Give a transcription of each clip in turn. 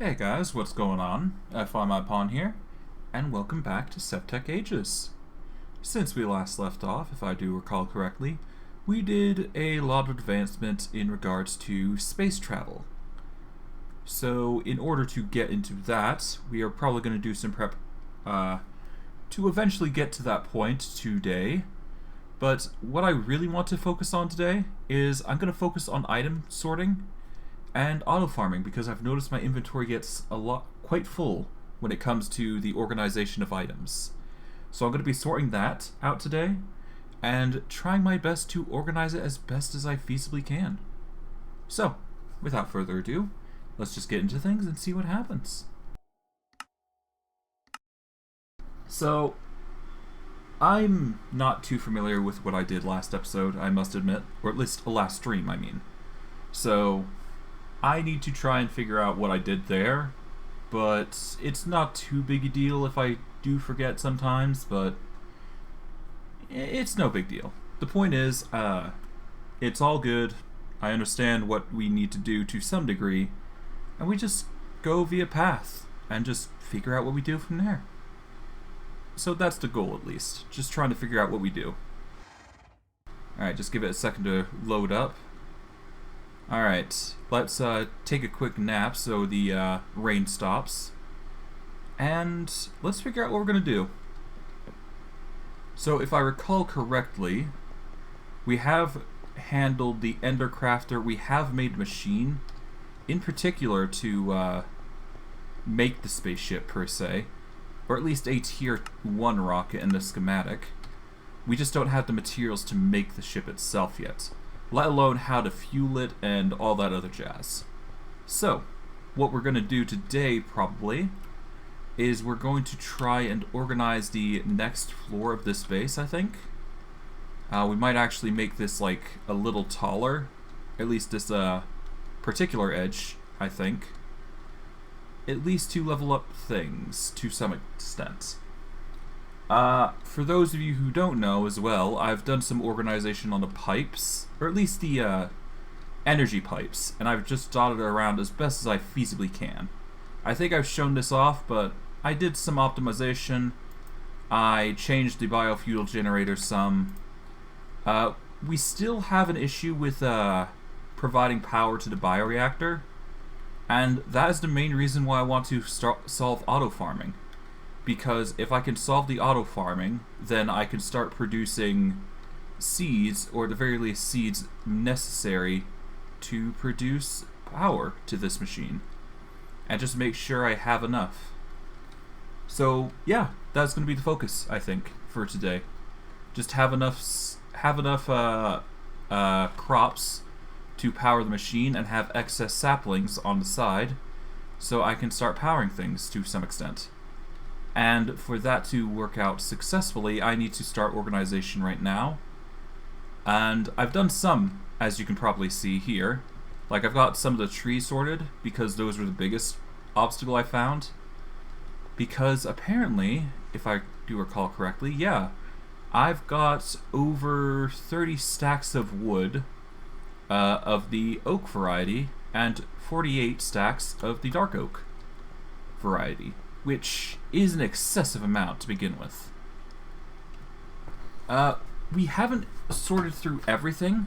Hey guys, what's going on? FIMyPawn here, and welcome back to Sevtech Ages. Since we last left off, if I do recall correctly, we did a lot of advancement in regards to space travel. So in order to get into that, we are probably going to do some prep to eventually get to that point today. But what I really want to focus on today is I'm going to focus on item sorting and auto farming, because I've noticed my inventory gets quite full when it comes to the organization of items. So I'm going to be sorting that out today and trying my best to organize it as best as I feasibly can. So, without further ado, let's just get into things and see what happens. So, I'm not too familiar with what I did last episode, I must admit, or at least last stream, I mean. So, I need to try and figure out what I did there, but it's not too big a deal if I do forget sometimes, but it's no big deal. The point is, it's all good. I understand what we need to do to some degree, and we just go via path and just figure out what we do from there. So that's the goal, at least. Just trying to figure out what we do. Alright, just give it a second to load up. Alright, let's take a quick nap so the rain stops. And let's figure out what we're going to do. So if I recall correctly, we have handled the Ender Crafter. We have made a machine, in particular to make the spaceship per se, or at least a tier 1 rocket in the schematic. We just don't have the materials to make the ship itself yet, let alone how to fuel it and all that other jazz. So, what we're going to do today, probably, is we're going to try and organize the next floor of this base, I think. We might actually make this, like, a little taller. At least this particular edge, I think. At least to level up things, to some extent. For those of you who don't know as well, I've done some organization on the pipes, or at least the energy pipes, and I've just dotted it around as best as I feasibly can. I think I've shown this off, but I did some optimization. I changed the biofuel generator some. We still have an issue with providing power to the bioreactor, and that is the main reason why I want to solve auto farming. Because if I can solve the auto farming, then I can start producing seeds, or at the very least seeds necessary to produce power to this machine, and just make sure I have enough. So yeah, that's going to be the focus, I think, for today. Just have enough crops to power the machine, and have excess saplings on the side, so I can start powering things to some extent. And for that to work out successfully, I need to start organization right now. And I've done some, as you can probably see here. Like, I've got some of the trees sorted, because those were the biggest obstacle I found. Because apparently, if I do recall correctly, yeah, I've got over 30 stacks of wood of the oak variety, and 48 stacks of the dark oak variety, which is an excessive amount to begin with. We haven't sorted through everything,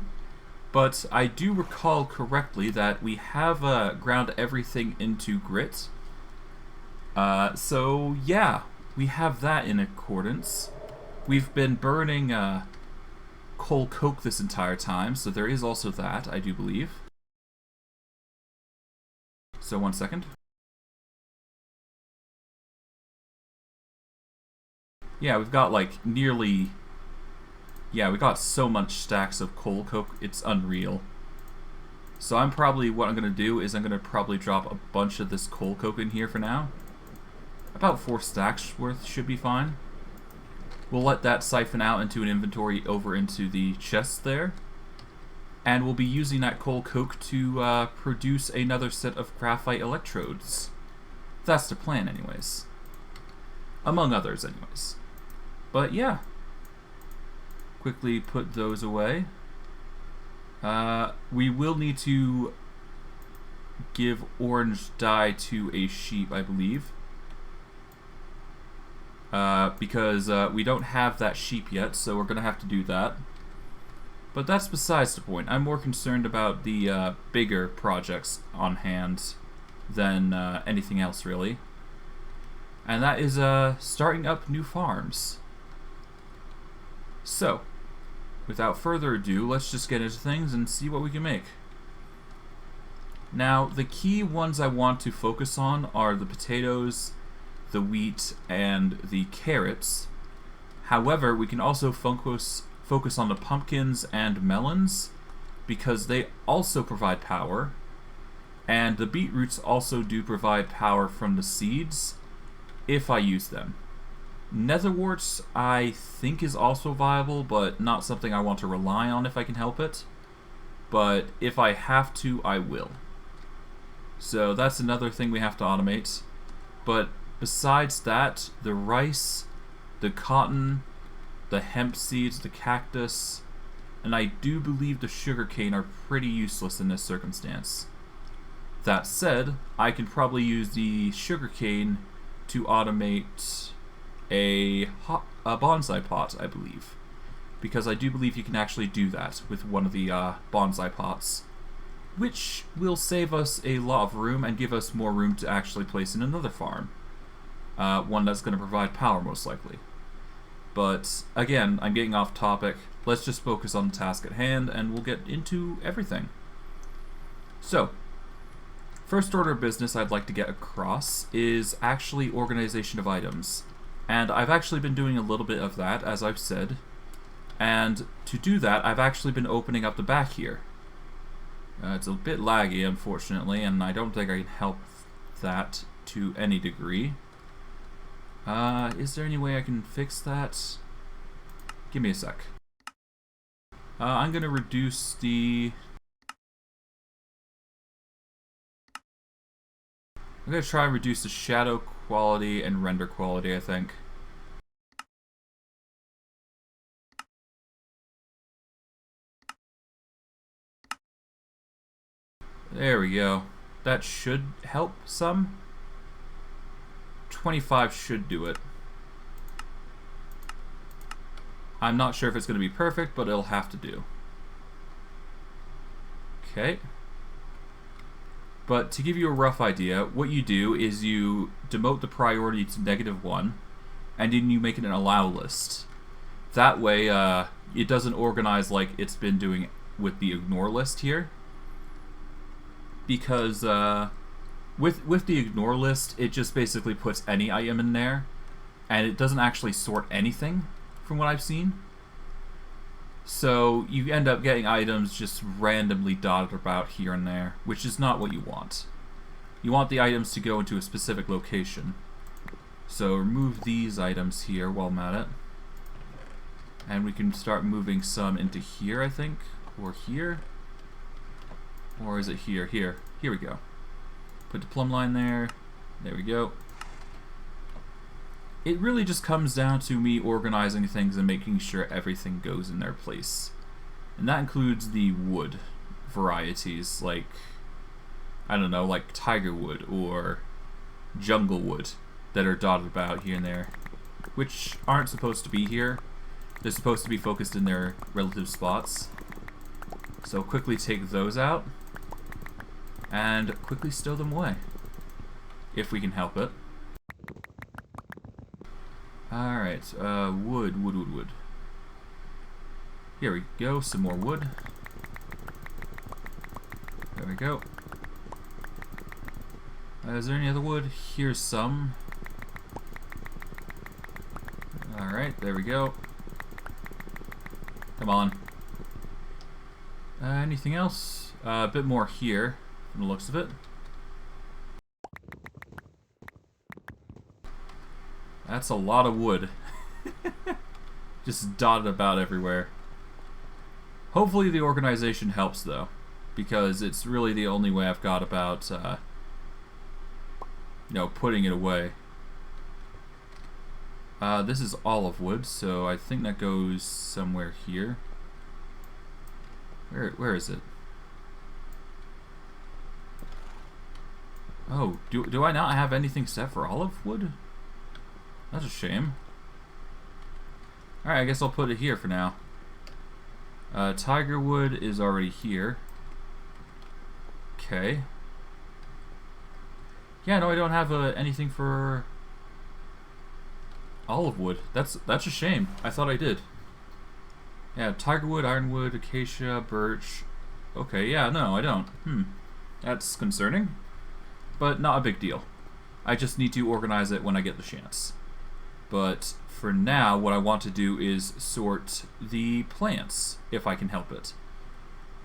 but I do recall correctly that we have ground everything into grit. So yeah, we have that in accordance. We've been burning coal coke this entire time, so there is also that, I do believe. So 1 second. Yeah, we've got like nearly... Yeah, we got so much stacks of coal coke, it's unreal. So what I'm going to do is I'm going to probably drop a bunch of this coal coke in here for now. About 4 stacks worth should be fine. We'll let that siphon out into an inventory over into the chest there. And we'll be using that coal coke to produce another set of graphite electrodes. That's the plan anyways. Among others anyways. But yeah. Quickly put those away. We will need to give orange dye to a sheep, I believe. Because we don't have that sheep yet, so we're going to have to do that. But that's besides the point. I'm more concerned about the bigger projects on hand than anything else, really. And that is starting up new farms. So, without further ado, let's just get into things and see what we can make. Now, the key ones I want to focus on are the potatoes, the wheat, and the carrots. However, we can also focus on the pumpkins and melons because they also provide power, and the beetroots also do provide power from the seeds if I use them. Netherworts I think is also viable, but not something I want to rely on if I can help it. But if I have to, I will. So that's another thing we have to automate. But besides that, the rice, the cotton, the hemp seeds, the cactus, and I do believe the sugarcane are pretty useless in this circumstance. That said, I can probably use the sugarcane to automate a bonsai pot, I believe. Because I do believe you can actually do that with one of the bonsai pots, which will save us a lot of room and give us more room to actually place in another farm. One that's going to provide power, most likely. But, again, I'm getting off topic. Let's just focus on the task at hand, and we'll get into everything. So, first order of business I'd like to get across is actually organization of items. And I've actually been doing a little bit of that, as I've said. And to do that, I've actually been opening up the back here. It's a bit laggy, unfortunately, and I don't think I can help that to any degree. Is there any way I can fix that? Give me a sec. I'm going to reduce the... I'm going to try and reduce the shadow quality and render quality, I think. There we go. That should help some. 25 should do it. I'm not sure if it's going to be perfect, but it'll have to do. Okay. But to give you a rough idea, what you do is you demote the priority to -1, and then you make it an allow list. That way, it doesn't organize like it's been doing with the ignore list here. Because with the ignore list, it just basically puts any item in there, and it doesn't actually sort anything, from what I've seen. So you end up getting items just randomly dotted about here and there, which is not what you want. You want the items to go into a specific location. So remove these items here while I'm at it. And we can start moving some into here, I think, or here. Or is it here? Here. Here we go. Put the plumb line there. There we go. It really just comes down to me organizing things and making sure everything goes in their place. And that includes the wood varieties, like, I don't know, like tiger wood or jungle wood that are dotted about here and there, which aren't supposed to be here. They're supposed to be focused in their relative spots. So quickly take those out and quickly stow them away, if we can help it. Alright, wood. Here we go, some more wood. There we go. Is there any other wood? Here's some. Alright, there we go. Come on. Anything else? A bit more here, from the looks of it. That's a lot of wood. Just dotted about everywhere. Hopefully the organization helps, though, because it's really the only way I've got about, you know, putting it away. This is olive wood, so I think that goes somewhere here. Where is it? Oh, do I not have anything set for olive wood? That's a shame. Alright, I guess I'll put it here for now. Tiger wood is already here. Okay. Yeah, no, I don't have anything for olive wood. That's a shame. I thought I did. Yeah, tiger wood, ironwood, acacia, birch. Okay, yeah, no, I don't. That's concerning, but not a big deal. I just need to organize it when I get the chance. But for now, what I want to do is sort the plants, if I can help it.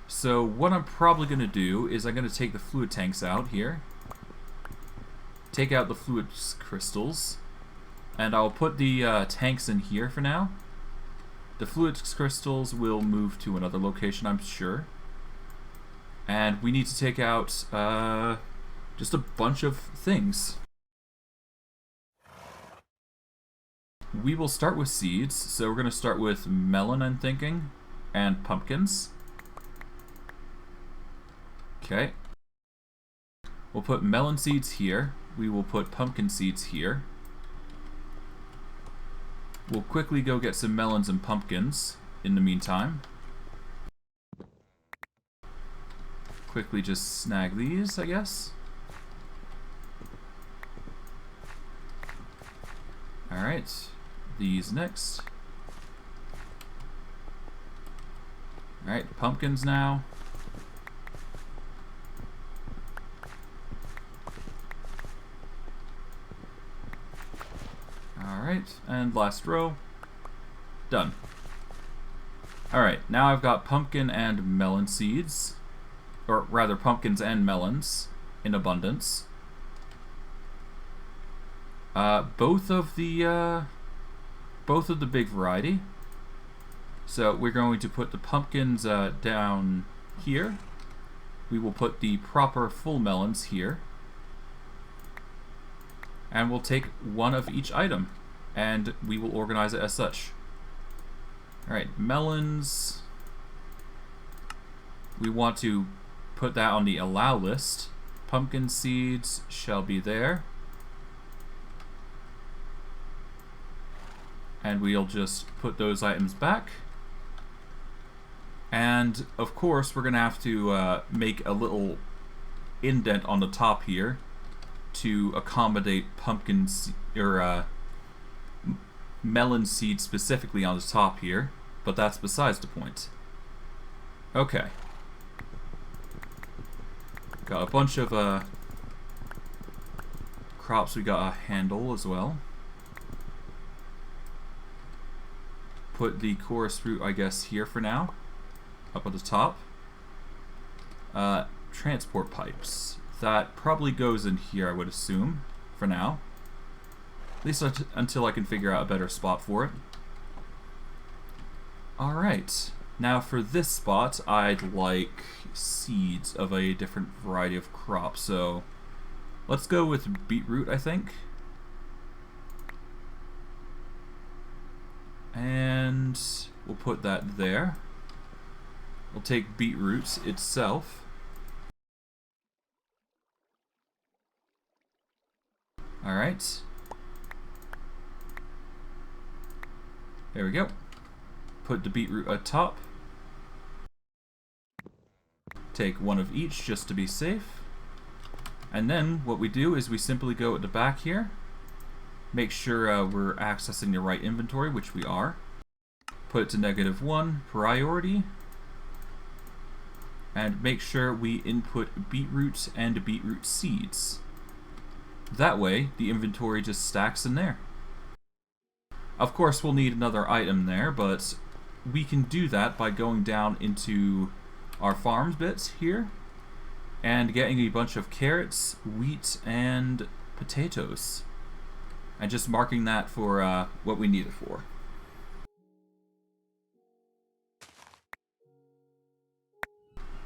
So what I'm probably going to do is I'm going to take the fluid tanks out here. Take out the fluid crystals. And I'll put the tanks in here for now. The fluid crystals will move to another location, I'm sure. And we need to take out just a bunch of things. We will start with seeds. So we're going to start with melon, I'm thinking, and pumpkins. Okay. We'll put melon seeds here. We will put pumpkin seeds here. We'll quickly go get some melons and pumpkins in the meantime. Quickly just snag these, I guess. Alright, these next. Alright, pumpkins now. Alright, and last row. Done. Alright, now I've got pumpkin and melon seeds. Or rather, pumpkins and melons in abundance. Both of the big variety. So we're going to put the pumpkins down here. We will put the proper full melons here. And we'll take one of each item, and we will organize it as such. Alright, melons. We want to put that on the allow list. Pumpkin seeds shall be there. And we'll just put those items back. And of course, we're going to have to make a little indent on the top here to accommodate melon seed specifically on the top here, but that's besides the point. Okay. Got a bunch of crops we got to handle as well. Put the chorus root, I guess, here for now, up at the top. Transport pipes. That probably goes in here, I would assume, for now. At least until I can figure out a better spot for it. Alright, now for this spot, I'd like seeds of a different variety of crop. So let's go with beetroot, I think. And we'll put that there. We'll take beetroot itself. Alright. There we go. Put the beetroot atop. Take one of each just to be safe. And then what we do is we simply go at the back here. Make sure we're accessing the right inventory, which we are. Put it to -1 priority. And make sure we input beetroot and beetroot seeds. That way, the inventory just stacks in there. Of course, we'll need another item there, but we can do that by going down into our farms bits here and getting a bunch of carrots, wheat, and potatoes. And just marking that for what we need it for.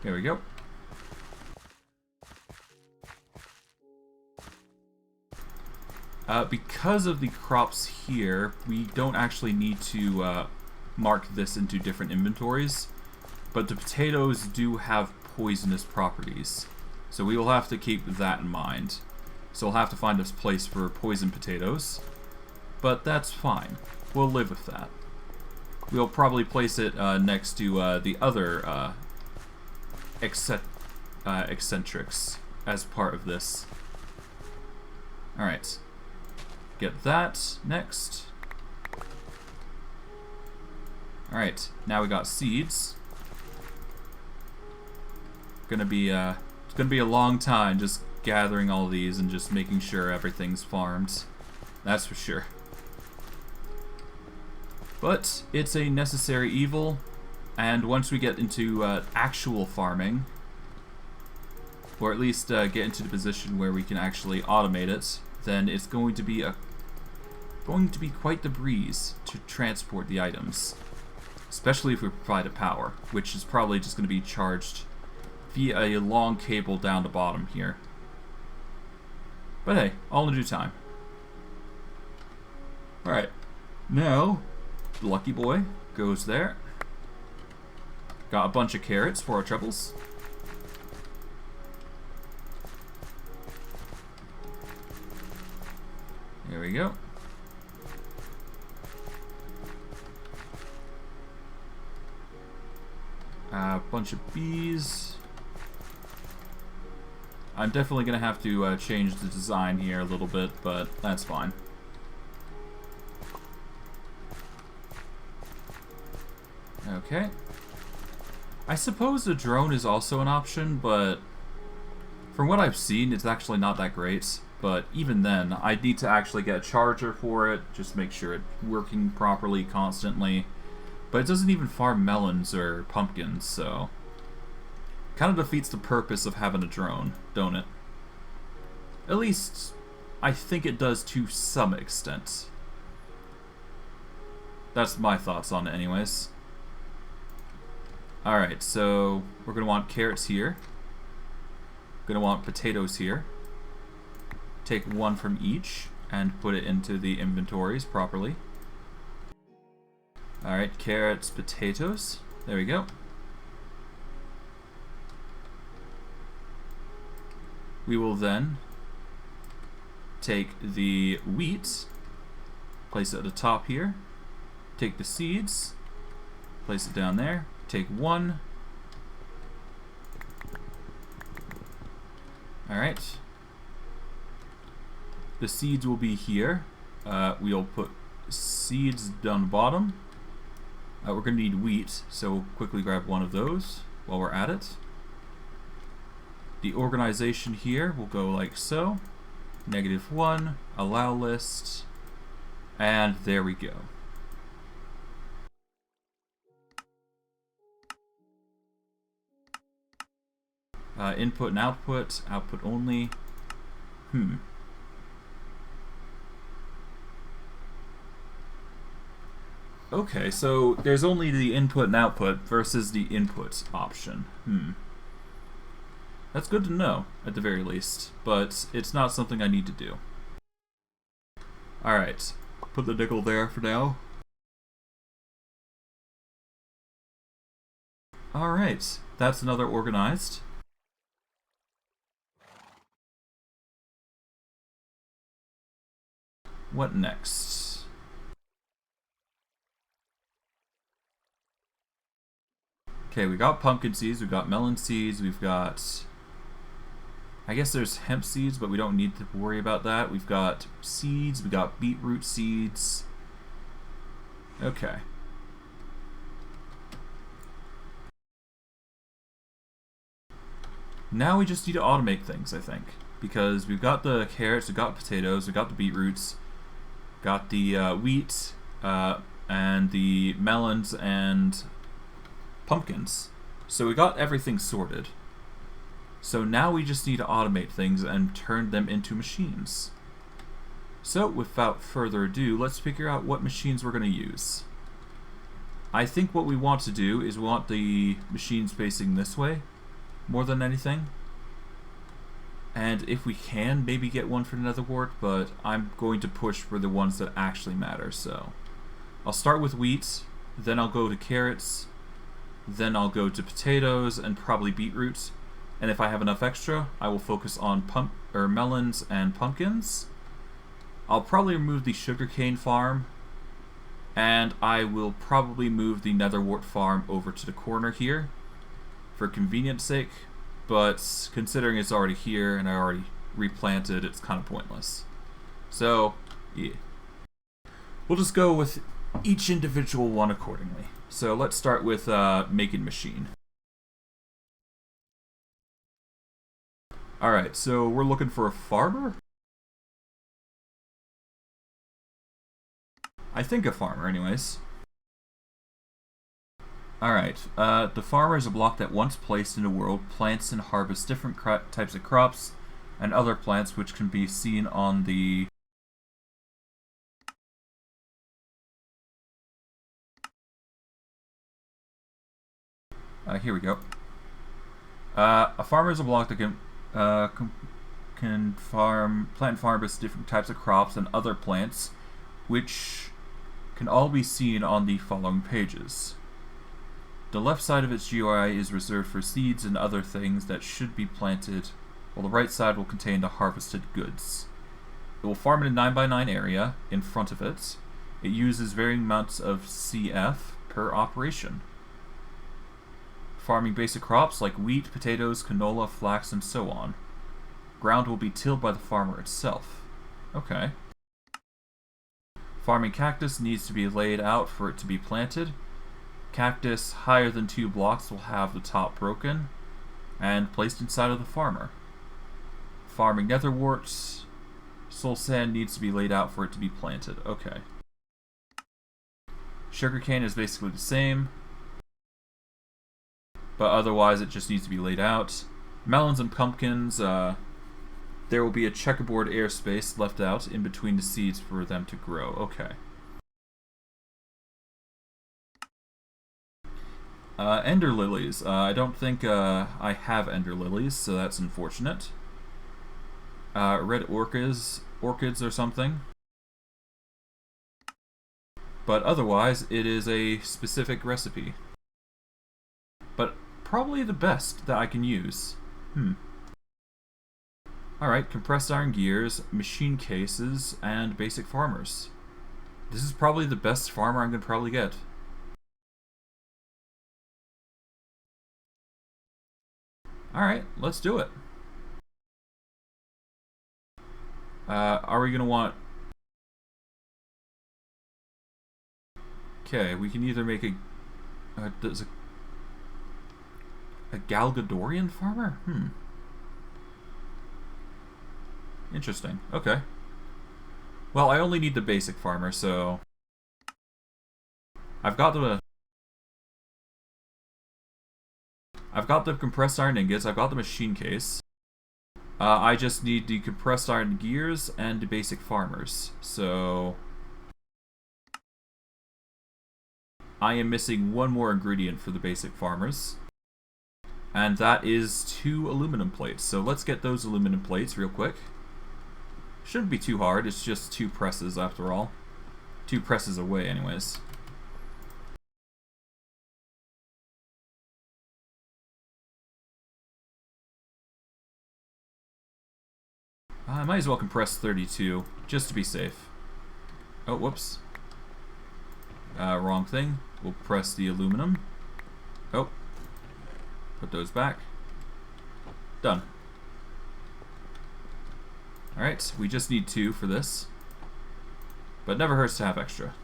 There we go. Because of the crops here, we don't actually need to mark this into different inventories, but the potatoes do have poisonous properties, so we will have to keep that in mind. So we'll have to find a place for poison potatoes. But that's fine. We'll live with that. We'll probably place it next to the other eccentrics as part of this. Alright. Get that next. Alright, now we got seeds. It's gonna be a long time just gathering all these and just making sure everything's farmed. That's for sure. But it's a necessary evil, and once we get into actual farming, or at least get into the position where we can actually automate it, then it's going to be quite the breeze to transport the items, especially if we provide a power, which is probably just going to be charged via a long cable down the bottom here. But hey, all in due time. Alright, now the lucky boy goes there. Got a bunch of carrots for our troubles. There we go. A bunch of bees. I'm definitely going to have to change the design here a little bit, but that's fine. Okay. I suppose a drone is also an option, but from what I've seen, it's actually not that great. But even then, I'd need to actually get a charger for it, just make sure it's working properly constantly. But it doesn't even farm melons or pumpkins, so kind of defeats the purpose of having a drone, don't it? At least, I think it does to some extent. That's my thoughts on it anyways. Alright, so we're going to want carrots here. Going to want potatoes here. Take one from each and put it into the inventories properly. Alright, carrots, potatoes. There we go. We will then take the wheat, place it at the top here. Take the seeds, place it down there. Take one. Alright. The seeds will be here. We'll put seeds down the bottom. We're going to need wheat, so we'll quickly grab one of those while we're at it. The organization here will go like so. -1, allow list, and there we go. Input and output, output only. Okay, so there's only the input and output versus the input option. That's good to know, at the very least, but it's not something I need to do. Alright, put the nickel there for now. Alright, that's another organized. What next? Okay, we got pumpkin seeds, we've got melon seeds, we've got... I guess there's hemp seeds, but we don't need to worry about that. We've got seeds, we got beetroot seeds. Okay. Now we just need to automate things, I think. Because we've got the carrots, we've got potatoes, we've got the beetroots, got the wheat, and the melons and pumpkins. So we got everything sorted. So now we just need to automate things and turn them into machines. So without further ado, let's figure out what machines we're going to use. I think what we want to do is we want the machines facing this way more than anything. And if we can, maybe get one for the nether wart, but I'm going to push for the ones that actually matter. So I'll start with wheat, then I'll go to carrots, then I'll go to potatoes and probably beetroots, And if I have enough extra, I will focus on melons and pumpkins. I'll probably remove the sugarcane farm, and I will probably move the netherwort farm over to the corner here for convenience sake, but considering it's already here and I already replanted, it's kind of pointless. So, yeah. We'll just go with each individual one accordingly. So let's start with making machine. Alright, so we're looking for a farmer? I think a farmer, anyways. Alright, the farmer is a block that once placed in the world plants and harvests different types of crops and other plants which can be seen on the... here we go. A farmer is a block that can plant and harvest different types of crops and other plants which can all be seen on the following pages. The left side of its GUI is reserved for seeds and other things that should be planted, while the right side will contain the harvested goods. It will farm in a 9x9 area in front of it. It uses varying amounts of CF per operation. Farming basic crops like wheat, potatoes, canola, flax, and so on. Ground will be tilled by the farmer itself. Okay. Farming cactus needs to be laid out for it to be planted. Cactus higher than 2 blocks will have the top broken and placed inside of the farmer. Farming netherworts, soul sand needs to be laid out for it to be planted. Okay. Sugarcane is basically the same, but otherwise it just needs to be laid out. Melons and pumpkins, there will be a checkerboard airspace left out in between the seeds for them to grow. Okay. Ender lilies. I don't think I have ender lilies, so that's unfortunate. Red orchids or something. But otherwise, it is a specific recipe. But probably the best that I can use. Alright, compressed iron gears, machine cases, and basic farmers. This is probably the best farmer I'm going to probably get. Alright, let's do it. Are we going to want... Okay, we can either make a Galgadorian farmer? Interesting. Okay. Well, I only need the basic farmer, so... I've got the compressed iron ingots, I've got the machine case. I just need the compressed iron gears and the basic farmers, so... I am missing one more ingredient for the basic farmers. And that is 2 aluminum plates. So let's get those aluminum plates real quick. Shouldn't be too hard, it's just 2 presses after all. 2 presses away anyways. I might as well compress 32, just to be safe. Oh, whoops. Wrong thing. We'll press the aluminum. Oh. Put those back. Done. Alright, we just need 2 for this. But it never hurts to have extra.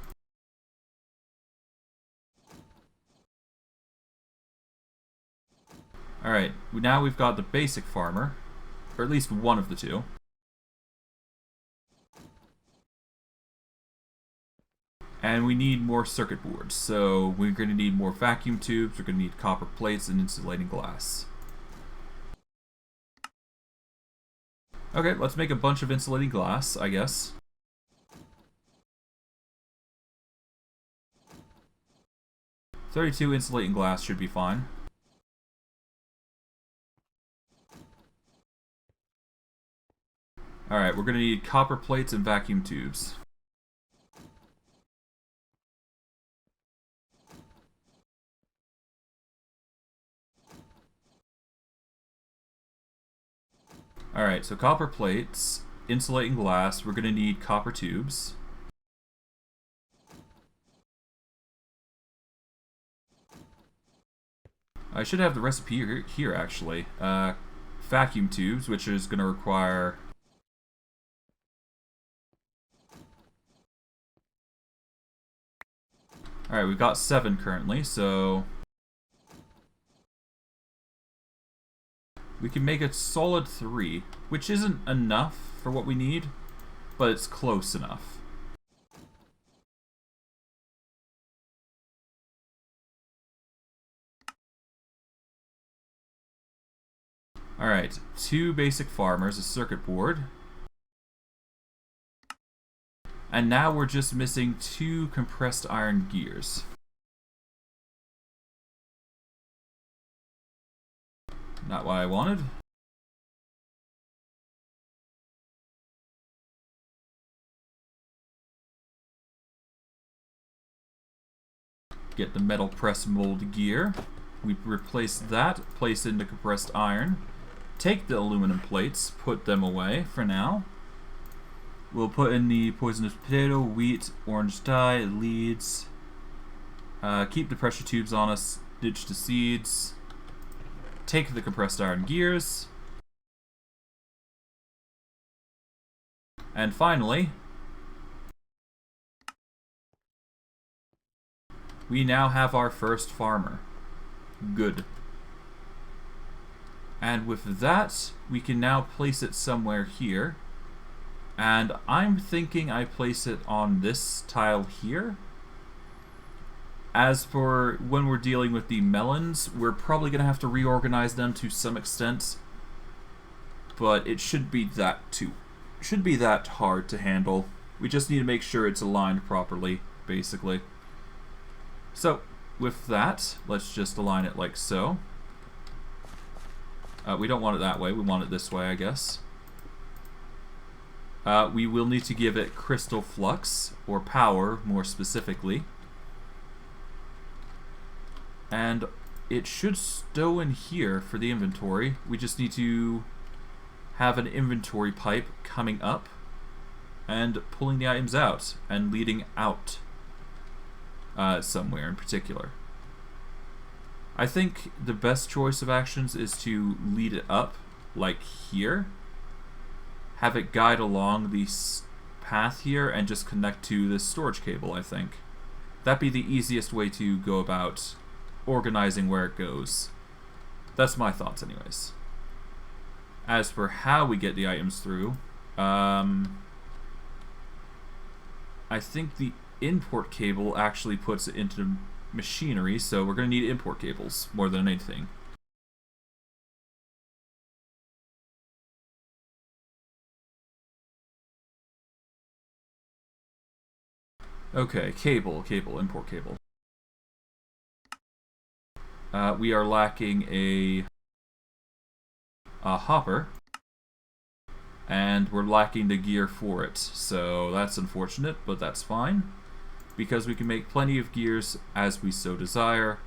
Alright, now we've got the basic farmer. Or at least one of the 2. And we need more circuit boards, so we're going to need more vacuum tubes, we're going to need copper plates and insulating glass. Okay, let's make a bunch of insulating glass, I guess. "32 insulating glass should be fine. Alright, we're going to need copper plates and vacuum tubes. Alright, so copper plates, insulating glass, we're going to need copper tubes. I should have the recipe here actually. Vacuum tubes, which is going to require... Alright, we've got 7 currently, so... we can make a solid 3, which isn't enough for what we need, but it's close enough. Alright, 2 basic farmers, a circuit board. And now we're just missing 2 compressed iron gears. Not what I wanted. Get the metal press mold gear. We replace that, place into compressed iron. Take the aluminum plates, put them away for now. We'll put in the poisonous potato, wheat, orange dye, leads. Keep the pressure tubes on us, ditch the seeds. Take the compressed iron gears. And finally, we now have our first farmer. Good. And with that, we can now place it somewhere here. And I'm thinking I place it on this tile here. As for when we're dealing with the melons, we're probably going to have to reorganize them to some extent. But it shouldn't be that hard to handle. We just need to make sure it's aligned properly, basically. So, with that, let's just align it like so. We don't want it that way, we want it this way, I guess. We will need to give it crystal flux, or power, more specifically. And it should stow in here for the inventory. We just need to have an inventory pipe coming up and pulling the items out and leading out somewhere in particular. I think the best choice of actions is to lead it up, like here. Have it guide along the path here and just connect to this storage cable, I think. That'd be the easiest way to go about organizing where it goes. That's my thoughts anyways. As for how we get the items through, I think the import cable actually puts it into machinery, so we're going to need import cables more than anything. Okay, import cable. We are lacking a hopper, and we're lacking the gear for it, so that's unfortunate, but that's fine, because we can make plenty of gears as we so desire,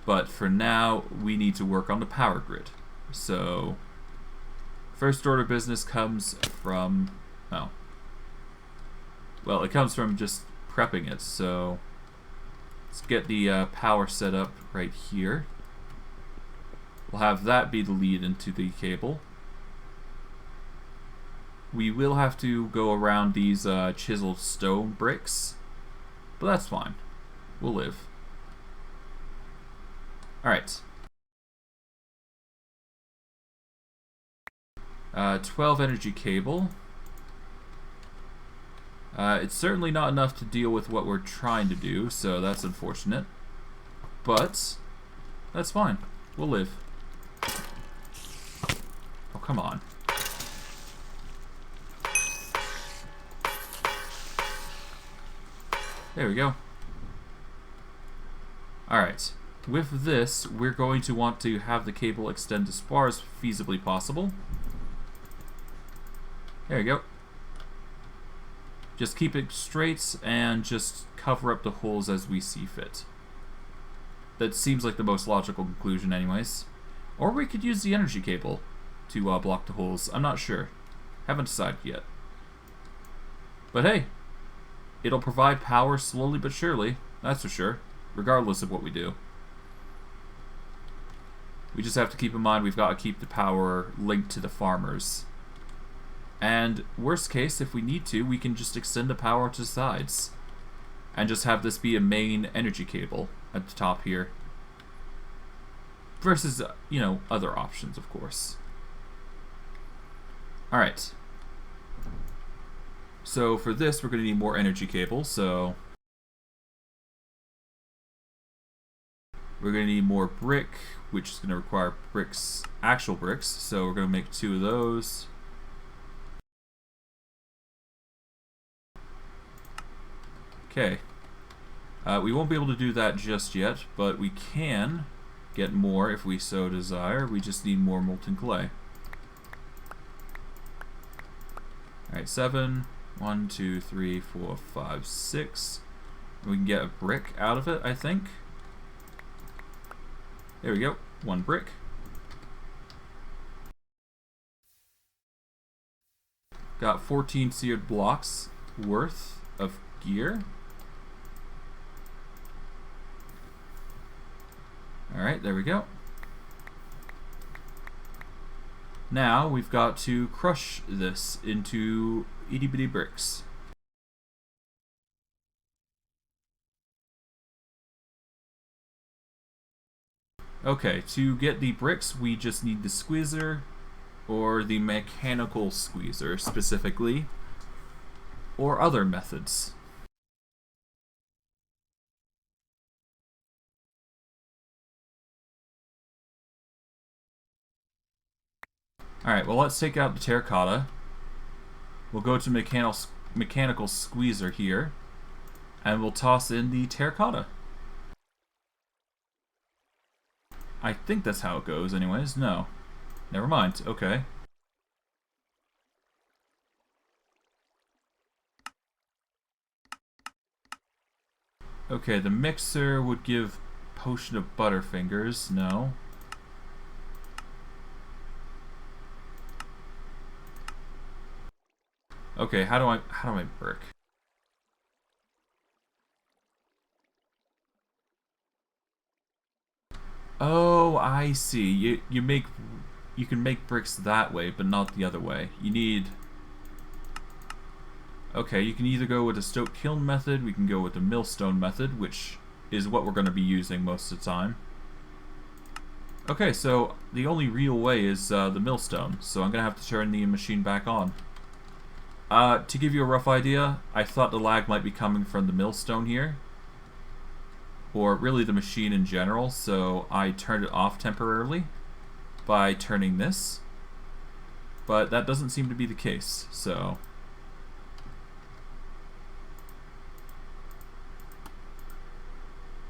but for now, we need to work on the power grid. So, first order of business comes from, oh, well, it comes from just prepping it, so let's get the power set up right here. We'll have that be the lead into the cable. We will have to go around these chiseled stone bricks, but that's fine. We'll live. Alright. 12 energy cable. It's certainly not enough to deal with what we're trying to do, so that's unfortunate. But that's fine. We'll live. Oh, come on. There we go. Alright. With this, we're going to want to have the cable extend as far as feasibly possible. There we go. Just keep it straight and just cover up the holes as we see fit. That seems like the most logical conclusion anyways. Or we could use the energy cable. to block the holes. I'm not sure. Haven't decided yet. But hey, it'll provide power slowly but surely, that's for sure, regardless of what we do. We just have to keep in mind we've got to keep the power linked to the farmers. And worst case, if we need to, we can just extend the power to the sides. And just have this be a main energy cable at the top here. Versus, you know, other options, of course. Alright. So for this, we're going to need more energy cables, so we're going to need more brick, which is going to require bricks, actual bricks, so we're going to make 2 of those. Okay. We won't be able to do that just yet, but we can get more if we so desire. We just need more molten clay. Alright, 7. 1, 2, 3, 4, 5, 6. We can get a brick out of it, I think. There we go. 1 brick. Got 14 seared blocks worth of gear. Alright, there we go. Now we've got to crush this into itty bitty bricks. Okay, to get the bricks we just need the squeezer, or the mechanical squeezer specifically, or other methods. Alright, well let's take out the terracotta. We'll go to mechanical squeezer here, and we'll toss in the terracotta. I think that's how it goes anyways. No. Never mind. Okay. Okay, the mixer would give potion of butterfingers. No. Okay, how do I brick? Oh, I see. You can make bricks that way, but not the other way. You need. Okay, you can either go with the stoke kiln method, we can go with the millstone method, which is what we're going to be using most of the time. Okay, so the only real way is the millstone, so I'm going to have to turn the machine back on. To give you a rough idea, I thought the lag might be coming from the millstone here, or really the machine in general, so I turned it off temporarily by turning this, but that doesn't seem to be the case, so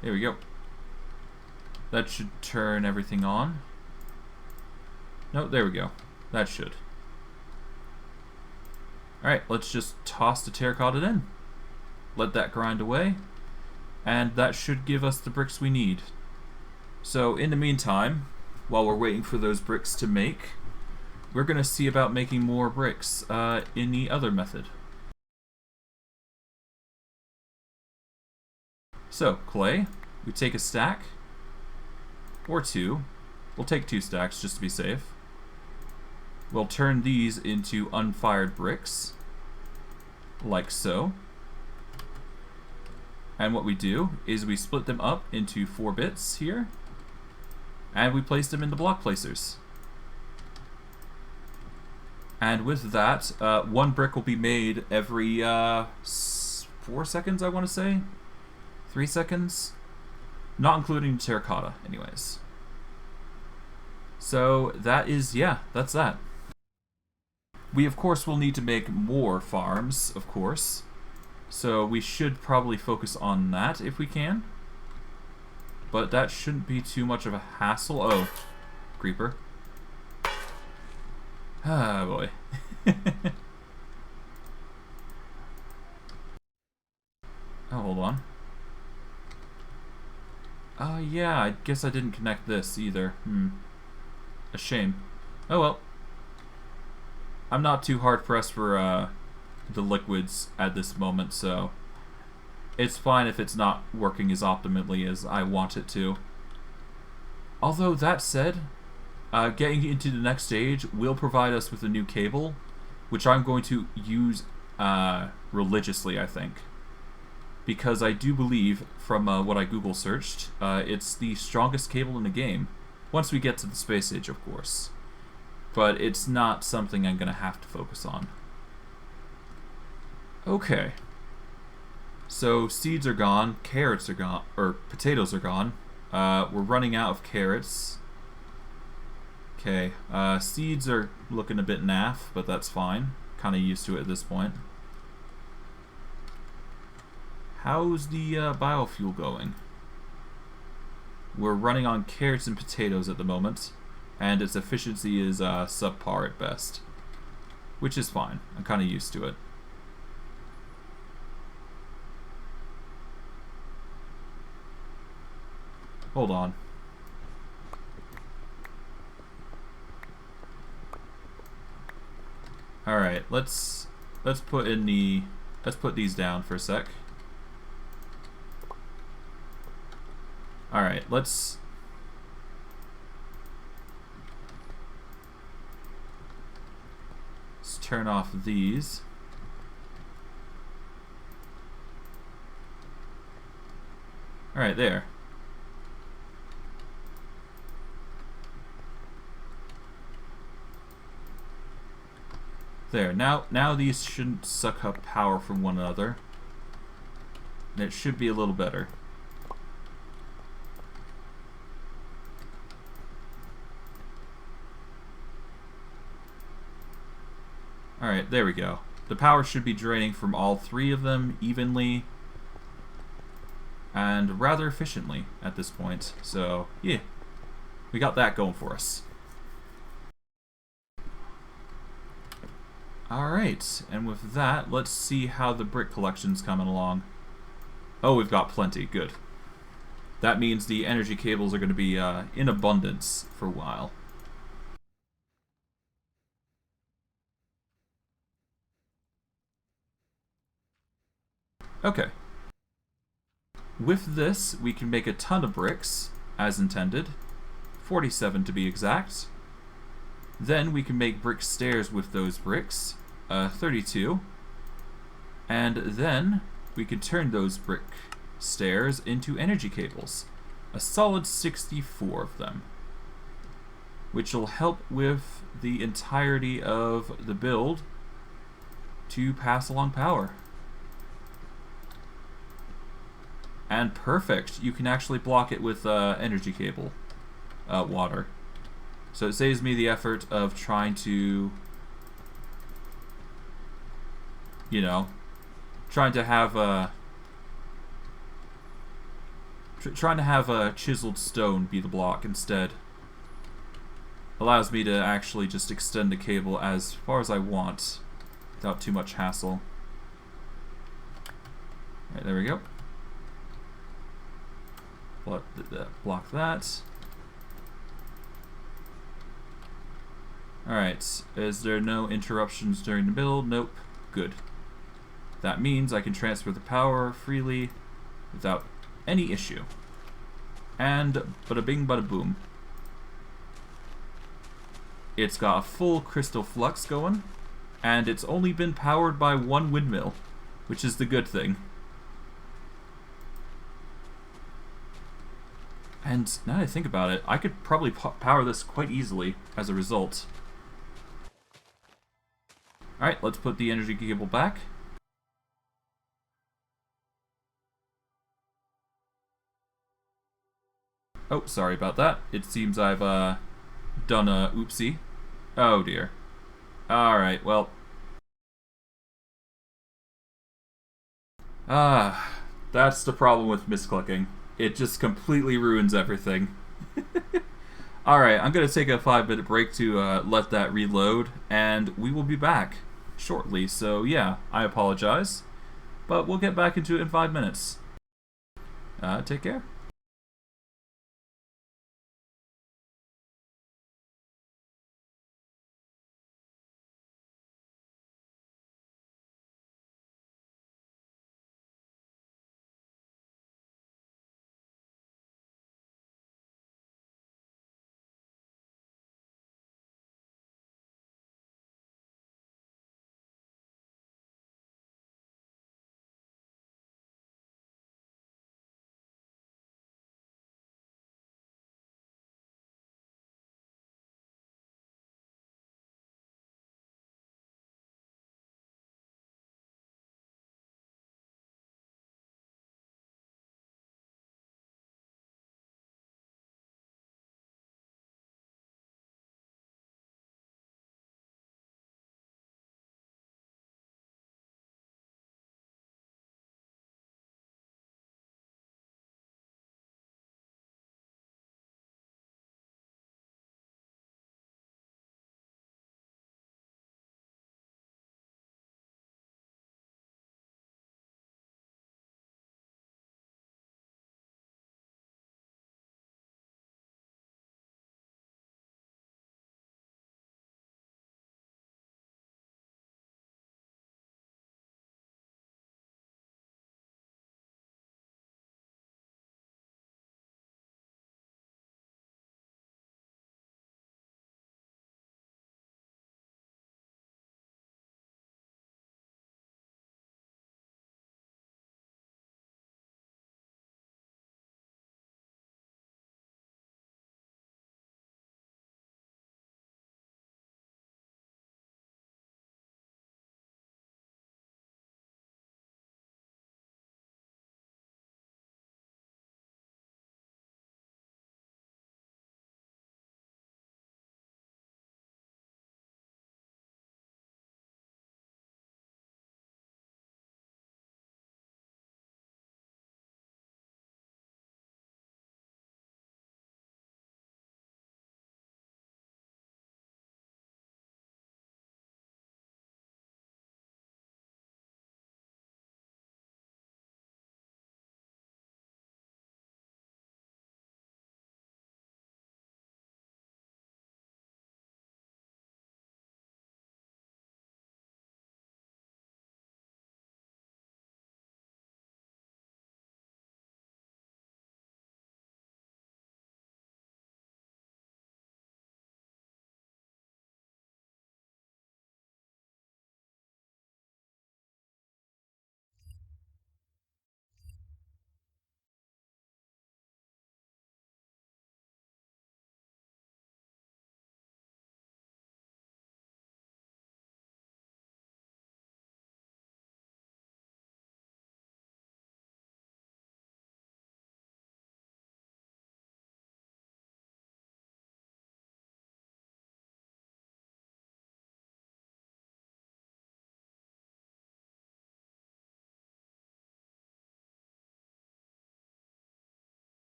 there we go. That should turn everything on. No, there we go. That should. Alright, let's just toss the terracotta in. Let that grind away. And that should give us the bricks we need. So in the meantime, while we're waiting for those bricks to make, we're going to see about making more bricks in the other method. So, clay, we take a stack, or 2. We'll take 2 stacks just to be safe. We'll turn these into unfired bricks, like so. And what we do is we split them up into 4 bits here, and we place them in the block placers. And with that, 1 brick will be made every 4 seconds, I want to say? 3 seconds? Not including terracotta, anyways. So that is, yeah, that's that. We, of course, will need to make more farms, of course. So we should probably focus on that if we can. But that shouldn't be too much of a hassle. Oh, creeper. Ah, boy. Oh, hold on. Yeah, I guess I didn't connect this either. A shame. Oh well. I'm not too hard pressed for the liquids at this moment, so it's fine if it's not working as optimally as I want it to. Although that said, getting into the next stage will provide us with a new cable, which I'm going to use religiously, I think. Because I do believe, from what I Google searched, it's the strongest cable in the game. Once we get to the space age, of course. But it's not something I'm going to have to focus on. Okay. So seeds are gone, carrots are gone, or potatoes are gone. We're running out of carrots. Okay, seeds are looking a bit naff, but that's fine. Kind of used to it at this point. How's the biofuel going? We're running on carrots and potatoes at the moment, and its efficiency is subpar at best, which is fine. I'm kind of used to it. Hold on. All right, let's put these down for a sec. All right, let's turn off these. All right, there. There. Now these shouldn't suck up power from one another. And it should be a little better. Alright, there we go. The power should be draining from all three of them evenly and rather efficiently at this point. So, yeah. We got that going for us. Alright, and with that, let's see how the brick collection's coming along. Oh, we've got plenty. Good. That means the energy cables are going to be in abundance for a while. Okay. With this, we can make a ton of bricks, as intended. 47 to be exact. Then we can make brick stairs with those bricks, 32. And then we could turn those brick stairs into energy cables, a solid 64 of them, which will help with the entirety of the build to pass along power. And perfect, you can actually block it with energy cable water. So it saves me the effort of trying to, you know, trying to have a chiseled stone be the block instead. Allows me to actually just extend the cable as far as I want without too much hassle. Alright, there we go. Block that. Alright, is there no interruptions during the build? Nope. Good. That means I can transfer the power freely without any issue. And bada bing bada boom. It's got a full crystal flux going, and it's only been powered by one windmill, which is the good thing. And now that I think about it, I could probably power this quite easily as a result. Alright, let's put the energy cable back. Oh, sorry about that. It seems I've done a oopsie. Oh dear. Alright, well. That's the problem with misclicking. It just completely ruins everything. Alright, I'm going to take a 5-minute break to let that reload, and we will be back shortly. So yeah, I apologize, but we'll get back into it in 5 minutes. Take care.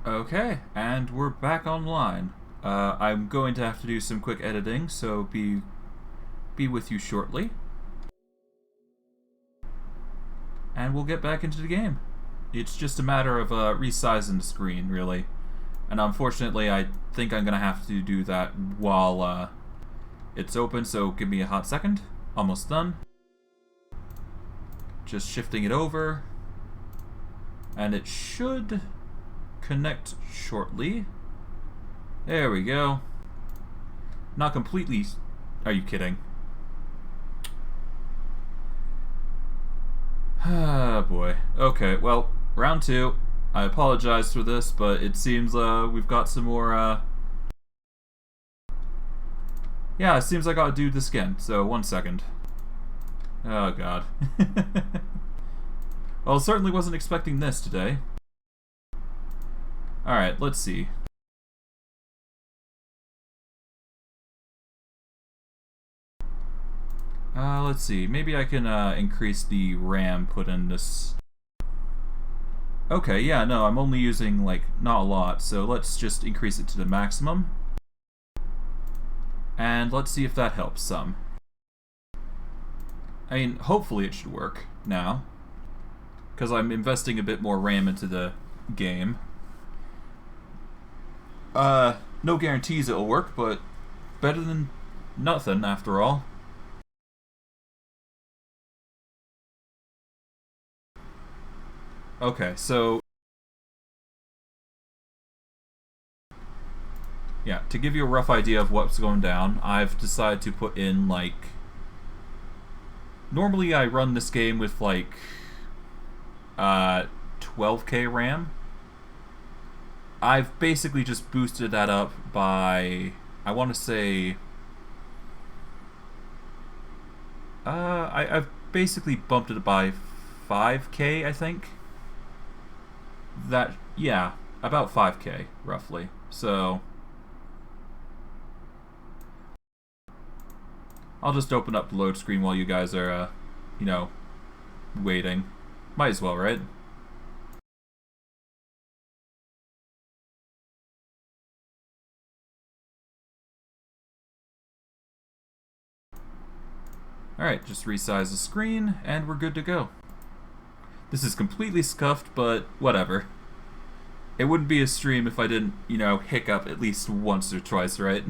Okay, and we're back online. I'm going to have to do some quick editing, so be with you shortly. And we'll get back into the game. It's just a matter of resizing the screen, really. And unfortunately, I think I'm going to have to do that while it's open, so give me a hot second. Almost done. Just shifting it over. And it should connect shortly. There we go. Not completely... Are you kidding? Ah, boy. Okay, well, round 2. I apologize for this, but it seems we've got some more... Yeah, it seems I gotta do this again, so 1 second. Oh, God. Well, certainly wasn't expecting this today. Alright, let's see. Let's see. Maybe I can increase the RAM put in this. Okay, yeah, no, I'm only using, like, not a lot, so let's just increase it to the maximum. And let's see if that helps some. I mean, hopefully it should work now, because I'm investing a bit more RAM into the game. No guarantees it'll work, but better than nothing, after all. Okay, so... Yeah, to give you a rough idea of what's going down, I've decided to put in, like... Normally I run this game with, like... 12k RAM. I've basically just boosted that up by... I want to say... I've basically bumped it by 5k, I think. That... Yeah, about 5k, roughly. So... I'll just open up the load screen while you guys are, you know, waiting. Might as well, right? Alright, just resize the screen, and we're good to go. This is completely scuffed, but whatever. It wouldn't be a stream if I didn't, you know, hiccup at least once or twice, right?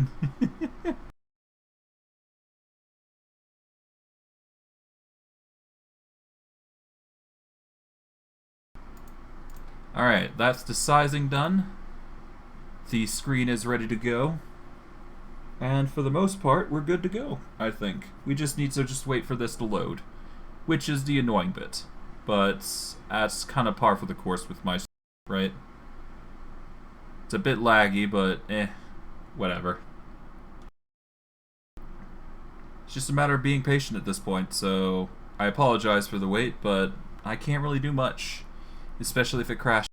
Alright, that's the sizing done. The screen is ready to go. And for the most part, we're good to go, I think. We just need to just wait for this to load, which is the annoying bit. But that's kind of par for the course with my stuff, right? It's a bit laggy, but whatever. It's just a matter of being patient at this point, so I apologize for the wait, but I can't really do much, especially if it crashes.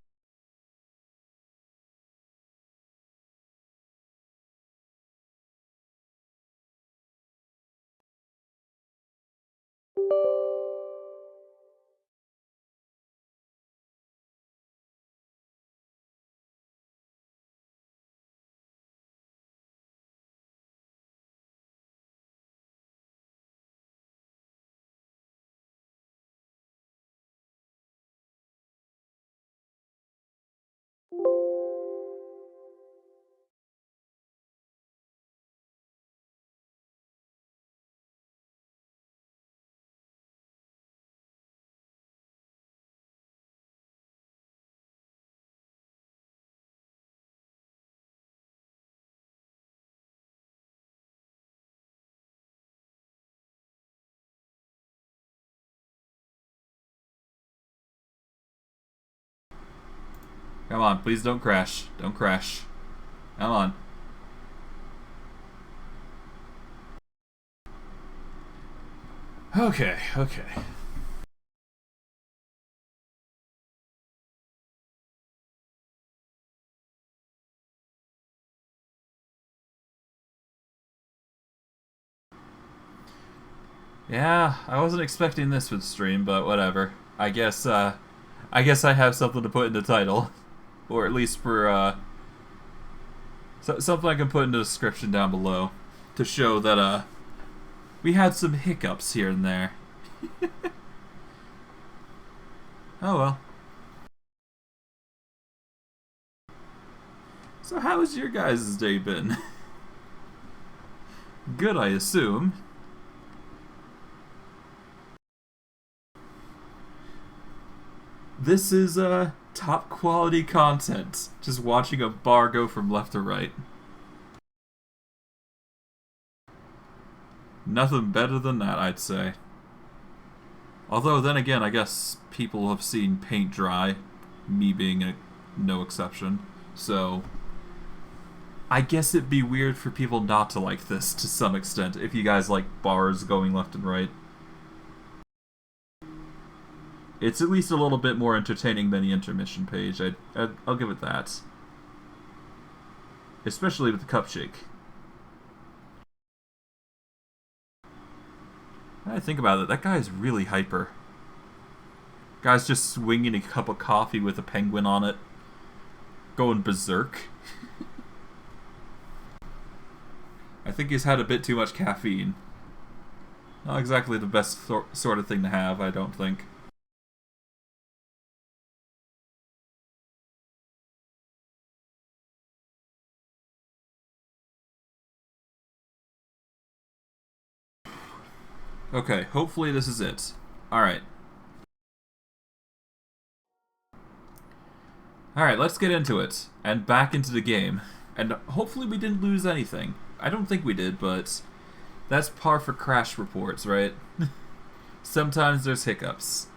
Come on, please don't crash. Don't crash. Come on. Okay, okay. Yeah, I wasn't expecting this with stream, but whatever. I guess I have something to put in the title. Or at least for something I can put in the description down below to show that we had some hiccups here and there. Oh well. So how has your guys' day been? Good, I assume. This is top quality content. Just watching a bar go from left to right. Nothing better than that, I'd say. Although, then again, I guess people have seen paint dry, me being no exception. So, I guess it'd be weird for people not to like this to some extent, if you guys like bars going left and right. It's at least a little bit more entertaining than the intermission page. I'll give it that. Especially with the cup shake. I think about it, that guy is really hyper. Guy's just swinging a cup of coffee with a penguin on it. Going berserk. I think he's had a bit too much caffeine. Not exactly the best sort of thing to have, I don't think. Okay, hopefully this is it. Alright. Alright, let's get into it. And back into the game. And hopefully we didn't lose anything. I don't think we did, but that's par for crash reports, right? Sometimes there's hiccups.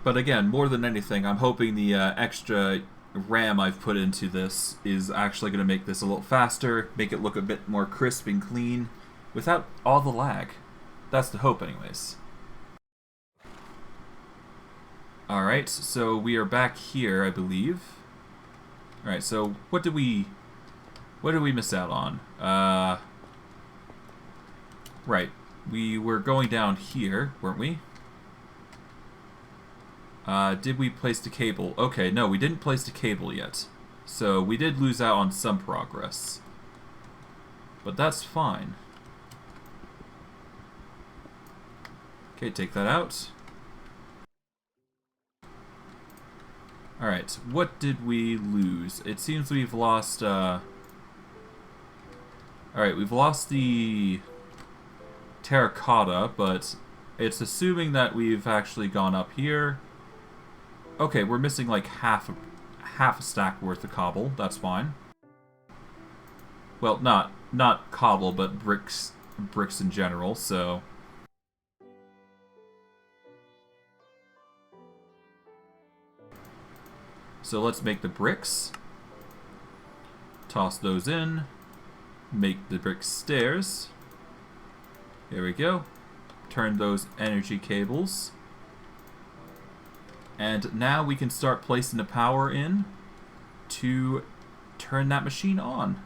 But again, more than anything, I'm hoping the extra RAM I've put into this is actually going to make this a little faster, make it look a bit more crisp and clean, without all the lag. That's the hope anyways. Alright, so we are back here, I believe. Alright, so what did we miss out on? Right, we were going down here, weren't we? Did we place the cable? Okay, no, we didn't place the cable yet. So we did lose out on some progress. But that's fine. Okay, take that out. Alright, what did we lose? It seems we've lost, Alright, we've lost the terracotta, but it's assuming that we've actually gone up here. Okay, we're missing like half a stack worth of cobble. That's fine. Well, not cobble, but bricks in general. So let's make the bricks. Toss those in. Make the brick stairs. Here we go. Turn those energy cables. And now we can start placing the power in to turn that machine on.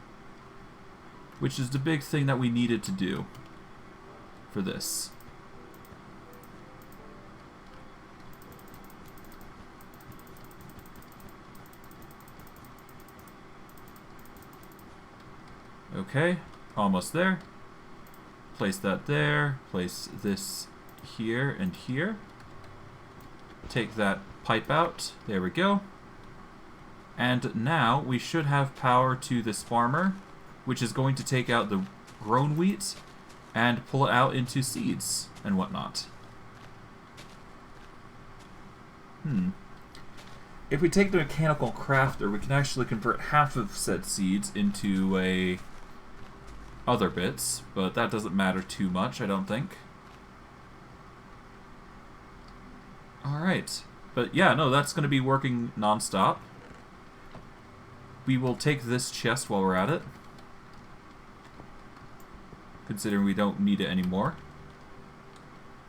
Which is the big thing that we needed to do for this. Okay, almost there. Place that there. Place this here and here. Take that pipe out. There we go. And now we should have power to this farmer, which is going to take out the grown wheat and pull it out into seeds and whatnot. If we take the mechanical crafter, we can actually convert half of said seeds into other bits, but that doesn't matter too much, I don't think. Alright, but yeah, no, that's going to be working non-stop. We will take this chest while we're at it, considering we don't need it anymore.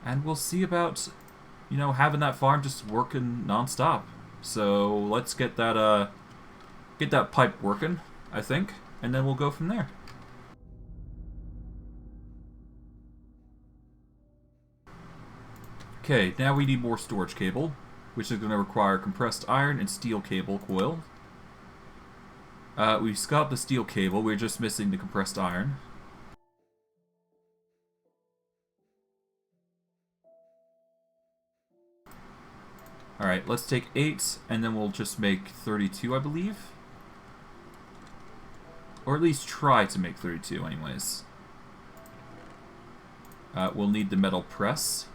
And we'll see about, you know, having that farm just working non-stop. So let's get that pipe working, I think, and then we'll go from there. Okay, now we need more storage cable, which is going to require compressed iron and steel cable coil. We've got the steel cable, we're just missing the compressed iron. Alright, let's take 8, and then we'll just make 32, I believe. Or at least try to make 32, anyways. We'll need the metal press,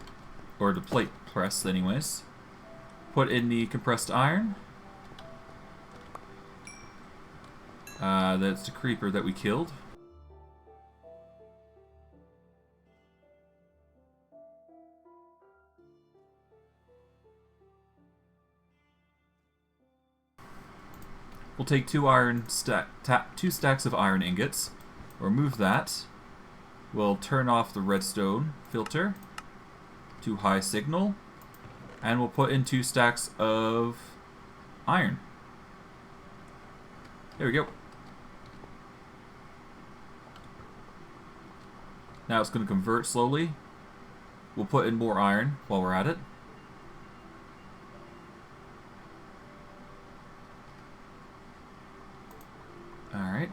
or the plate press, anyways. Put in the compressed iron. That's the creeper that we killed. We'll take two stacks of iron ingots. We'll remove that. We'll turn off the redstone filter to high signal. And we'll put in 2 stacks of iron. There we go. Now it's going to convert slowly. We'll put in more iron while we're at it. Alright.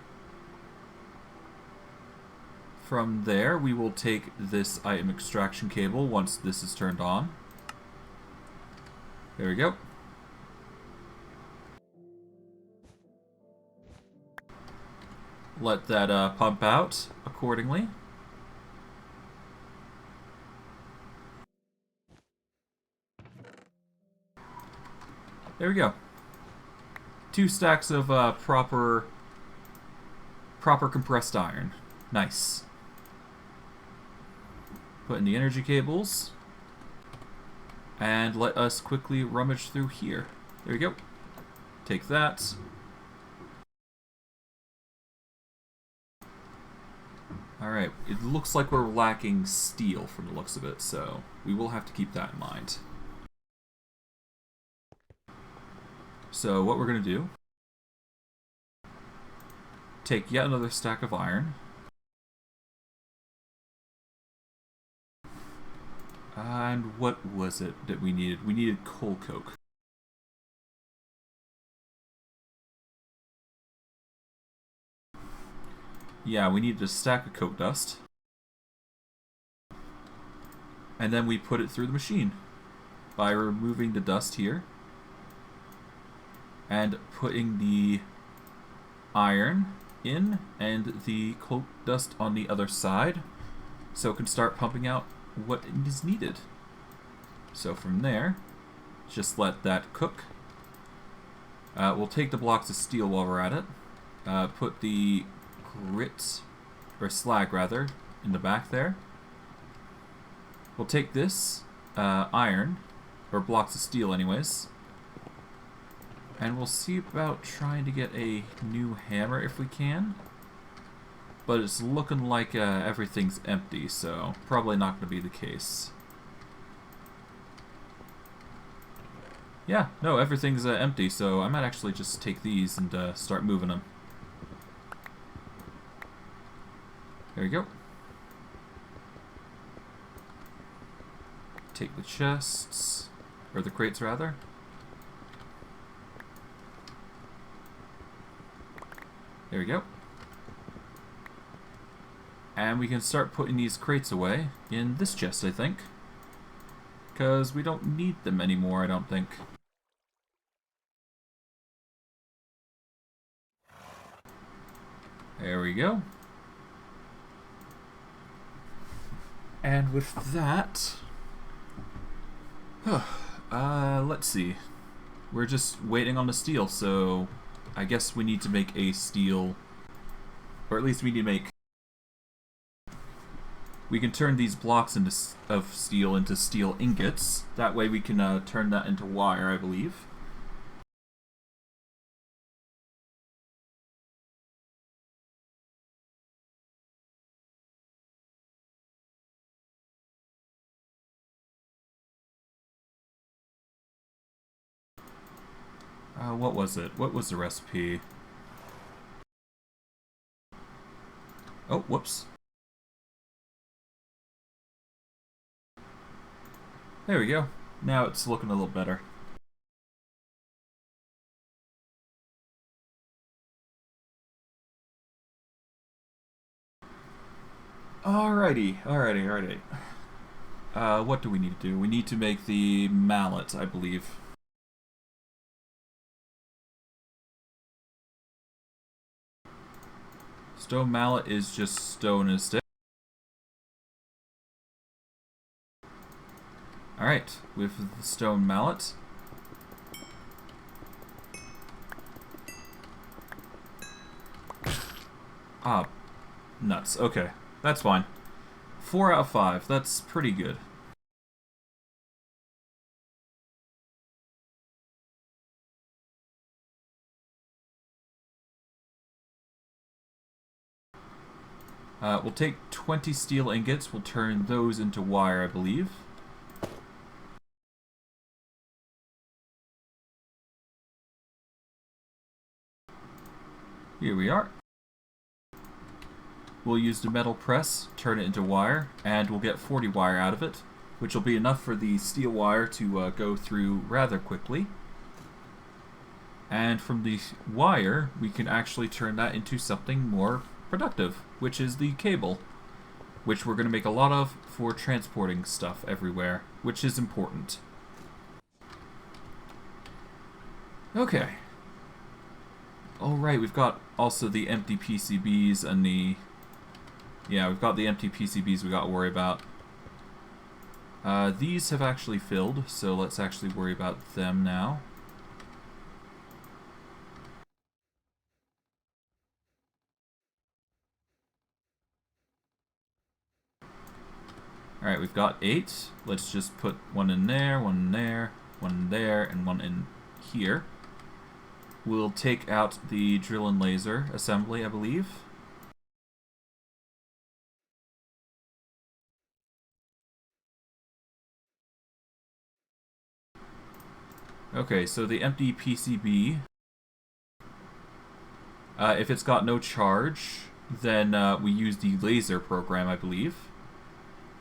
From there, we will take this item extraction cable once this is turned on. There we go. Let that pump out accordingly. There we go. 2 stacks of proper compressed iron. Nice. Put in the energy cables. And let us quickly rummage through here. There we go. Take that. Alright, it looks like we're lacking steel from the looks of it, so we will have to keep that in mind. So what we're going to do, take yet another stack of iron. And what was it that we needed? We needed coal coke. Yeah, we needed a stack of coke dust. And then we put it through the machine by removing the dust here. And putting the iron in and the coke dust on the other side. So it can start pumping out what is needed. So from there, just let that cook. We'll take the blocks of steel while we're at it. Put the grit, or slag rather, in the back there. We'll take this iron, or blocks of steel anyways, and we'll see about trying to get a new hammer if we can. But it's looking like everything's empty, so probably not going to be the case. Yeah, no, everything's empty, so I might actually just take these and start moving them. There we go. Take the chests, or the crates rather. There we go. And we can start putting these crates away in this chest, I think. Because we don't need them anymore, I don't think. There we go. And with that... let's see. We're just waiting on the steel, so... I guess we need to make a steel... Or at least we need to make... We can turn these blocks of steel into steel ingots. That way we can turn that into wire, I believe. What was it? What was the recipe? Oh, whoops. There we go. Now it's looking a little better. Alrighty. What do we need to do? We need to make the mallet, I believe. Stone mallet is just stone and stick. Alright, with the stone mallet. Ah, nuts. Okay, that's fine. 4 out of 5. That's pretty good. We'll take 20 steel ingots. We'll turn those into wire, I believe. Here we are. We'll use the metal press, turn it into wire, and we'll get 40 wire out of it, which will be enough for the steel wire to go through rather quickly. And from the wire, we can actually turn that into something more productive, which is the cable, which we're going to make a lot of for transporting stuff everywhere, which is important. Okay. Alright, we've got also the empty PCBs and the... Yeah, we've got the empty PCBs we got to worry about. These have actually filled, so let's actually worry about them now. Alright, we've got 8. Let's just put one in there, one in there, one there, and one in here. We'll take out the drill and laser assembly, I believe. Okay, so the empty PCB, if it's got no charge, then we use the laser program, I believe.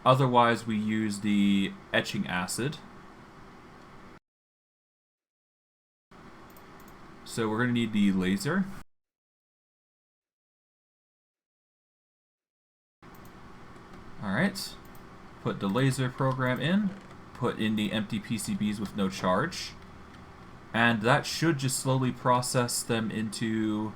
Otherwise, we use the etching acid. So we're going to need the laser. Alright. Put the laser program in. Put in the empty PCBs with no charge. And that should just slowly process them into...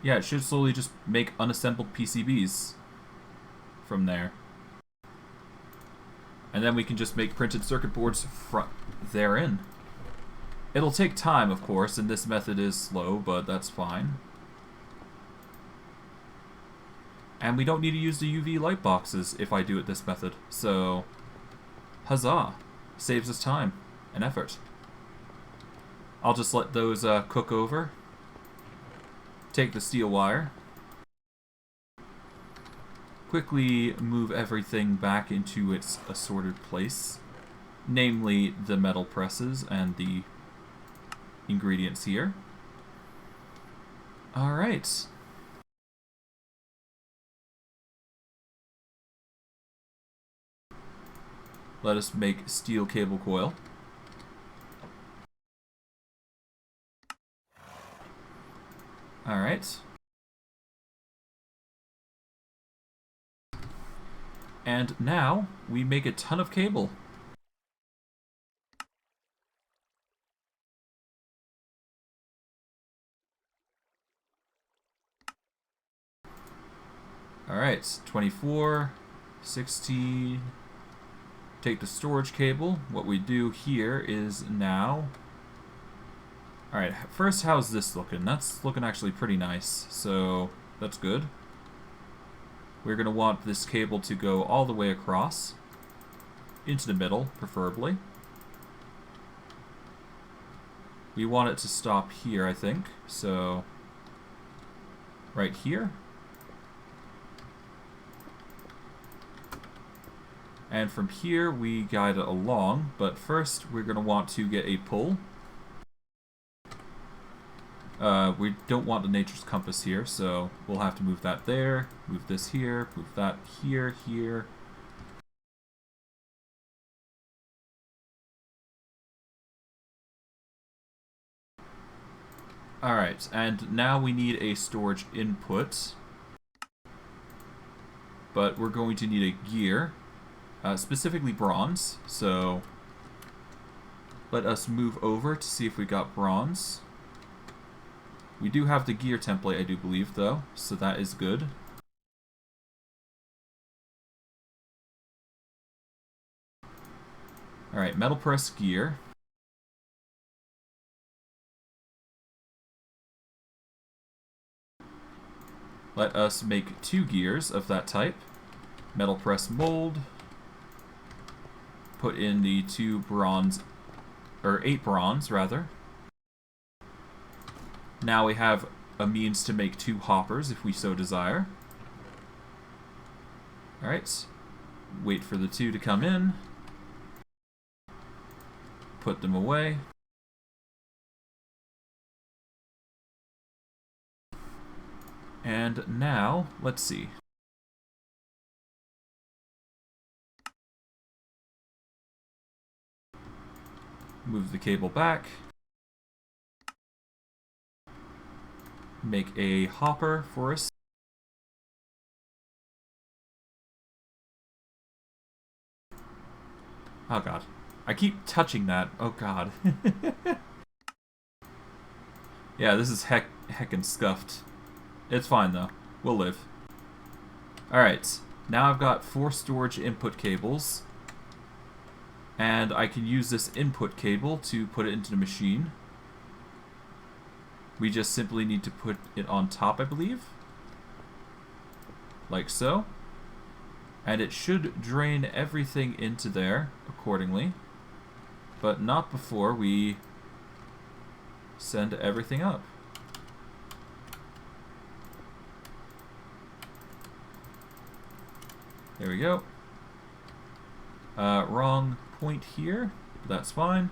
Yeah, it should slowly just make unassembled PCBs from there. And then we can just make printed circuit boards therein. It'll take time, of course, and this method is slow, but that's fine. And we don't need to use the UV light boxes if I do it this method, so huzzah! Saves us time and effort. I'll just let those cook over. Take the steel wire. Quickly move everything back into its assorted place, namely the metal presses and the ingredients here. Alright. Let us make steel cable coil. Alright. And now we make a ton of cable. Alright, 24, 16. Take the storage cable. What we do here is now... Alright, first, how's this looking? That's looking actually pretty nice, so that's good. We're going to want this cable to go all the way across, into the middle, preferably. We want it to stop here, I think, so right here. And from here, we guide it along, but first we're going to want to get a pull. We don't want the nature's compass here, so we'll have to move that there, move this here, move that here, here. Alright, and now we need a storage input. But we're going to need a gear, specifically bronze, so let us move over to see if we got bronze. We do have the gear template, I do believe, though, so that is good. Alright, metal press gear. Let us make 2 gears of that type. Metal press mold. Put in the 2 bronze, or 8 bronze, rather. Now we have a means to make 2 hoppers if we so desire. Alright. Wait for the 2 to come in. Put them away. And now, let's see. Move the cable back. Make a hopper for us. Oh god. I keep touching that. Oh god. Yeah, this is heckin' scuffed. It's fine though. We'll live. Alright. Now I've got 4 storage input cables. And I can use this input cable to put it into the machine. We just simply need to put it on top, I believe. Like so. And it should drain everything into there accordingly. But not before we send everything up. There we go. Wrong point here. That's fine.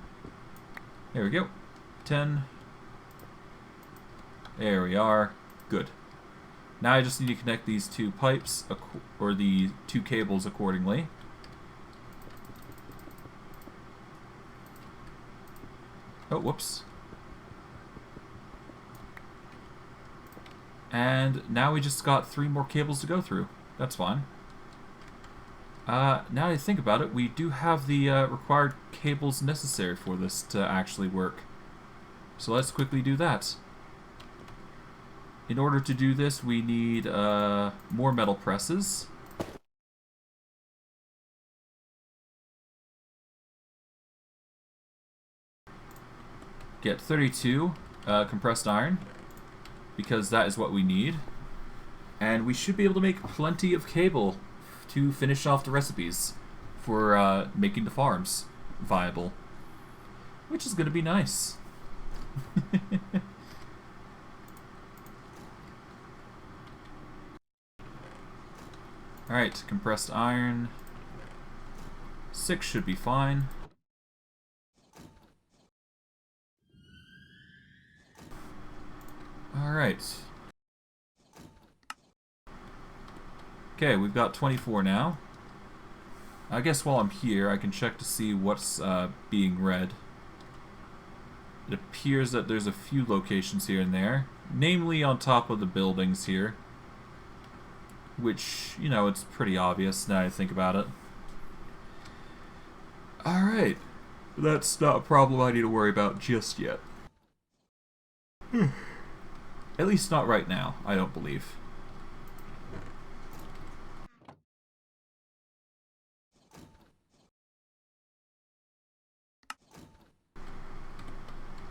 There we go. 10. There we are. Good. Now I just need to connect these 2 pipes, or the 2 cables accordingly. Oh, whoops. And now we just got 3 more cables to go through. That's fine. Now that I think about it, we do have the required cables necessary for this to actually work. So let's quickly do that. In order to do this, we need more metal presses. Get 32 compressed iron, because that is what we need. And we should be able to make plenty of cable to finish off the recipes for making the farms viable. Which is going to be nice. Alright, compressed iron. 6 should be fine. Alright. Okay, we've got 24 now. I guess while I'm here, I can check to see what's being read. It appears that there's a few locations here and there, namely on top of the buildings here. Which, you know, it's pretty obvious now I think about it. Alright. That's not a problem I need to worry about just yet. At least not right now, I don't believe.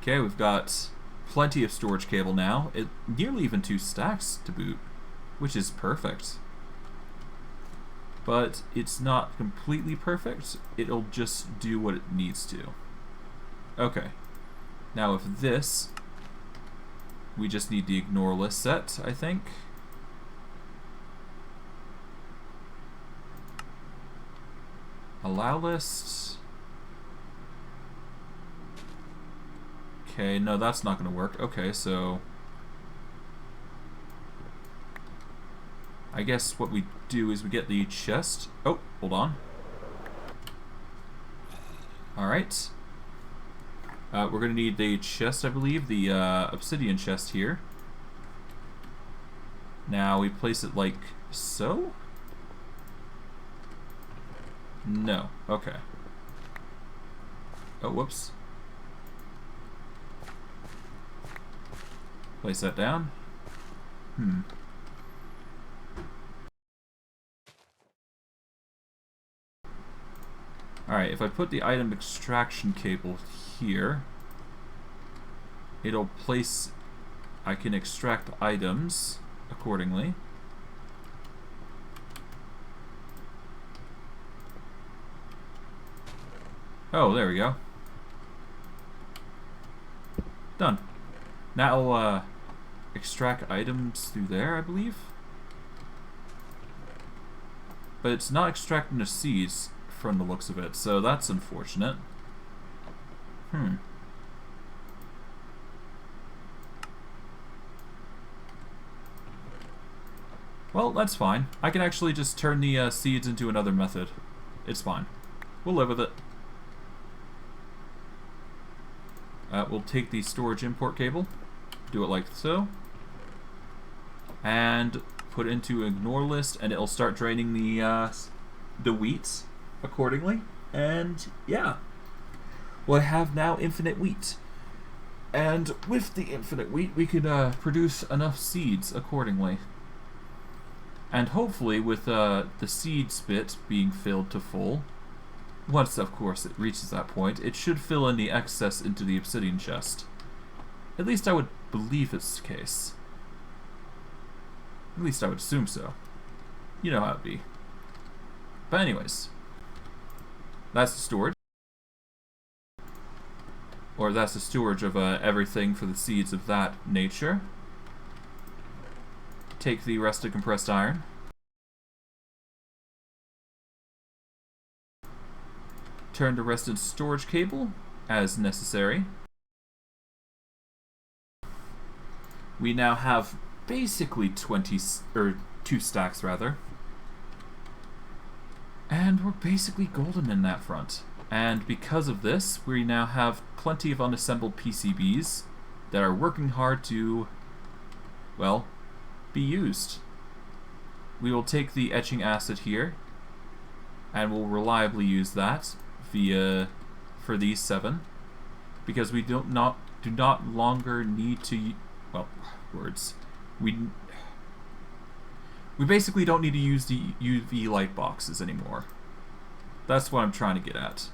Okay, we've got plenty of storage cable now. Nearly even 2 stacks to boot, which is perfect. But it's not completely perfect. It'll just do what it needs to. Okay. Now with this, we just need the ignore list set, I think. Allow list. Okay, no, that's not going to work. Okay, so I guess what we do is we get the chest. Oh, hold on. Alright. We're going to need the chest, I believe, the obsidian chest here. Now we place it like so? No. Okay. Oh, whoops. Place that down. Alright, if I put the item extraction cable here, it'll place... I can extract items accordingly. Oh, there we go. Done. Now I'll extract items through there, I believe. But it's not extracting the seeds from the looks of it, so that's unfortunate. Well, that's fine. I can actually just turn the seeds into another method. It's fine. We'll live with it. We'll take the storage import cable, do it like so, and put it into ignore list, and it'll start draining the wheat accordingly. And yeah, we'll have now infinite wheat. And with the infinite wheat, we can produce enough seeds accordingly. And hopefully, with the seeds bit being filled to full, once, of course, it reaches that point, it should fill in the excess into the obsidian chest. At least I would believe it's the case. At least I would assume so. You know how it'd be. But anyways, that's the storage. Or that's the storage of everything for the seeds of that nature. Take the rest of compressed iron. Turn the rest into storage cable as necessary. We now have basically 2 stacks rather. And we're basically golden in that front. And because of this, we now have plenty of unassembled PCBs that are working hard to, well, be used. We will take the etching acid here, and we'll reliably use that for these 7, because we do not longer need to, well, words. We basically don't need to use the UV light boxes anymore. That's what I'm trying to get at.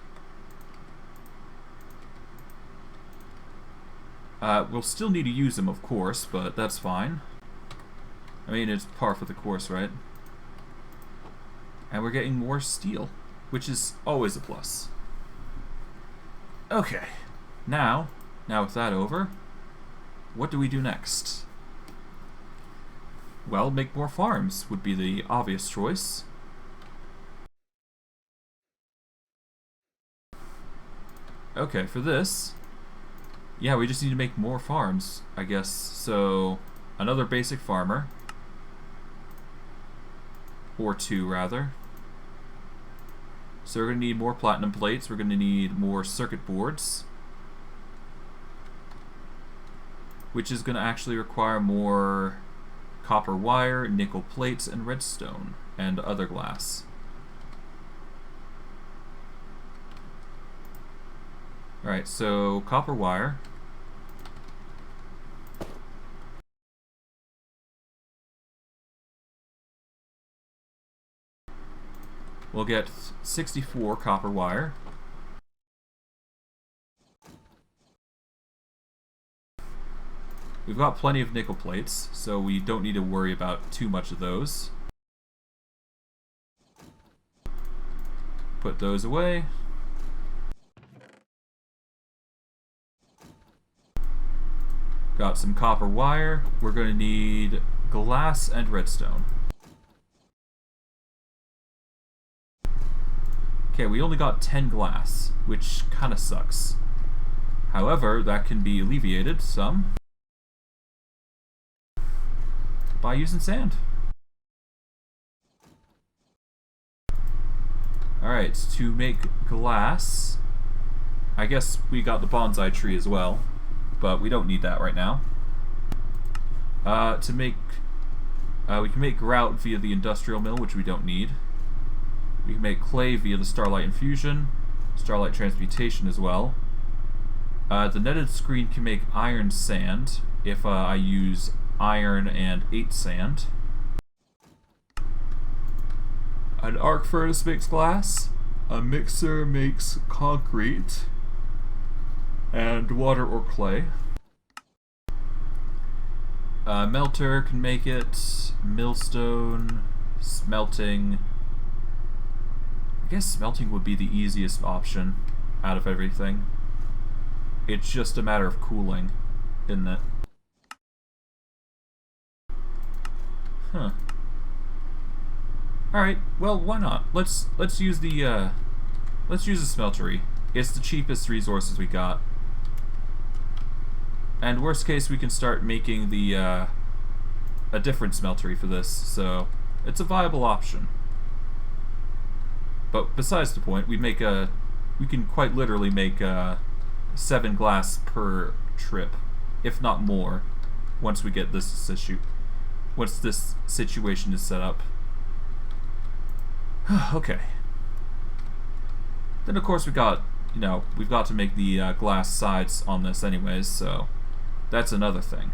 We'll still need to use them, of course, but that's fine. I mean, it's par for the course, right? And we're getting more steel, which is always a plus. Okay, now with that over, what do we do next? Well, make more farms would be the obvious choice. Okay, for this, yeah, we just need to make more farms, I guess. So, another basic farmer. Or 2, rather. So we're going to need more platinum plates. We're going to need more circuit boards. Which is going to actually require more copper wire, nickel plates, and redstone, and other glass. Alright, so copper wire. We'll get 64 copper wire. We've got plenty of nickel plates, so we don't need to worry about too much of those. Put those away. Got some copper wire. We're going to need glass and redstone. Okay, we only got 10 glass, which kind of sucks. However, that can be alleviated some by using sand. Alright, to make glass, I guess we got the bonsai tree as well, but we don't need that right now. To make, we can make grout via the industrial mill, which we don't need. We can make clay via the starlight infusion, starlight transmutation as well. The netted screen can make iron sand if I use iron and 8 sand. An arc furnace makes glass, a mixer makes concrete, and water or clay. A melter can make it, millstone, smelting. I guess smelting would be the easiest option out of everything. It's just a matter of cooling, isn't it? Huh. Alright, well, why not? Let's use the smeltery. It's the cheapest resources we got. And worst case, we can start making the a different smeltery for this, so it's a viable option. But besides the point, we can quite literally make 7 glass per trip, if not more, once we get this situation is set up. Okay. Then of course we've got to make the glass sides on this anyways, so that's another thing.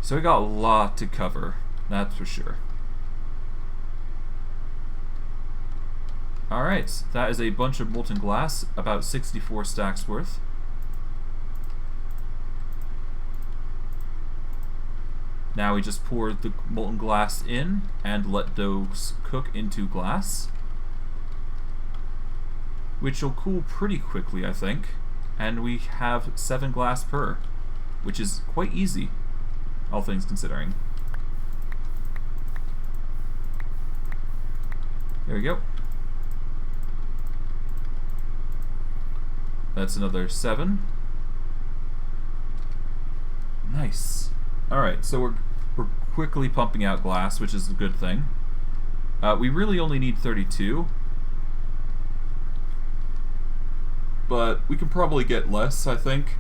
So we got a lot to cover, that's for sure. Alright, that is a bunch of molten glass, about 64 stacks worth. Now we just pour the molten glass in and let those cook into glass, which will cool pretty quickly, I think. And we have 7 glass per, which is quite easy, all things considering. There we go. That's another 7. Nice. Alright, so we're quickly pumping out glass, which is a good thing. We really only need 32. But we can probably get less, I think.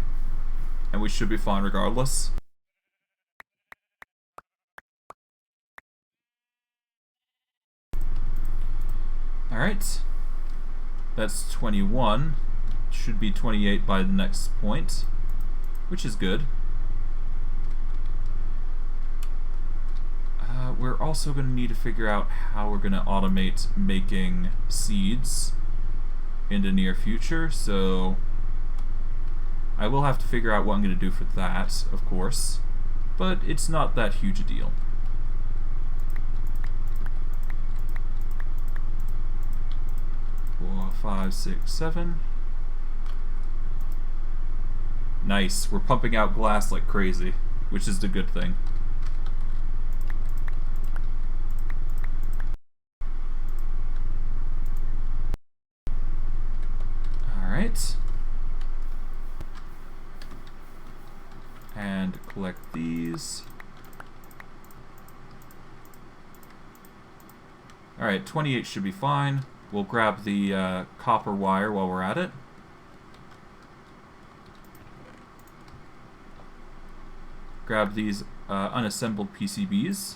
And we should be fine regardless. Alright. That's 21. Should be 28 by the next point, which is good. We're also going to need to figure out how we're going to automate making seeds in the near future, so I will have to figure out what I'm going to do for that, of course, but it's not that huge a deal. Four, 5, 6, 7. Nice, we're pumping out glass like crazy, which is the good thing. Alright. And collect these. Alright, 28 should be fine. We'll grab the copper wire while we're at it. Grab these unassembled PCBs.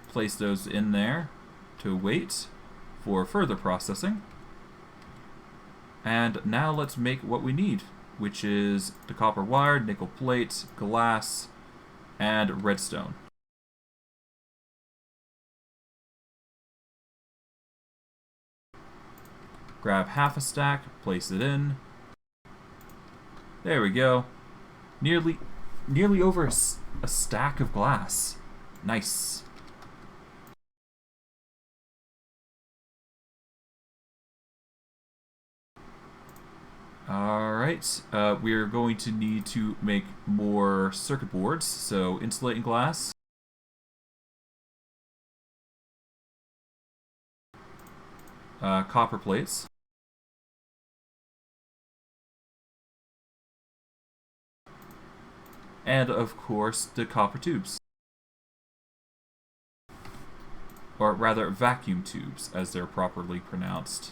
Place those in there to wait for further processing. And now let's make what we need, which is the copper wire, nickel plate, glass, and redstone. Grab half a stack, place it in. There we go. Nearly over a stack of glass. Nice. Alright, we're going to need to make more circuit boards, so insulating glass. Copper plates. And of course, the copper tubes. or rather vacuum tubes, as they're properly pronounced.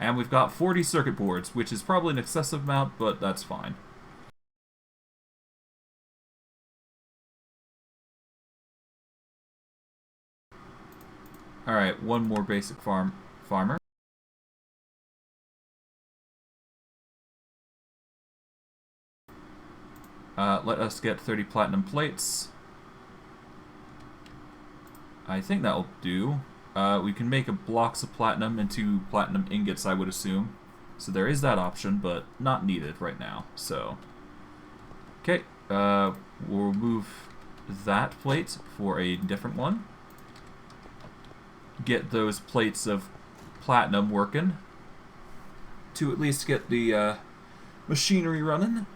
And we've got 40 circuit boards, which is probably an excessive amount, but that's fine. Alright, one more basic farmer. Let us get 30 platinum plates. I think that'll do. We can make blocks of platinum into platinum ingots, I would assume. So there is that option, but not needed right now. So, okay, we'll remove that plate for a different one. Get those plates of platinum working to at least get the machinery running.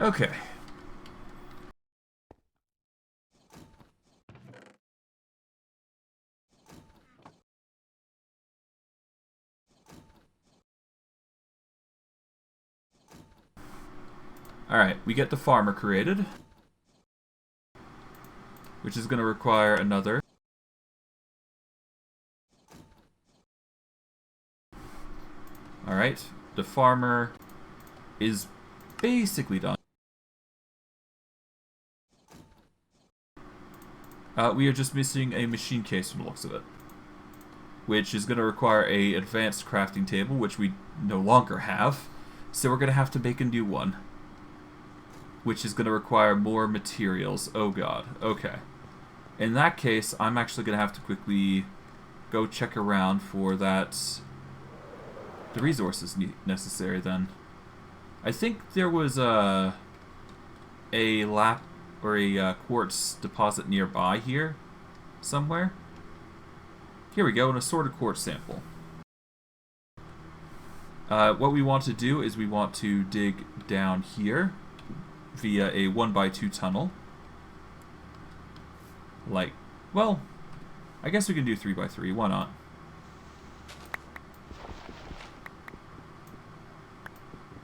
Okay. Alright, we get the farmer created, which is going to require another. Alright, the farmer is basically done. We are just missing a machine case from the looks of it, which is going to require a advanced crafting table, which we no longer have, so we're going to have to make a new one, which is going to require more materials. Oh god, okay. In that case, I'm actually going to have to quickly go check around for the resources necessary then. I think there was a quartz deposit nearby here somewhere. Here we go, an assorted quartz sample. What we want to do is we want to dig down here via a 1x2 tunnel. Like, well, I guess we can do 3x3, why not?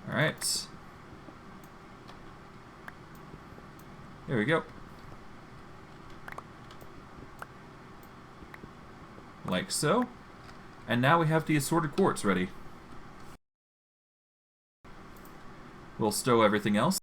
Alright. There we go. Like so. And now we have the assorted quartz ready. We'll stow everything else.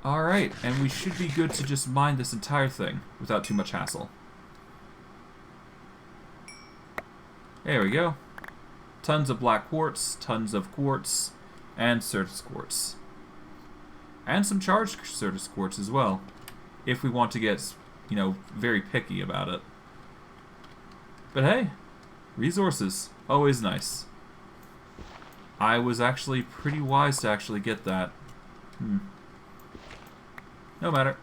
Alright, and we should be good to just mine this entire thing without too much hassle. There we go. Tons of black quartz, tons of quartz, and Certus quartz. And some charged Certus quartz as well, if we want to get, you know, very picky about it. But hey, resources, always nice. I was actually pretty wise to actually get that. No matter.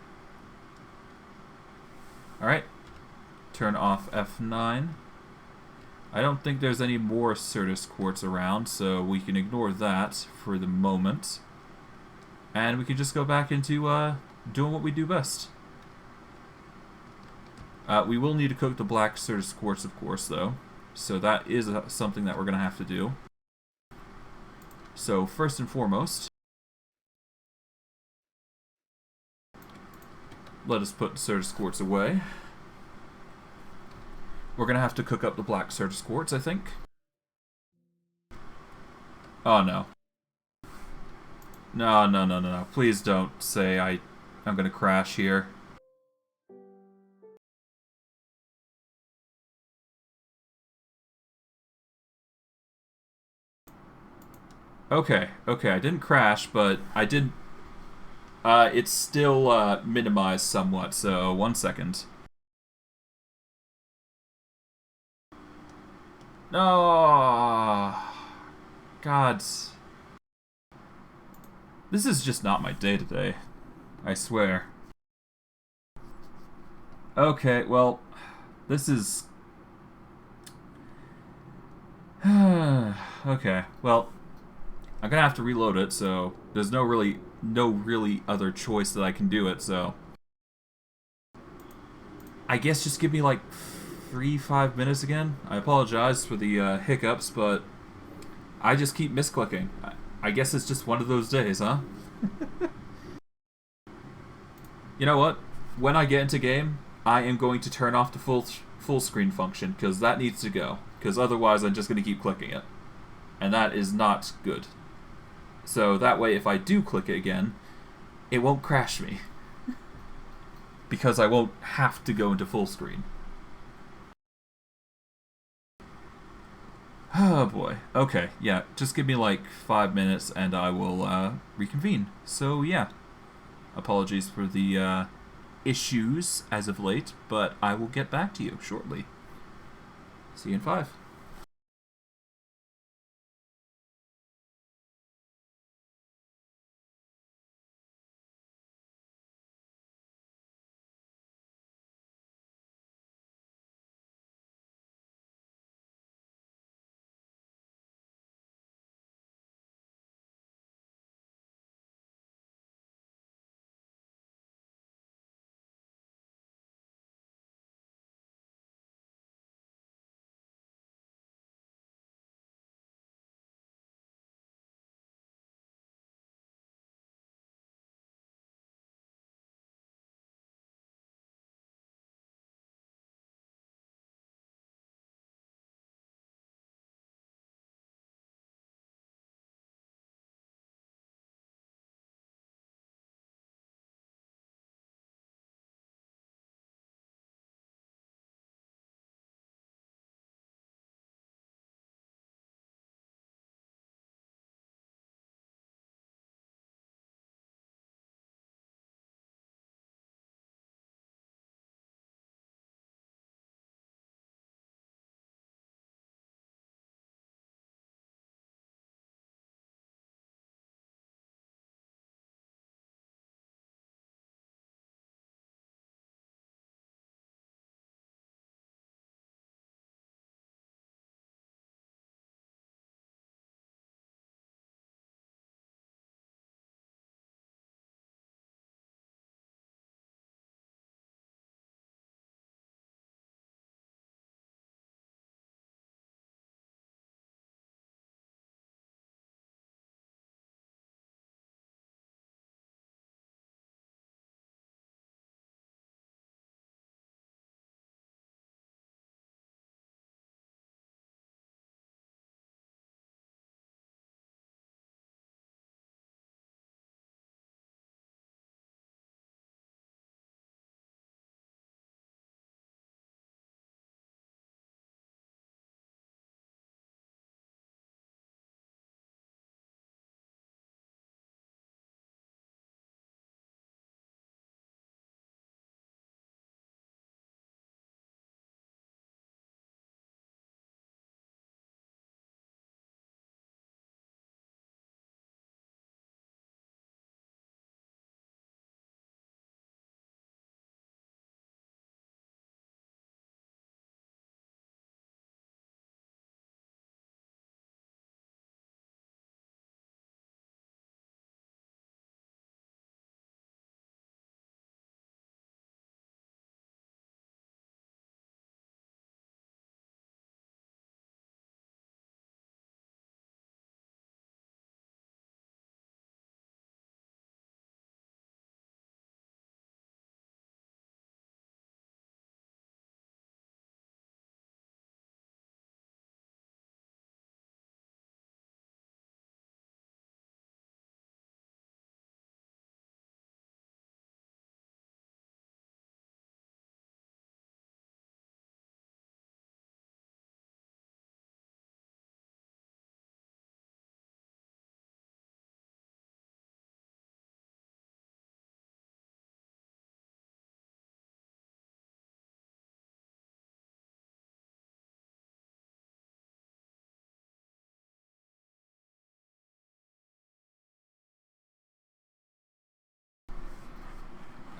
Alright. Turn off F9. I don't think there's any more Certus quartz around, so we can ignore that for the moment. And we can just go back into doing what we do best. We will need to cook the black Certus quartz, of course, though. So that is something that we're going to have to do. So first and foremost, let us put Certus quartz away. We're going to have to cook up the black Certus quartz, I think. Oh, no. No. Please don't say I'm going to crash here. Okay, I didn't crash, but I did... it's still minimized somewhat, so 1 second. No, God. This is just not my day today. I swear. Okay, well, This is... okay, well, I'm gonna have to reload it, so there's no really other choice that I can do it, so... I guess just give me like 5 minutes again. I apologize for the hiccups, but I just keep misclicking. I guess it's just one of those days, huh? You know what? When I get into game, I am going to turn off the full screen function, because that needs to go. Because otherwise I'm just going to keep clicking it. And that is not good. So that way if I do click it again, it won't crash me. Because I won't have to go into full screen. Oh boy. Okay, yeah. Just give me like 5 minutes and I will reconvene. So yeah. Apologies for the issues as of late, but I will get back to you shortly. See you in 5.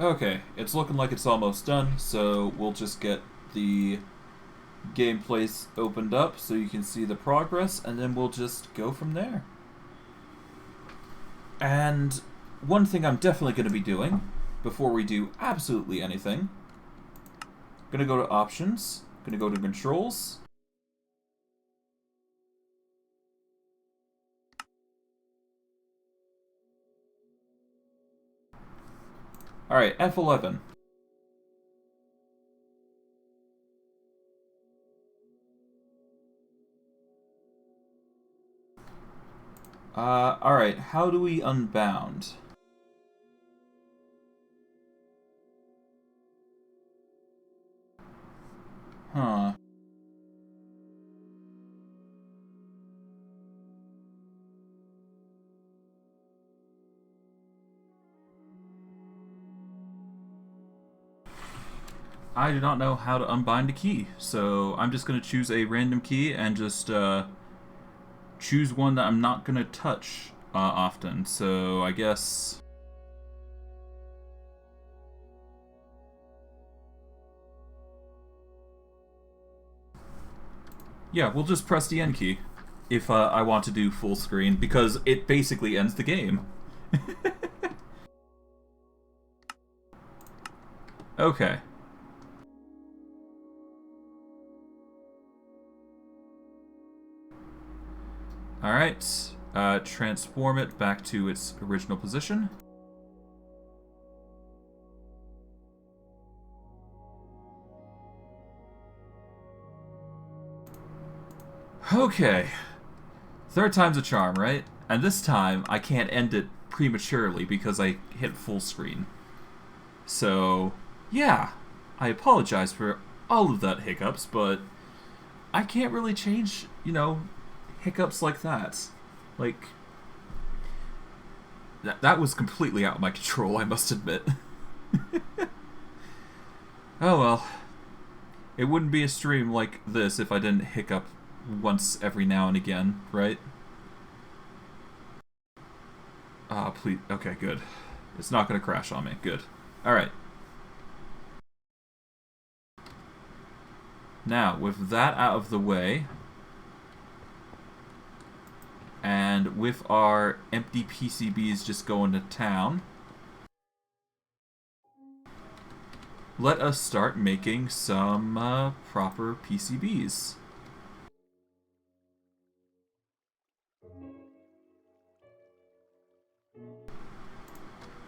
Okay, it's looking like it's almost done, so we'll just get the gameplays opened up so you can see the progress, and then we'll just go from there. And one thing I'm definitely going to be doing before we do absolutely anything, going to go to options, going to go to controls, alright, F11. Alright, how do we unbound? Huh. I do not know how to unbind a key, so I'm just going to choose a random key and just choose one that I'm not going to touch often. So I guess... yeah, we'll just press the N key if I want to do full screen, because it basically ends the game. Okay. Alright, transform it back to its original position. Okay. Third time's a charm, right? And this time, I can't end it prematurely because I hit full screen. So, yeah. I apologize for all of that hiccups, but I can't really change, you know, hiccups like that. Like, that was completely out of my control, I must admit. Oh well. It wouldn't be a stream like this if I didn't hiccup once every now and again, right? Ah, please. Okay, good. It's not going to crash on me. Good. Alright. Now, with that out of the way, and with our empty PCBs just going to town, let us start making some proper PCBs.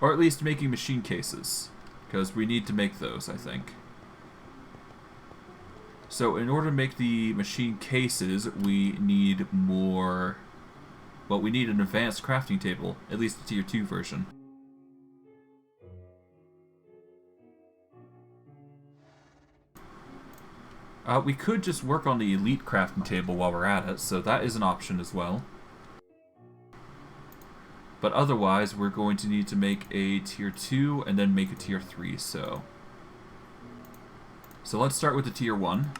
Or at least making machine cases, because we need to make those, I think. So in order to make the machine cases, we need more... well, we need an advanced crafting table, at least the tier 2 version. We could just work on the elite crafting table while we're at it, so that is an option as well. But otherwise, we're going to need to make a tier 2 and then make a tier 3, so... so let's start with the tier 1.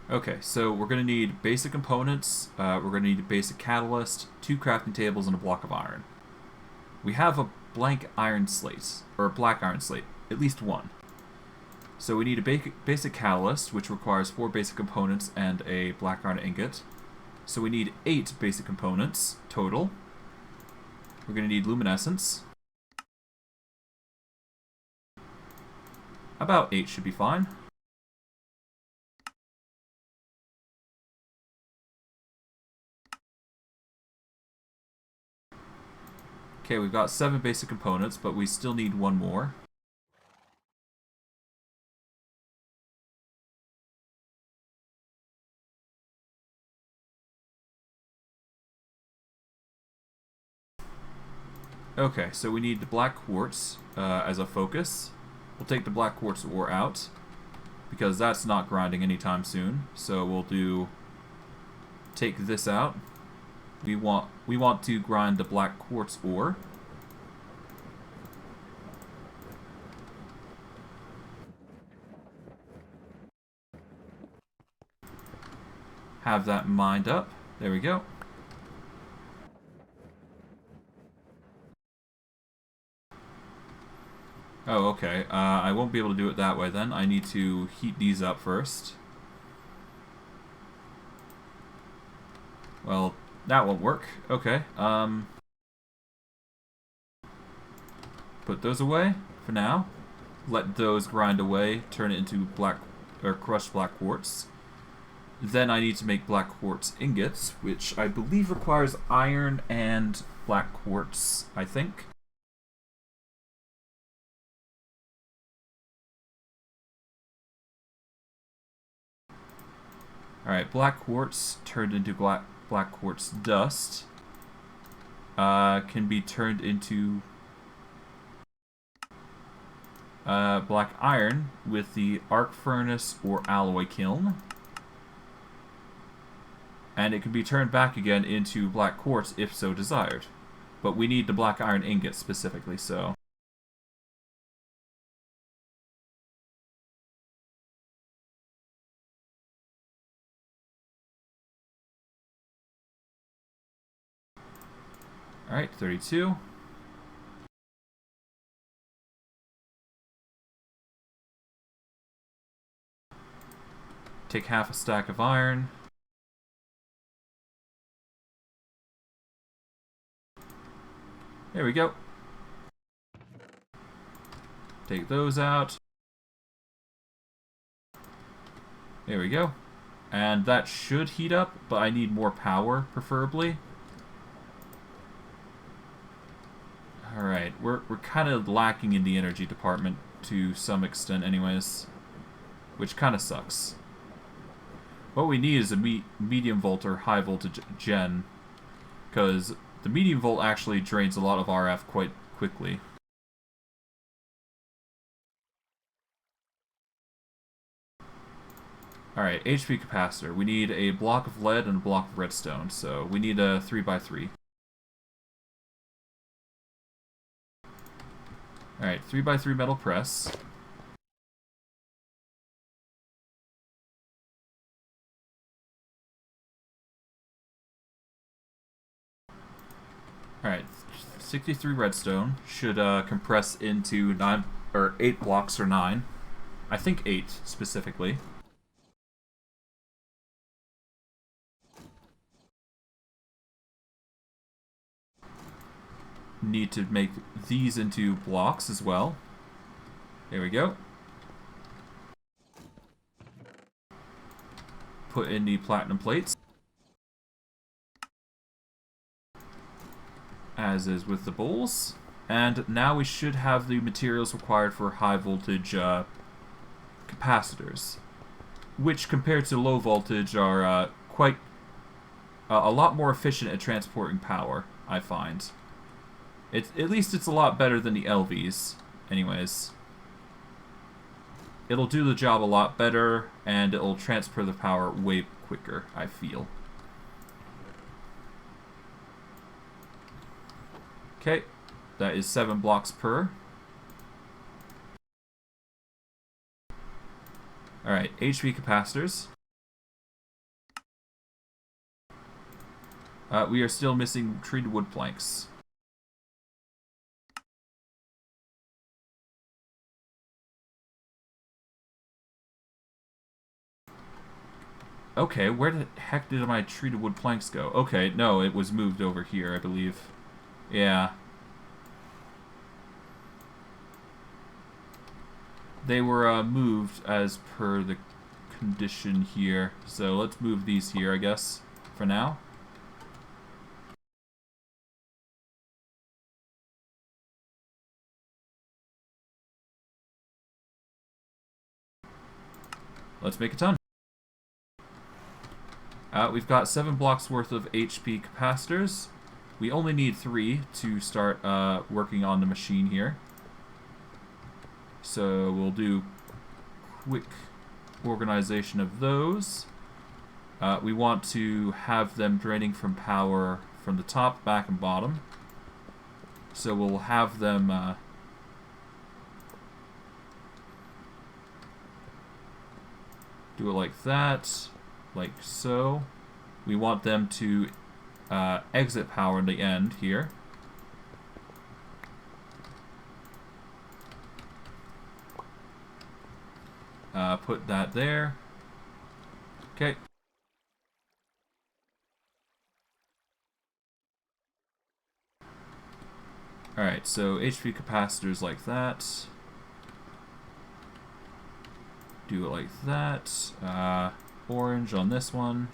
Okay, so we're going to need basic components, we're going to need a basic catalyst, 2 crafting tables, and a block of iron. We have a blank iron slate, or a black iron slate, at least one. So we need a basic catalyst, which requires 4 basic components and a black iron ingot. So we need 8 basic components total. We're going to need luminescence. About 8 should be fine. Okay, we've got 7 basic components, but we still need 1 more. Okay, so we need the black quartz as a focus. We'll take the black quartz ore out, because that's not grinding anytime soon. So we'll do... take this out. We want to grind the black quartz ore. Have that mined up. There we go. Oh, okay. I won't be able to do it that way then. I need to heat these up first. Well, that won't work. Okay. Put those away for now. Let those grind away, turn it into black or crushed black quartz. Then I need to make black quartz ingots, which I believe requires iron and black quartz, I think. Alright, black quartz turned into black quartz dust can be turned into black iron with the arc furnace or alloy kiln. And it can be turned back again into black quartz if so desired. But we need the black iron ingot specifically, so... Alright, 32. Take half a stack of iron. There we go. Take those out. There we go. And that should heat up, but I need more power, preferably. Alright, we're kind of lacking in the energy department to some extent anyways. Which kind of sucks. What we need is a medium volt or high voltage gen. Because the medium volt actually drains a lot of RF quite quickly. Alright, HP capacitor. We need a block of lead and a block of redstone, so we need a 3x3. Alright, 3x3 metal press. Alright, 63 redstone should compress into 9 or 8 blocks or 9. I think 8 specifically. Need to make these into blocks as well. There we go. Put in the platinum plates. As is with the bowls. And now we should have the materials required for high voltage capacitors. Which compared to low voltage are quite a lot more efficient at transporting power, I find. At least it's a lot better than the LVs, anyways. It'll do the job a lot better, and it'll transfer the power way quicker, I feel. Okay, that is 7 blocks per. Alright, HP capacitors. We are still missing treated wood planks. Okay, where the heck did my treated wood planks go? Okay, no, it was moved over here, I believe. Yeah. They were moved as per the condition here. So let's move these here, I guess, for now. Let's make a ton. We've got 7 blocks worth of HP capacitors. We only need 3 to start working on the machine here. So we'll do quick organization of those. We want to have them draining from power from the top, back, and bottom. So we'll have them do it like that, like so. We want them to exit power in the end here. Put that there. Okay. Alright, so HP capacitors like that. Do it like that. Orange on this one.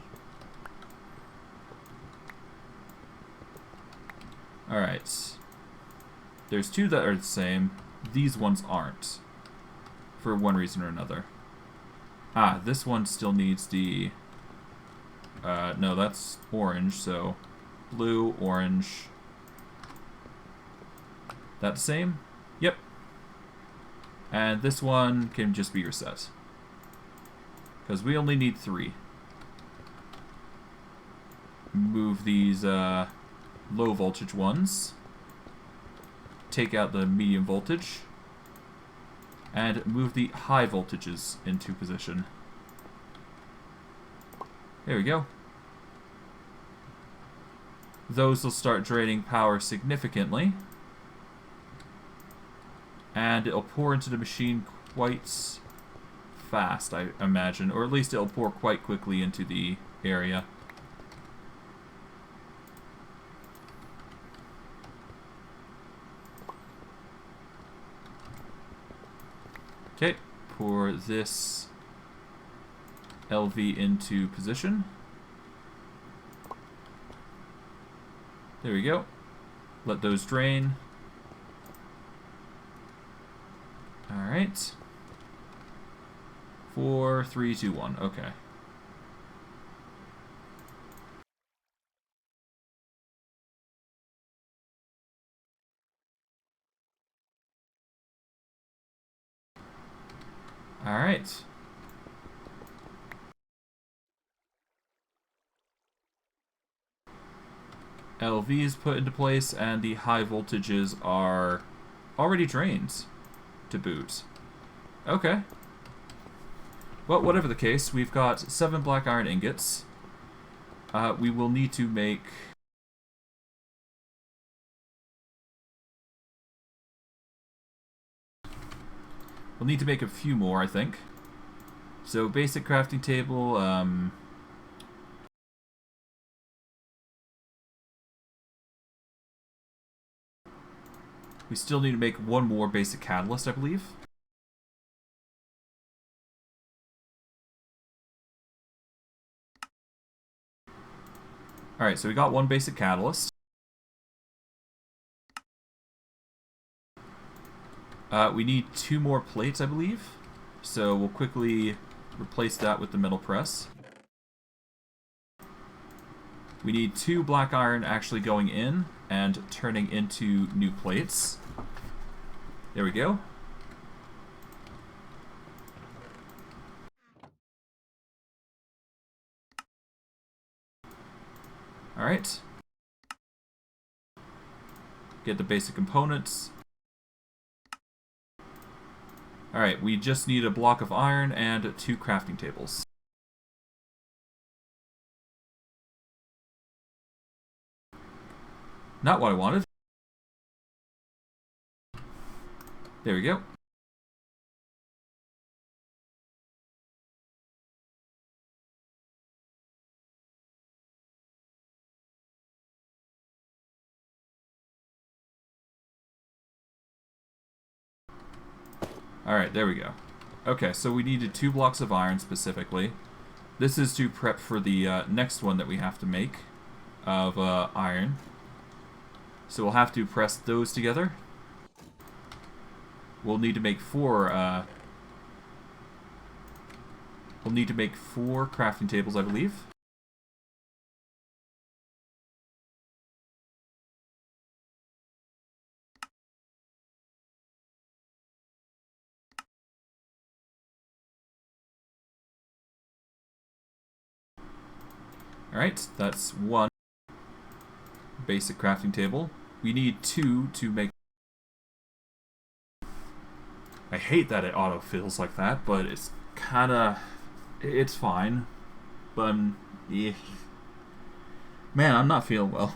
Alright. There's two that are the same. These ones aren't. For one reason or another. Ah, this one still needs the... no, that's orange, so... Blue, orange... That the same? Yep. And this one can just be reset. Because we only need 3. Move these low voltage ones. Take out the medium voltage. And move the high voltages into position. There we go. Those will start draining power significantly. And it'll pour into the machine quite fast, I imagine. Or at least it'll pour quite quickly into the area. Okay, pour this LV into position. There we go. Let those drain. Alright. 4, 3, 2, 1. Okay. Alright. LV is put into place, and the high voltages are already drained to boot. Okay. Well, whatever the case, we've got 7 black iron ingots. We will need to make... We'll need to make a few more, I think. So, basic crafting table, we still need to make one more basic catalyst, I believe. Alright, so we got one basic catalyst. We need 2 more plates, I believe. So we'll quickly replace that with the metal press. We need 2 black iron actually going in and turning into new plates. There we go. Alright. Get the basic components. Alright, we just need a block of iron and 2 crafting tables. Not what I wanted. There we go. Alright, there we go. Okay, so we needed 2 blocks of iron specifically. This is to prep for the next one that we have to make of iron. So we'll have to press those together. We'll need to make 4 we'll need to make 4 crafting tables, I believe. Alright, that's 1 basic crafting table. We need 2 to make... I hate that it auto-fills like that, but it's kinda... It's fine. But, yeah. Man, I'm not feeling well.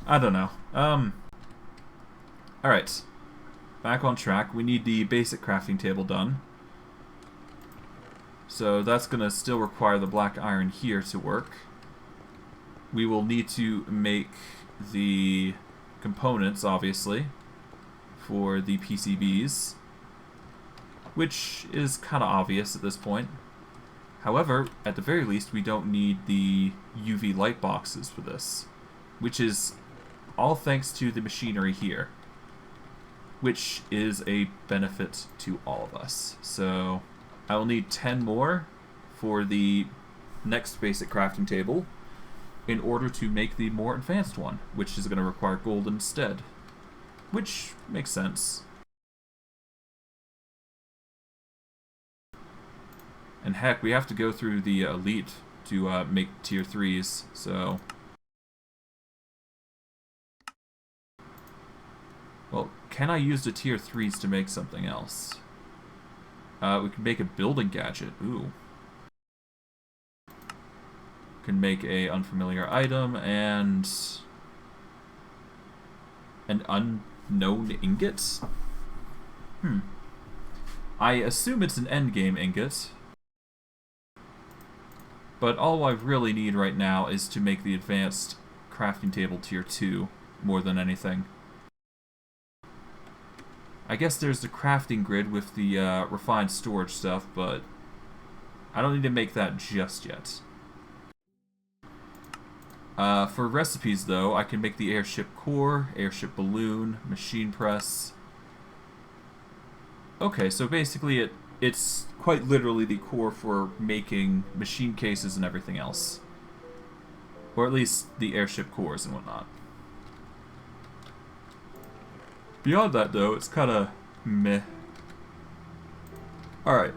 I don't know. Alright. Back on track. We need the basic crafting table done. So that's going to still require the black iron here to work. We will need to make the components, obviously, for the PCBs, which is kind of obvious at this point. However, at the very least, we don't need the UV light boxes for this, which is all thanks to the machinery here, which is a benefit to all of us. So I will need 10 more for the next basic crafting table in order to make the more advanced one, which is going to require gold instead, which makes sense. And heck, we have to go through the elite to make tier 3s, so... Well, can I use the tier 3s to make something else? We can make a building gadget. Ooh. Can make a unfamiliar item and... an unknown ingot? I assume it's an endgame ingot. But all I really need right now is to make the advanced crafting table tier 2 more than anything. I guess there's the crafting grid with the refined storage stuff, but I don't need to make that just yet. For recipes, though, I can make the airship core, airship balloon, machine press. Okay, so basically it's quite literally the core for making machine cases and everything else. Or at least the airship cores and whatnot. Beyond that, though, it's kind of meh. Alright.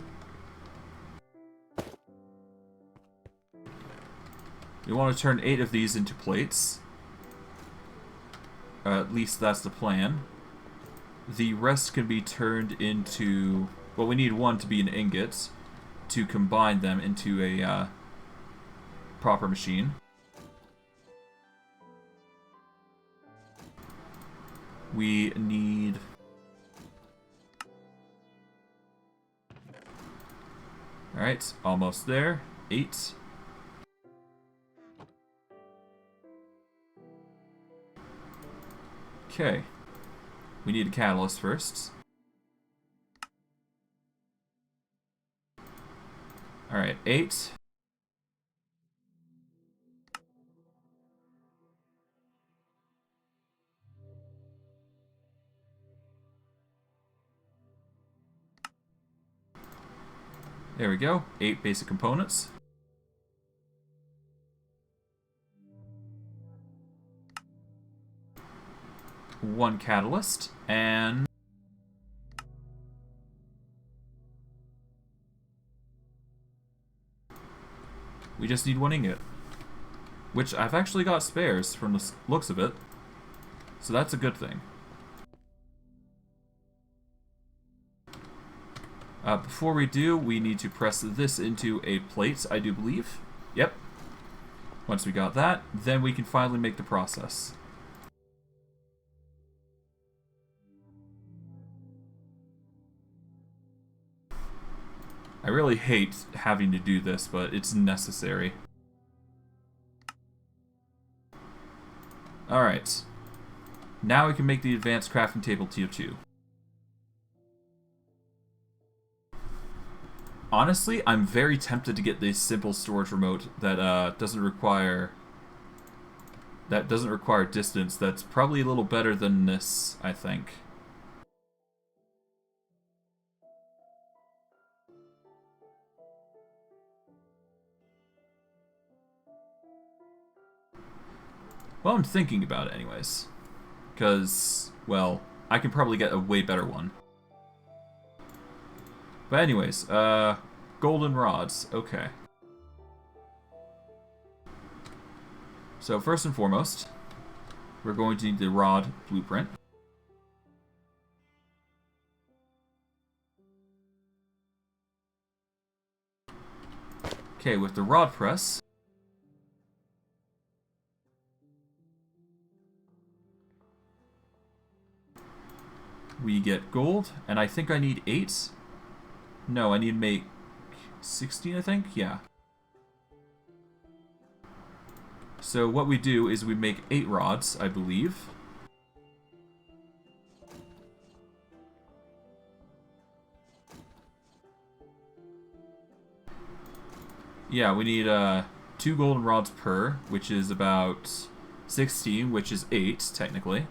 We want to turn 8 of these into plates. At least that's the plan. The rest can be turned into... Well, we need one to be an ingot to combine them into a proper machine. We need... Alright, almost there. 8. Okay. We need a catalyst first. Alright, 8. There we go. 8 basic components. One catalyst, and... we just need one ingot. Which I've actually got spares from the looks of it. So that's a good thing. Before we do, we need to press this into a plate, I do believe. Yep. Once we got that, then we can finally make the process. I really hate having to do this, but it's necessary. Alright. Now we can make the advanced crafting table tier 2. Honestly, I'm very tempted to get this simple storage remote that doesn't require distance. That's probably a little better than this, I think. Well, I'm thinking about it anyways. Because, well, I can probably get a way better one. But anyways, golden rods. Okay. So first and foremost, we're going to need the rod blueprint. Okay, with the rod press, we get gold, and I think I need 8. No, I need to make 16, I think? Yeah. So what we do is we make 8 rods, I believe. Yeah, we need 2 golden rods per, which is about 16, which is 8, technically.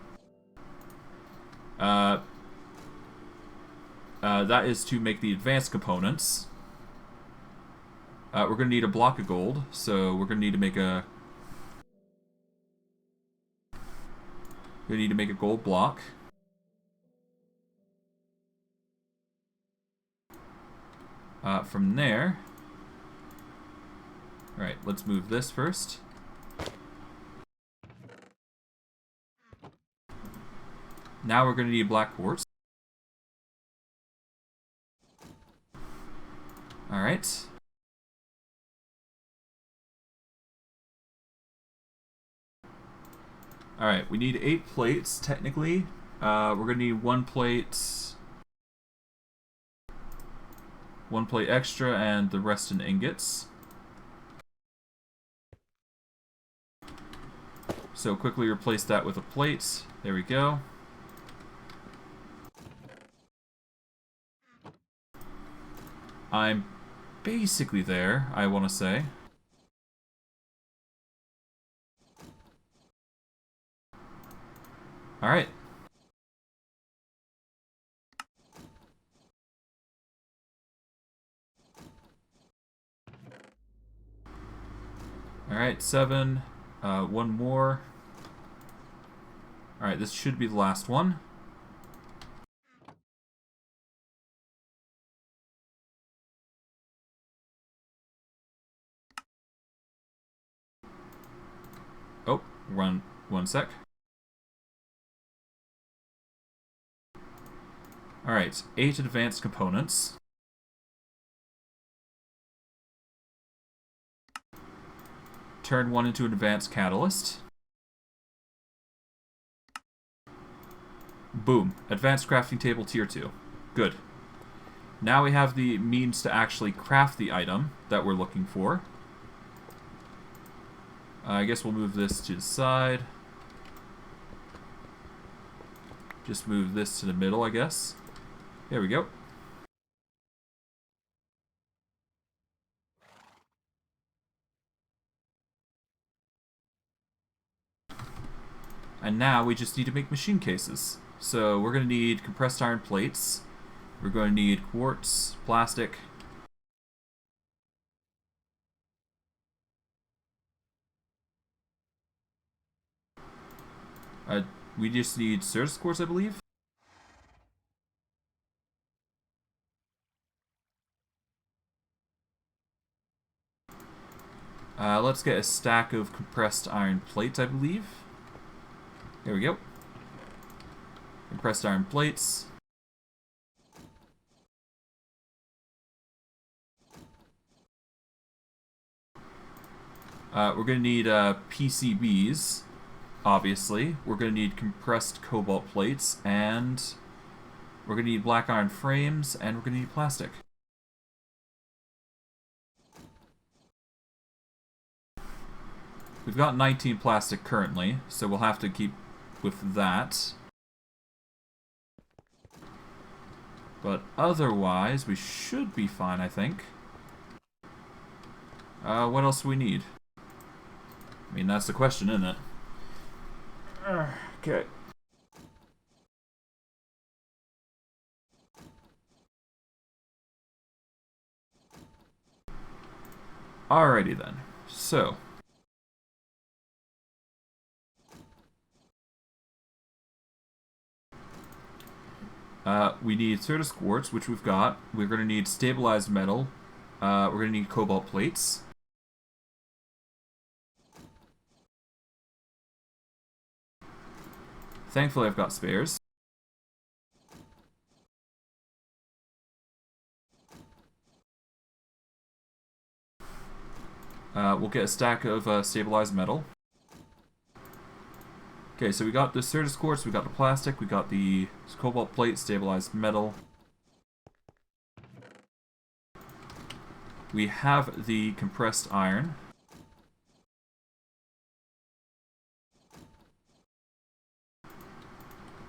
That is to make the advanced components. We're going to need a block of gold, so we're going to need to make a... We need to make a gold block. From there... Alright, let's move this first. Now we're going to need black quartz. Alright. Alright, we need 8 plates, technically. We're going to need 1 plate... 1 plate extra, and the rest in ingots. So quickly replace that with a plate. There we go. I'm basically there, I want to say. Alright. Alright, 7. 1 more. Alright, this should be the last one. Oh, one sec. Alright, 8 advanced components. Turn 1 into an advanced catalyst. Boom. Advanced crafting table tier 2. Good. Now we have the means to actually craft the item that we're looking for. I guess we'll move this to the side. Just move this to the middle, I guess. There we go. And now we just need to make machine cases. So we're going to need compressed iron plates. We're going to need quartz, plastic. We just need Certus quartz, I believe. Let's get a stack of compressed iron plates, I believe. There we go. Compressed iron plates. We're going to need PCBs, obviously. We're going to need compressed cobalt plates, and we're going to need black iron frames, and we're going to need plastic. We've got 19 plastic currently, so we'll have to keep with that. But otherwise, we should be fine, I think. What else do we need? I mean, that's the question, isn't it? Okay. Alrighty then. So. We need Certus quartz, which we've got. We're going to need stabilized metal. We're going to need cobalt plates. Thankfully, I've got spares. We'll get a stack of stabilized metal. Okay, so we got the Certus quartz, we got the plastic, we got the cobalt plate, stabilized metal. We have the compressed iron.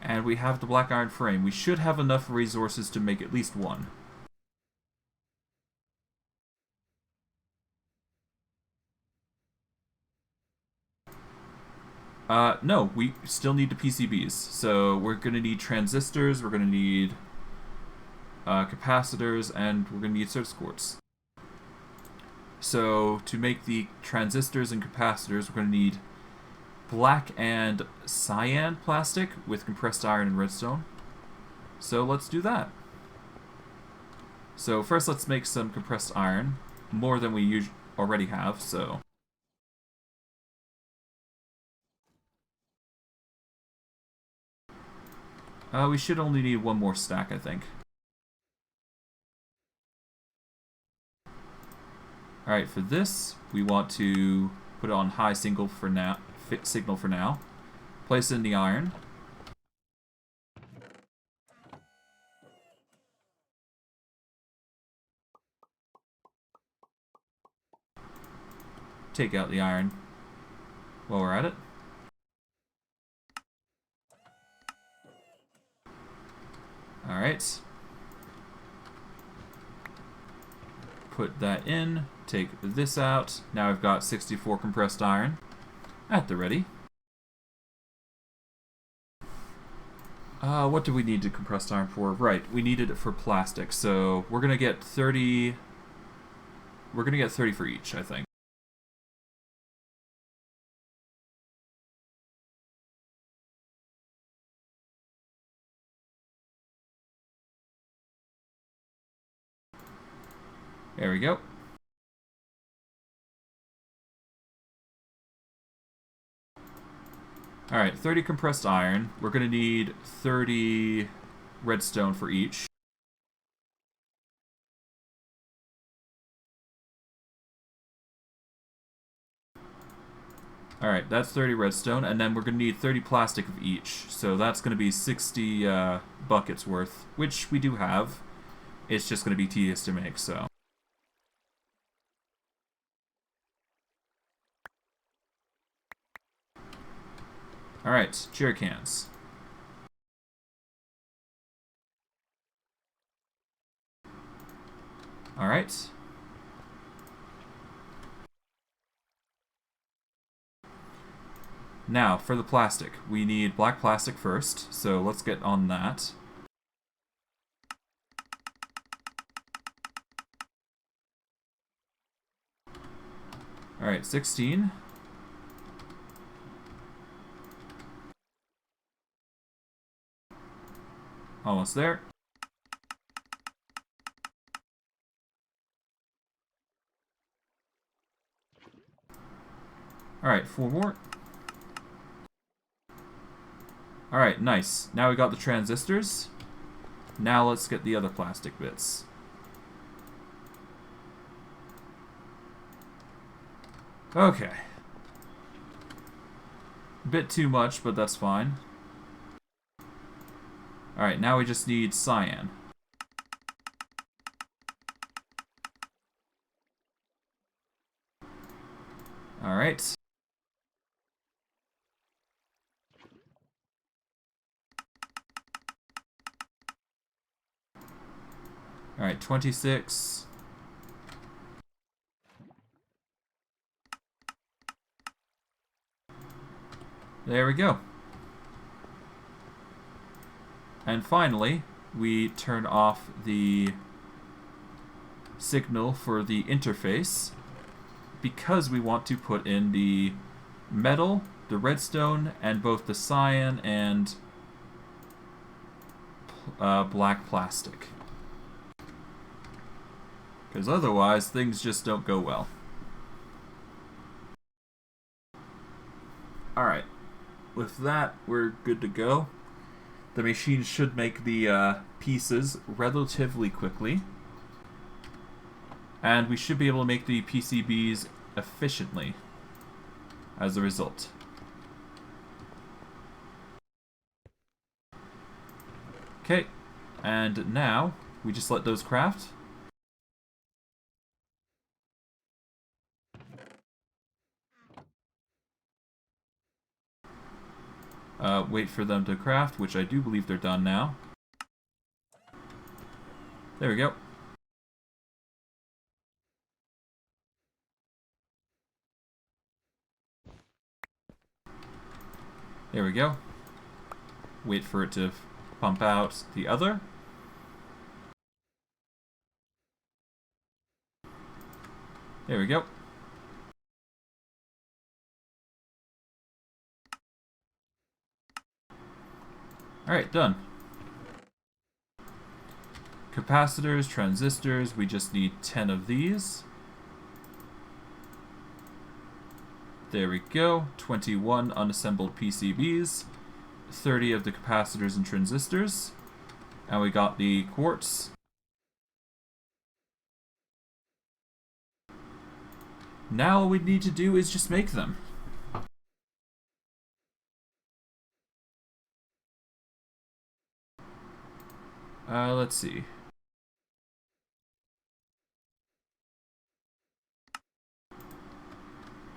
And we have the black iron frame. We should have enough resources to make at least one. No, we still need the PCBs. So we're going to need transistors, we're going to need capacitors, and we're going to need Certus quartz. So to make the transistors and capacitors, we're going to need black and cyan plastic with compressed iron and redstone. So let's do that. So first let's make some compressed iron, more than we already have, so... we should only need one more stack, I think. Alright, for this, we want to put it on high signal for now. Place it in the iron. Take out the iron while we're at it. Alright. Put that in. Take this out. Now I've got 64 compressed iron at the ready. What do we need to compressed iron for? Right, we needed it for plastic, so we're gonna get 30... We're gonna get 30 for each, I think. There we go. Alright, 30 compressed iron. We're going to need 30 redstone for each. Alright, that's 30 redstone, and then we're going to need 30 plastic of each. So that's going to be 60 buckets worth, which we do have. It's just going to be tedious to make, so... Alright, jerry cans. Alright. Now, for the plastic. We need black plastic first, so let's get on that. Alright, 16. Almost there. Alright, 4 more. Alright, nice. Now we got the transistors. Now let's get the other plastic bits. Okay. A bit too much, but that's fine. Alright, now we just need cyan. Alright. Alright, 26. There we go. And finally, we turn off the signal for the interface because we want to put in the metal, the redstone, and both the cyan and black plastic. Because otherwise, things just don't go well. Alright. With that, we're good to go. The machine should make the pieces relatively quickly. And we should be able to make the PCBs efficiently as a result. Okay, and now we just let those craft. Wait for them to craft, which I do believe they're done now. There we go. There we go. Wait for it to pump out the other. There we go. Alright, done. Capacitors, transistors, we just need 10 of these. There we go. 21 unassembled PCBs. 30 of the capacitors and transistors. And we got the quartz. Now all we need to do is just make them. Let's see.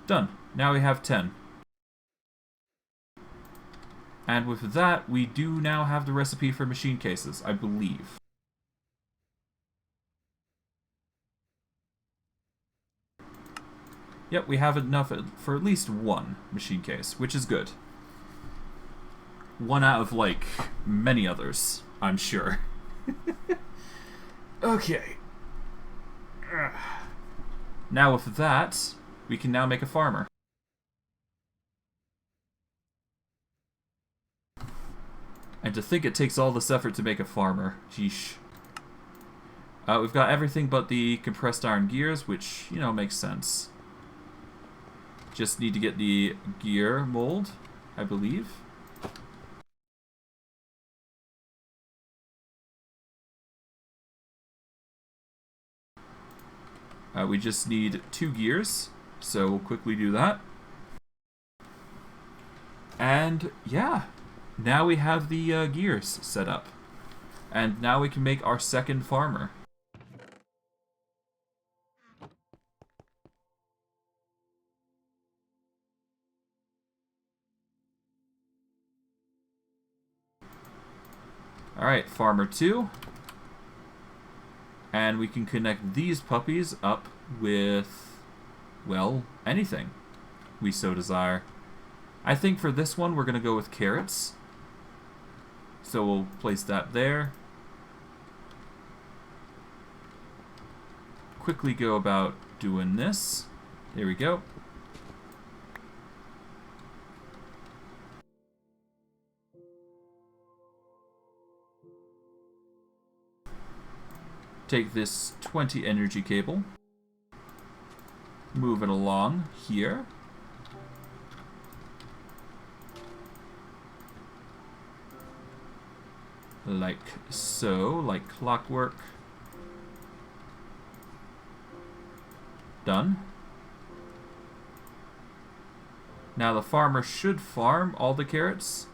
Done. Now we have 10. And with that, we do now have the recipe for machine cases, I believe. Yep, we have enough for at least one machine case, which is good. One out of, like, many others, I'm sure. Okay. Now with that, we can now make a farmer. And to think it takes all this effort to make a farmer. Sheesh. We've got everything but the compressed iron gears, which, you know, makes sense. Just need to get the gear mold, I believe. We just need 2 gears, so we'll quickly do that. And yeah, now we have the gears set up. And now we can make our second farmer. Alright, farmer 2. And we can connect these puppies up with, well, anything we so desire. I think for this one we're going to go with carrots. So we'll place that there. Quickly go about doing this. There we go. Take this 20 energy cable, move it along here, like so, like clockwork. Done. Now the farmer should farm all the carrots.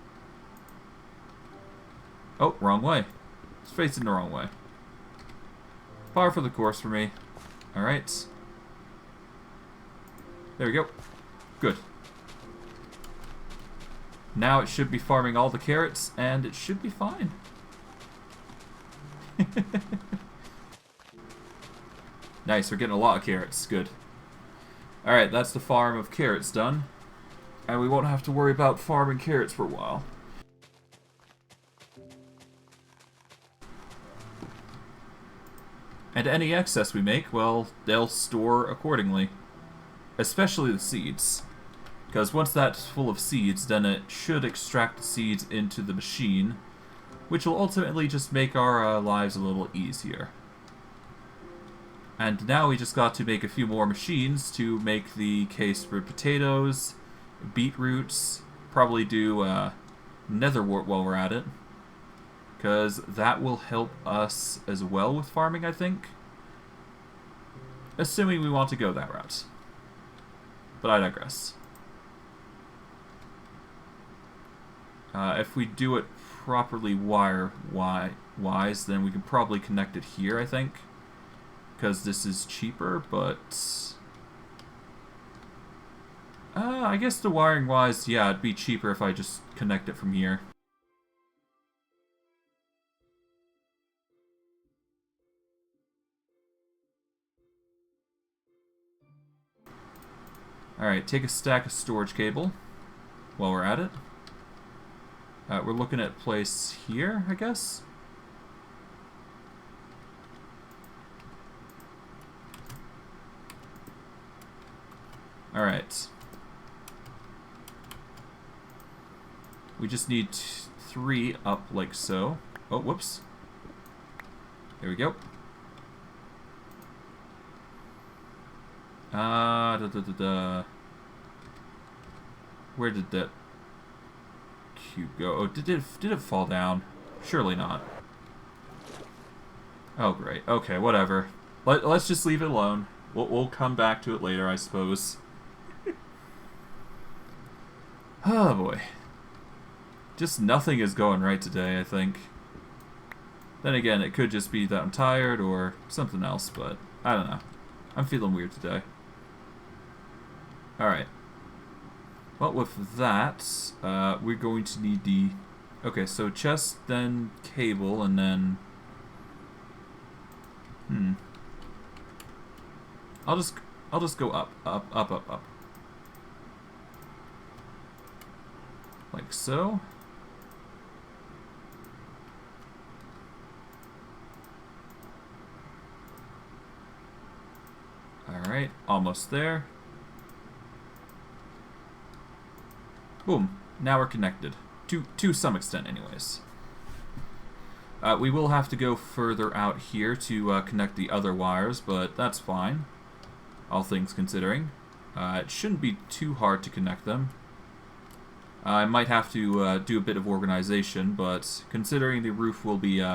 Oh, wrong way. It's facing the wrong way. Par for the course for me. Alright. There we go. Good. Now it should be farming all the carrots, and it should be fine. Nice, we're getting a lot of carrots. Good. Alright, that's the farm of carrots done. And we won't have to worry about farming carrots for a while. And any excess we make, well, they'll store accordingly. Especially the seeds. Because once that's full of seeds, then it should extract the seeds into the machine, which will ultimately just make our lives a little easier. And now we just got to make a few more machines to make the case for potatoes, beetroots, probably do netherwort while we're at it. Because that will help us as well with farming, I think. Assuming we want to go that route. But I digress. If we do it properly wire-wise, then we can probably connect it here, I think. Because this is cheaper, but... I guess the wiring-wise, yeah, it'd be cheaper if I just connect it from here. Alright, take a stack of storage cable while we're at it. We're looking at place here, I guess? Alright. We just need 3 up like so. Oh, whoops. There we go. Where did that cube go? Oh, did it fall down? Surely not. Oh, great. Okay, whatever. Let's just leave it alone. We'll come back to it later, I suppose. Oh, boy. Just nothing is going right today, I think. Then again, it could just be that I'm tired or something else, but I don't know. I'm feeling weird today. Alright. Well, with that, we're going to need the... Okay, so chest, then cable, and then... I'll just go up. Like so. Alright, almost there. Boom. Now we're connected. To some extent, anyways. We will have to go further out here to connect the other wires, but that's fine. All things considering. It shouldn't be too hard to connect them. I might have to do a bit of organization, but considering the roof will be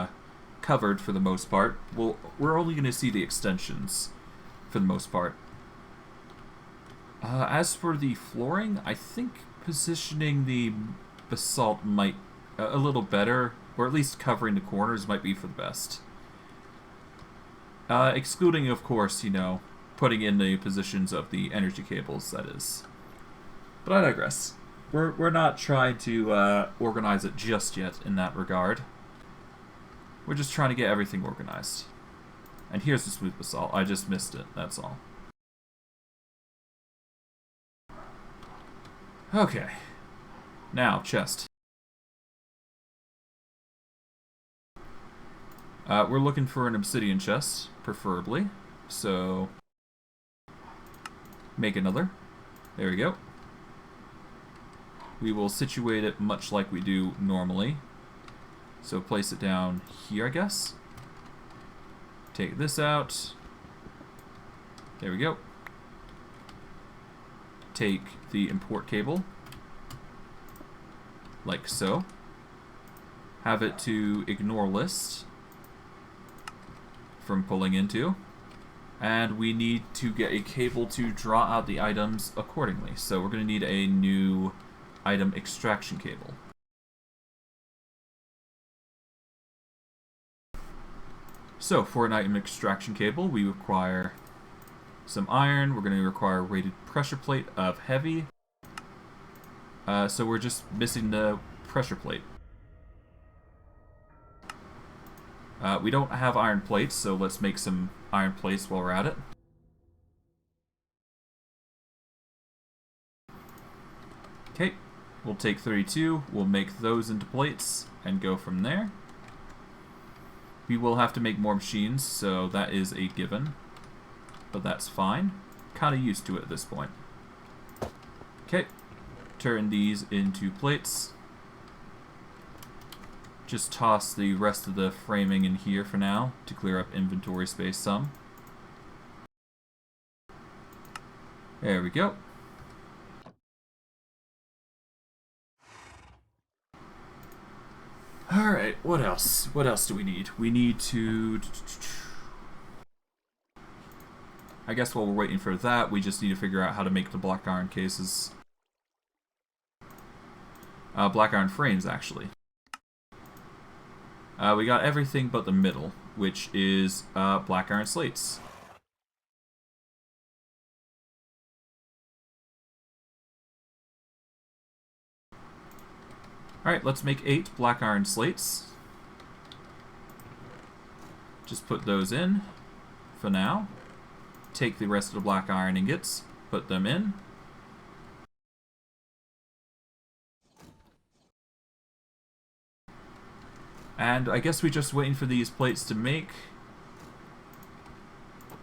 covered for the most part, we're only going to see the extensions for the most part. As for the flooring, I think positioning the basalt might a little better, or at least covering the corners might be for the best. Excluding, of course, you know, putting in the positions of the energy cables, that is. But I digress. We're not trying to organize it just yet in that regard. We're just trying to get everything organized. And here's the smooth basalt. I just missed it, that's all. Okay. Now, chest. We're looking for an obsidian chest, preferably. So, make another. There we go. We will situate it much like we do normally. So place it down here, I guess. Take this out. There we go. Take the import cable. Like so. Have it to ignore list from pulling into. And we need to get a cable to draw out the items accordingly. So we're going to need a new item extraction cable. So for an item extraction cable, we require some iron. We're going to require a rated pressure plate of heavy. So we're just missing the pressure plate. We don't have iron plates, so let's make some iron plates while we're at it. Okay, we'll take 32, we'll make those into plates, and go from there. We will have to make more machines, so that is a given. But that's fine. Kinda used to it at this point. Okay, turn these into plates. Just toss the rest of the framing in here for now to clear up inventory space some. There we go. Alright, what else? What else do we need? We need to... I guess while we're waiting for that, we just need to figure out how to make the black iron cases. Black iron frames, actually. We got everything but the middle, which is black iron slates. Alright, let's make 8 black iron slates. Just put those in for now. Take the rest of the black iron ingots, put them in. And I guess we're just waiting for these plates to make.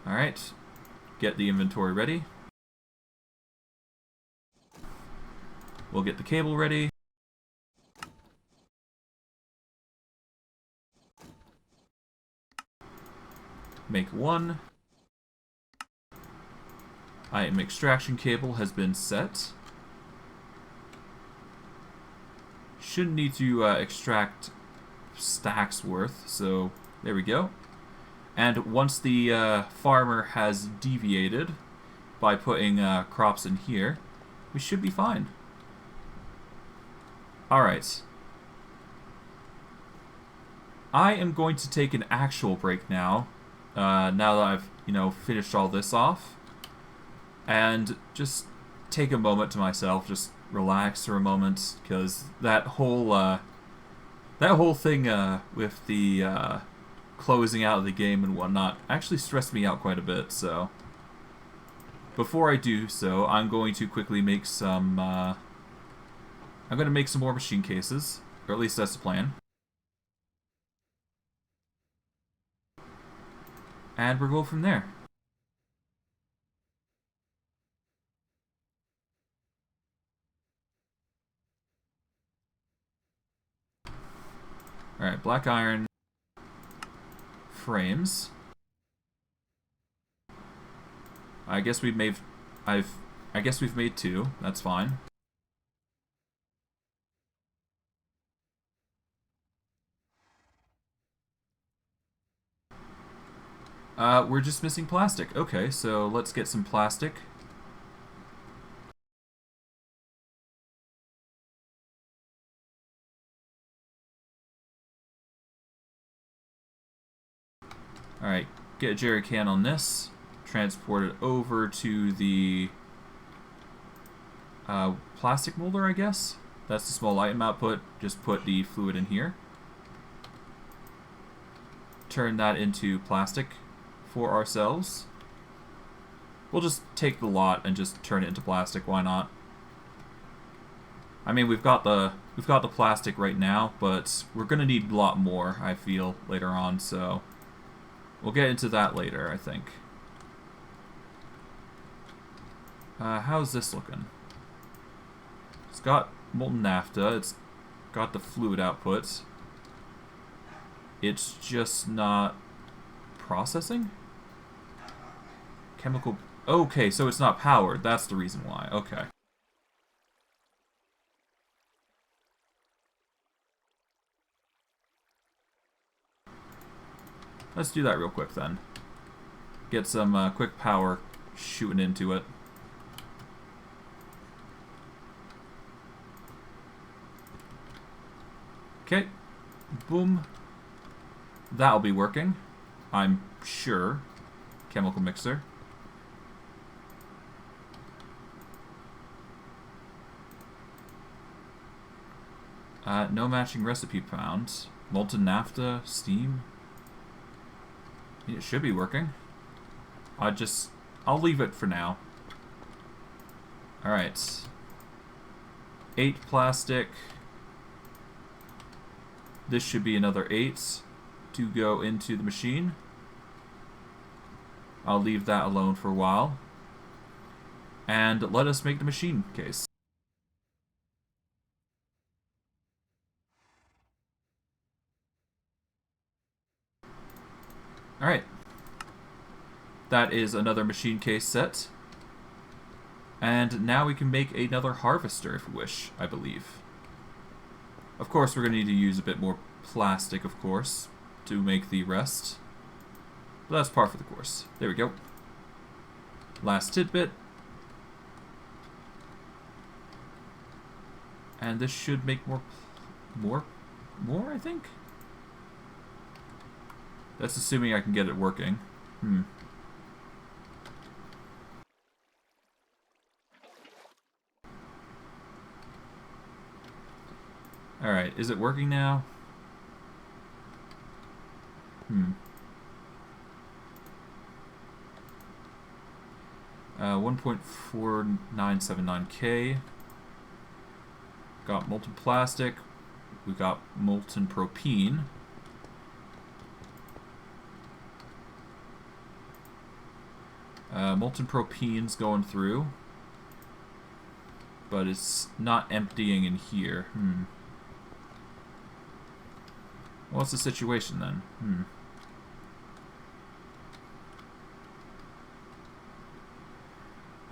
Alright, get the inventory ready. We'll get the cable ready. Make 1. Item extraction cable has been set. Shouldn't need to extract stacks worth, so there we go. And once the farmer has deviated by putting crops in here, we should be fine. Alright. I am going to take an actual break now. Now that I've, finished all this off. And just take a moment to myself, just relax for a moment, because that whole thing with the closing out of the game and whatnot actually stressed me out quite a bit, so before I do so, I'm going to quickly make some I'm going to make some more machine cases, or at least that's the plan. And we'll go from there. Alright, black iron frames. I guess we've made I guess we've made 2. That's fine. We're just missing plastic. Okay, so let's get some plastic. Alright, get a jerry can on this. Transport it over to the plastic molder, I guess. That's the small item output. Just put the fluid in here. Turn that into plastic for ourselves. We'll just take the lot and just turn it into plastic. Why not? I mean, we've got the plastic right now, but we're gonna need a lot more, I feel, later on. So we'll get into that later, I think. How's this looking? It's got molten naphtha. It's got the fluid output. It's just not processing? Chemical... Okay, so it's not powered. That's the reason why. Okay. Let's do that real quick then. Get some quick power shooting into it. Okay. Boom. That'll be working, I'm sure. Chemical mixer. No matching recipe found. Molten naphtha, steam. It should be working. I'll leave it for now. Alright. 8 plastic. This should be another 8 to go into the machine. I'll leave that alone for a while. And let us make the machine case. Alright. That is another machine case set. And now we can make another harvester if we wish, I believe. Of course, we're going to need to use a bit more plastic, of course, to make the rest. But that's par for the course. There we go. Last tidbit. And this should make more, I think? That's assuming I can get it working. Alright, is it working now? 1.4979K. Got molten plastic. We got molten propene. Molten propene's going through. But it's not emptying in here. What's the situation then?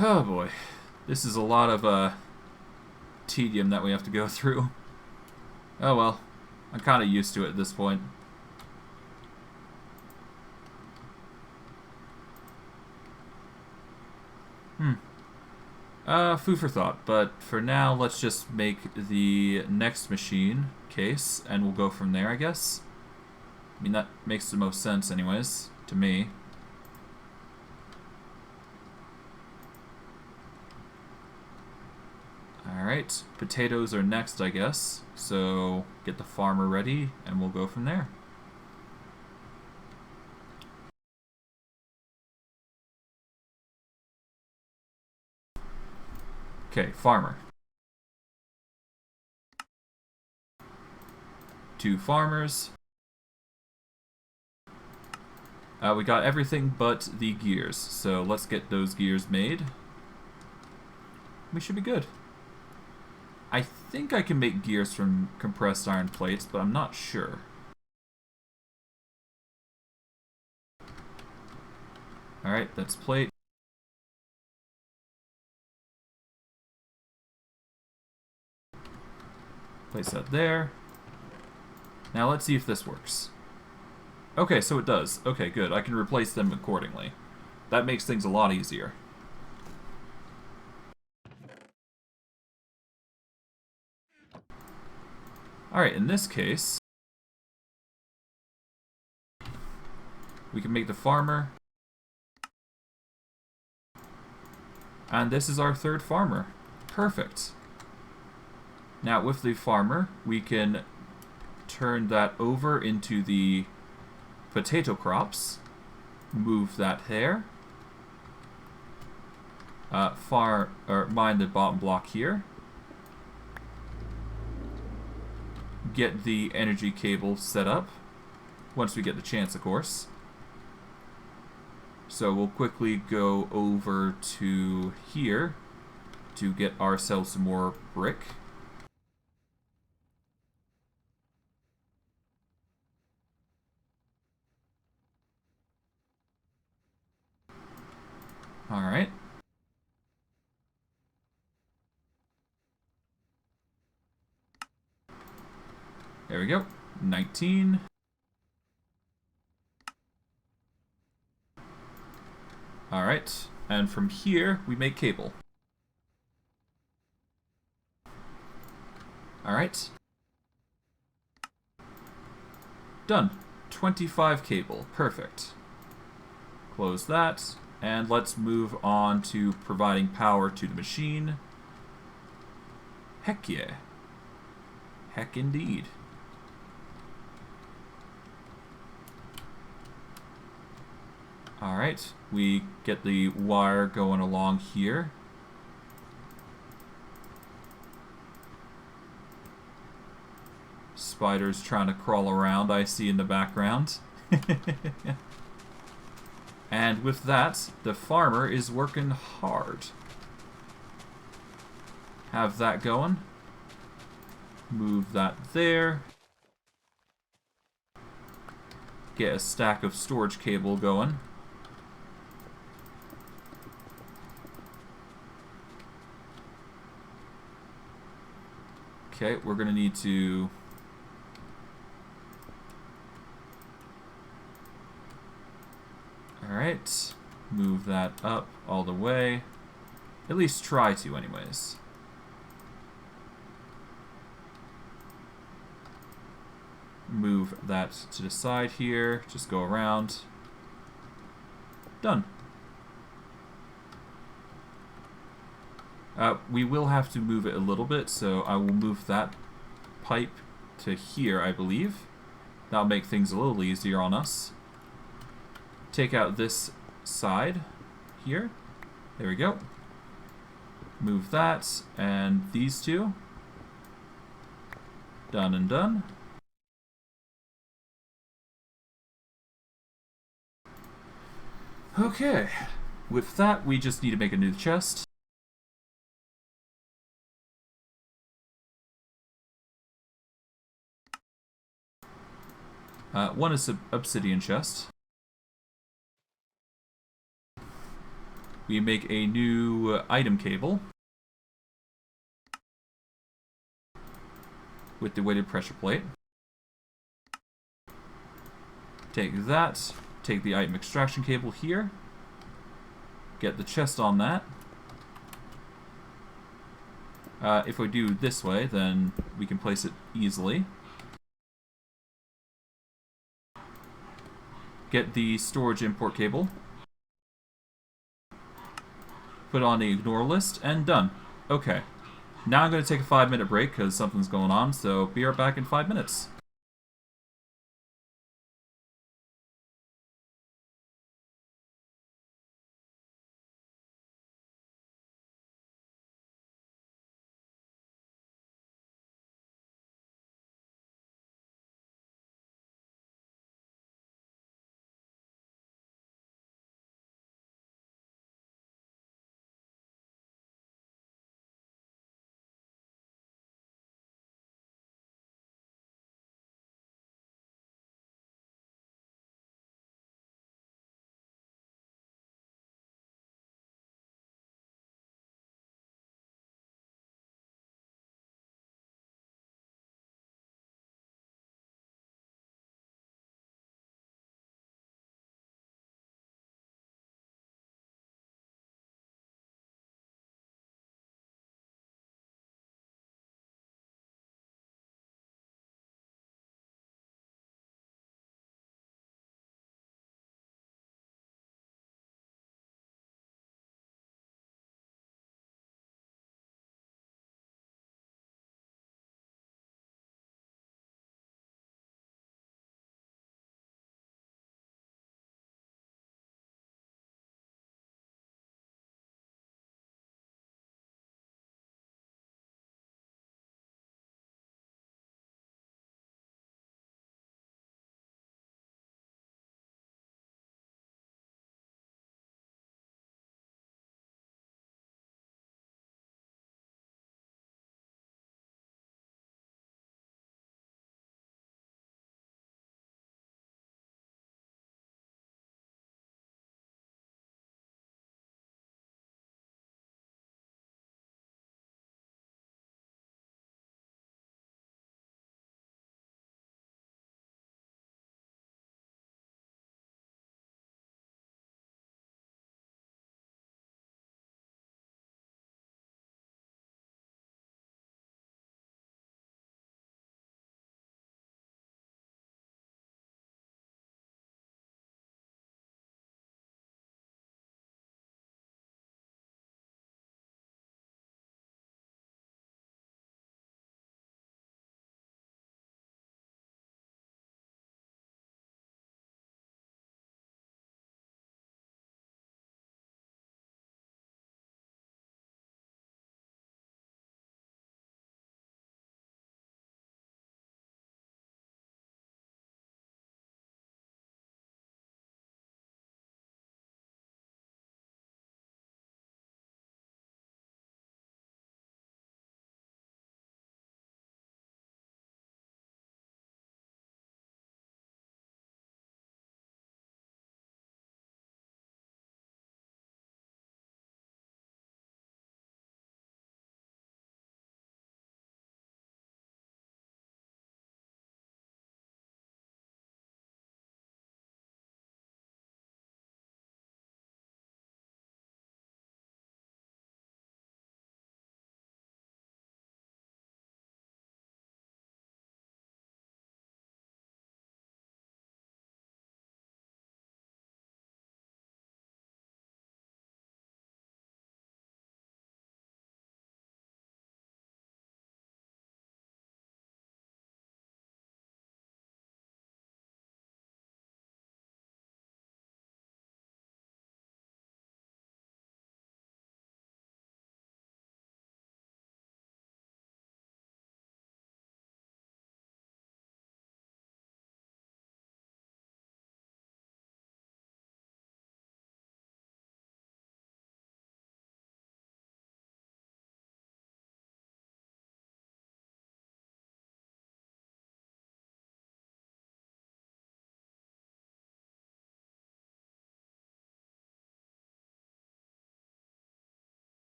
Oh boy. This is a lot of tedium that we have to go through. Oh well. I'm kind of used to it at this point. Food for thought, but for now, let's just make the next machine case, and we'll go from there, I guess. I mean, that makes the most sense anyways, to me. Alright, potatoes are next, I guess. So, get the farmer ready, and we'll go from there. Okay, farmer. 2 farmers. We got everything but the gears, so let's get those gears made. We should be good. I think I can make gears from compressed iron plates, but I'm not sure. Alright, that's plate. Place that there. Now let's see if this works. Okay, so it does. Okay, good. I can replace them accordingly. That makes things a lot easier. Alright, in this case, we can make the farmer. And this is our 3rd farmer. Perfect. Now with the farmer, we can turn that over into the potato crops. Move that there. Mine the bottom block here. Get the energy cable set up. Once we get the chance, of course. So we'll quickly go over to here to get ourselves some more brick. Alright. There we go. 19. Alright. And from here, we make cable. Alright. Done. 25 cable. Perfect. Close that. And let's move on to providing power to the machine. Heck yeah. Heck indeed. Alright, we get the wire going along here. Spiders trying to crawl around, I see in the background. And with that, the farmer is working hard. Have that going. Move that there. Get a stack of storage cable going. Okay, we're going to need to... Alright, move that up all the way. At least try to, anyways. move that to the side here. Just go around. Done. We will have to move it a little bit, so I will move that pipe to here, I believe. That'll make things a little easier on us. Take out this side here. There we go. Move that, and these two. Done and done. Okay. With that, we just need to make a new chest. One is an obsidian chest. We make a new item cable with the weighted pressure plate. Take that, take the item extraction cable here, get the chest on that. If we do this way, then we can place it easily. Get the storage import cable. Put on the ignore list, and done. Okay. Now I'm going to take a 5-minute break because something's going on, so be right back in 5 minutes.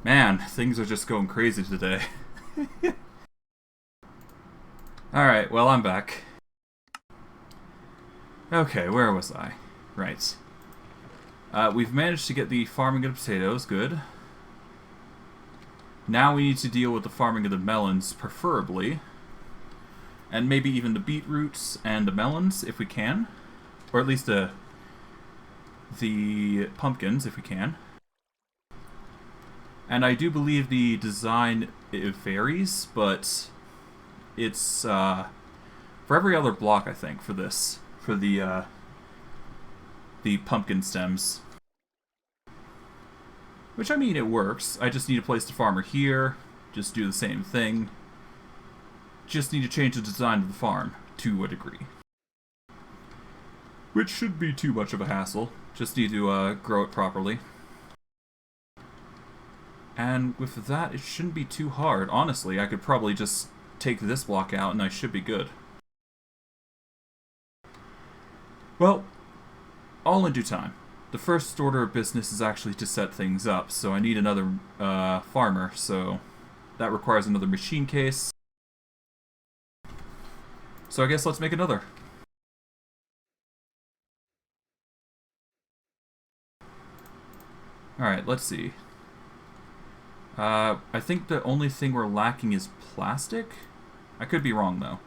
Man, things are just going crazy today. Alright, well, I'm back. Okay, where was I? Right. We've managed to get the farming of the potatoes, good. Now we need to deal with the farming of the melons, preferably. And maybe even the beetroots and the melons, if we can. Or at least the pumpkins, if we can. And I do believe the design, it varies, but it's for every other block, I think, for this. For the pumpkin stems. Which, I mean, it works. I just need to place the farmer here. Just do the same thing. Just need to change the design of the farm, to a degree. Which shouldn't be too much of a hassle. Just need to grow it properly. And with that, it shouldn't be too hard. Honestly, I could probably just take this block out and I should be good. Well, all in due time. The first order of business is actually to set things up, so I need another farmer, so that requires another machine case. So I guess let's make another. Alright, let's see. I think the only thing we're lacking is plastic? I could be wrong, though.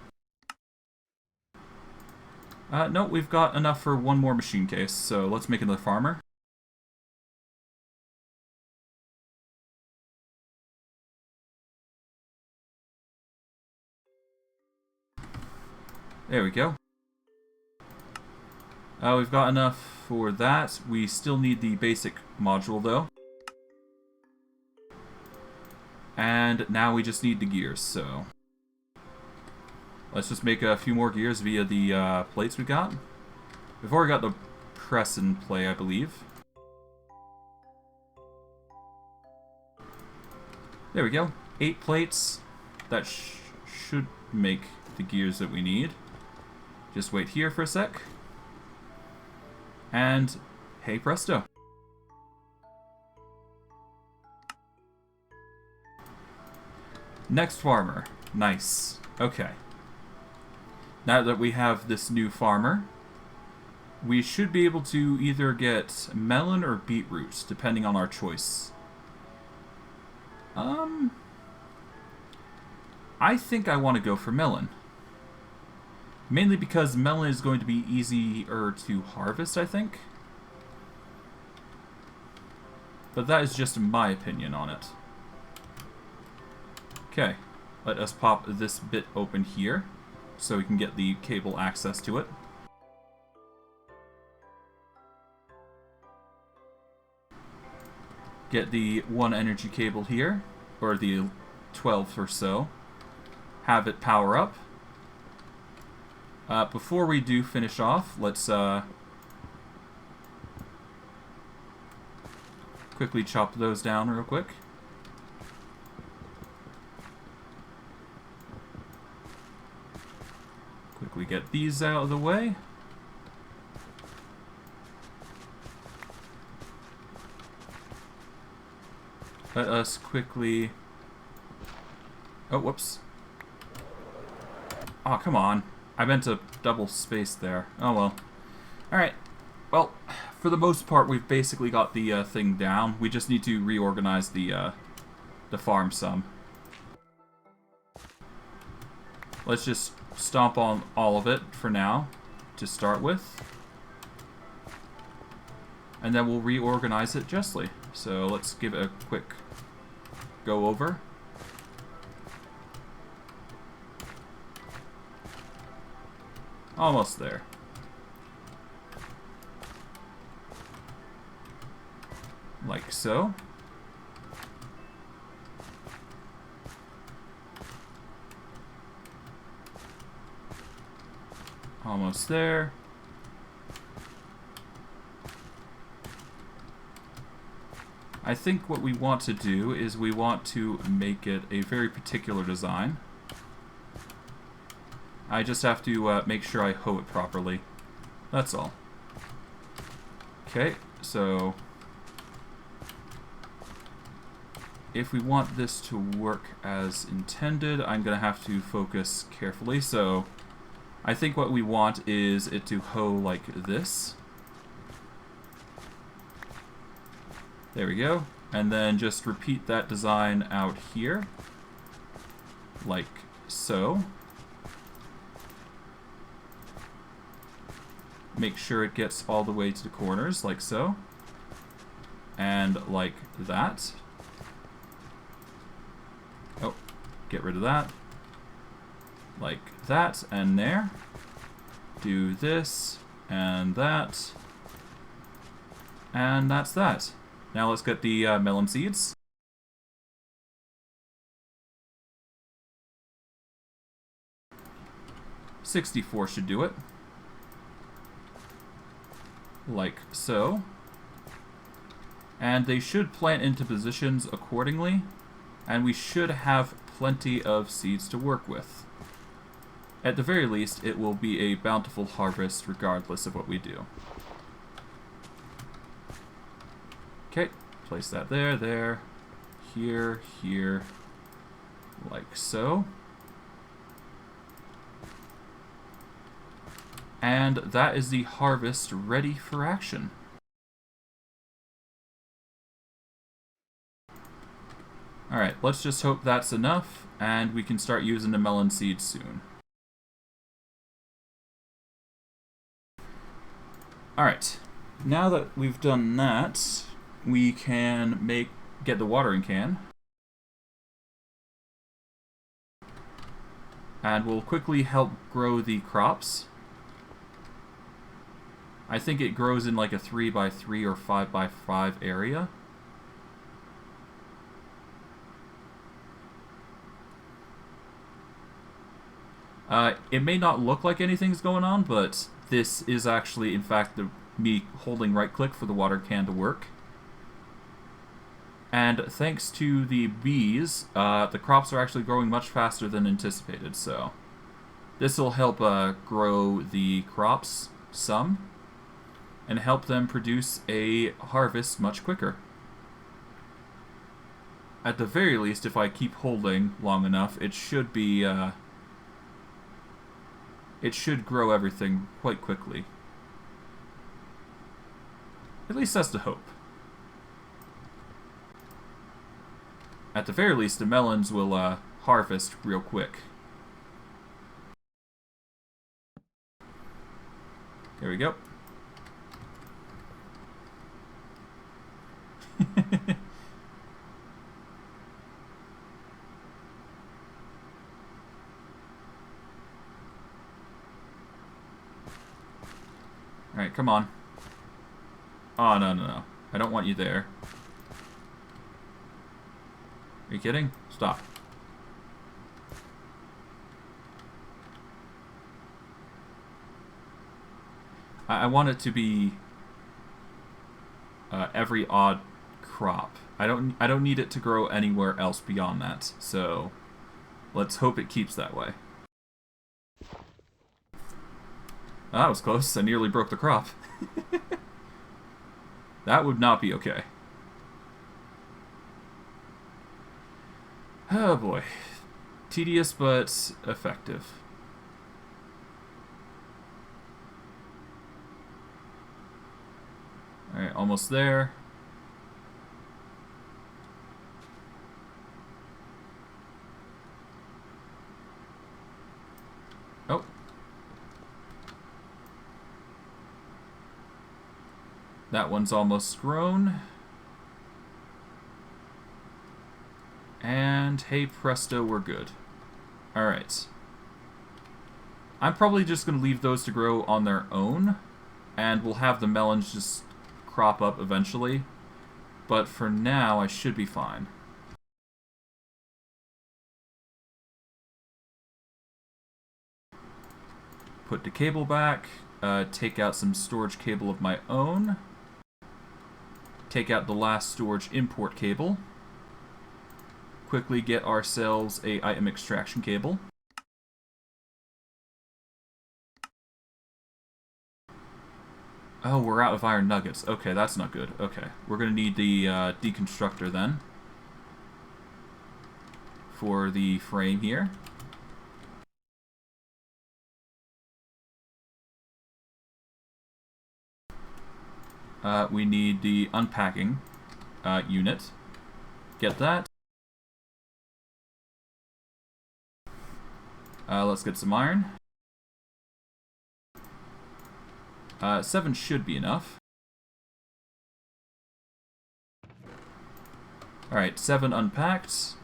No, we've got enough for one more machine case, so let's make another farmer. There we go. We've got enough for that. We still need the basic module, though. And now we just need the gears, so let's just make a few more gears via the plates we got. We've already got the press in play, I believe. There we go. 8 plates. That should make the gears that we need. Just wait here for a sec. And hey presto. Next farmer. Nice. Okay. Now that we have this new farmer, we should be able to either get melon or beetroot, depending on our choice. I think I want to go for melon. Mainly because melon is going to be easier to harvest, I think. But that is just my opinion on it. Okay, let us pop this bit open here, so we can get the cable access to it. Get the 1 energy cable here, or the 12 or so. Have it power up. Before we do finish off, let's quickly chop those down real quick. Quickly get these out of the way. Let us quickly... Oh, whoops. Oh, come on. I meant to double space there. Oh, well. Alright. Well, for the most part, we've basically got the thing down. We just need to reorganize the farm some. Let's just stomp on all of it for now, to start with. And then we'll reorganize it justly. So let's give it a quick go over. Almost there. Like so. Almost there. I think what we want to do is we want to make it a very particular design. I just have to make sure I hoe it properly. That's all. Okay, so if we want this to work as intended, I'm going to have to focus carefully. So I think what we want is it to hoe like this. There we go. And then just repeat that design out here, like so. Make sure it gets all the way to the corners, like so. And like that. Oh, get rid of that. Like that, and there. Do this, and that. And that's that. Now let's get the melon seeds. $64 should do it. Like so. And they should plant into positions accordingly. And we should have plenty of seeds to work with. At the very least, it will be a bountiful harvest regardless of what we do. Okay, place that there, here, here, like so. And that is the harvest ready for action. Alright, let's just hope that's enough, and we can start using the melon seeds soon. Alright, now that we've done that, we can get the watering can. And we'll quickly help grow the crops. I think it grows in like a 3x3 or 5x5 area. It may not look like anything's going on, but this is actually, in fact, me holding right-click for the water can to work. And thanks to the bees, the crops are actually growing much faster than anticipated, so this will help grow the crops some and help them produce a harvest much quicker. At the very least, if I keep holding long enough, it should be it should grow everything quite quickly. At least that's the hope. At the very least, the melons will harvest real quick. There we go. Alright, come on. Oh, no. I don't want you there. Are you kidding? Stop. I want it to be every odd crop. I don't need it to grow anywhere else beyond that. So let's hope it keeps that way. Oh, that was close. I nearly broke the crop. That would not be okay. Oh boy. Tedious but effective. Alright, almost there. Oh. That one's almost grown. And hey presto, we're good. Alright. I'm probably just going to leave those to grow on their own, and we'll have the melons just crop up eventually. But for now, I should be fine. Put the cable back, take out some storage cable of my own, take out the last storage import cable, quickly get ourselves a item extraction cable. Oh, we're out of iron nuggets. Okay, that's not good. Okay, we're going to need the deconstructor then. for the frame here. We need the unpacking unit. Get that. Let's get some iron. 7 should be enough. Alright, 7 unpacked.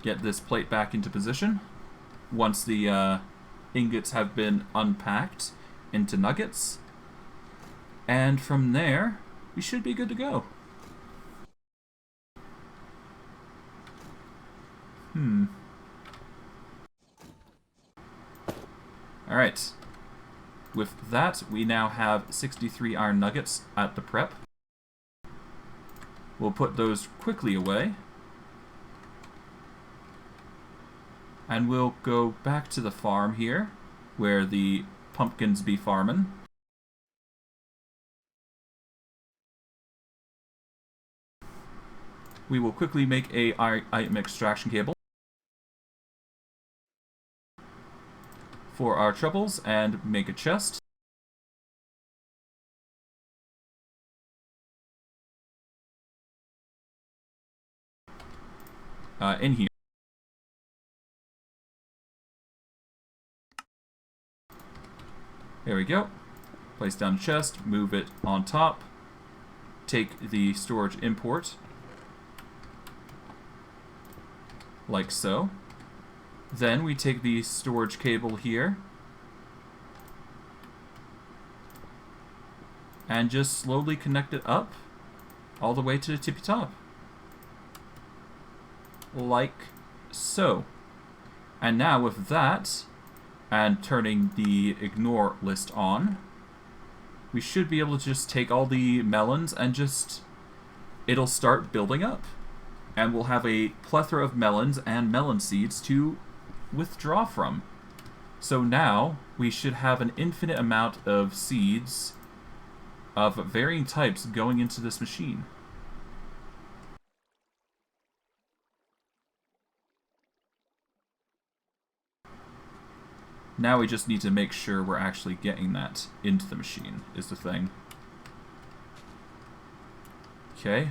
Get this plate back into position. Once the ingots have been unpacked into nuggets. And from there, we should be good to go. Alright. With that, we now have 63 iron nuggets at the prep. We'll put those quickly away. And we'll go back to the farm here, where the pumpkins be farming. We will quickly make a item extraction cable for our troubles and make a chest. In here. There we go. Place down the chest, move it on top, take the storage import, like so. Then we take the storage cable here, and just slowly connect it up, all the way to the tippy top. Like so. And now with that, and turning the ignore list on, we should be able to just take all the melons and just, it'll start building up. And we'll have a plethora of melons and melon seeds to withdraw from. So now we should have an infinite amount of seeds of varying types going into this machine. Now we just need to make sure we're actually getting that into the machine, is the thing. Okay,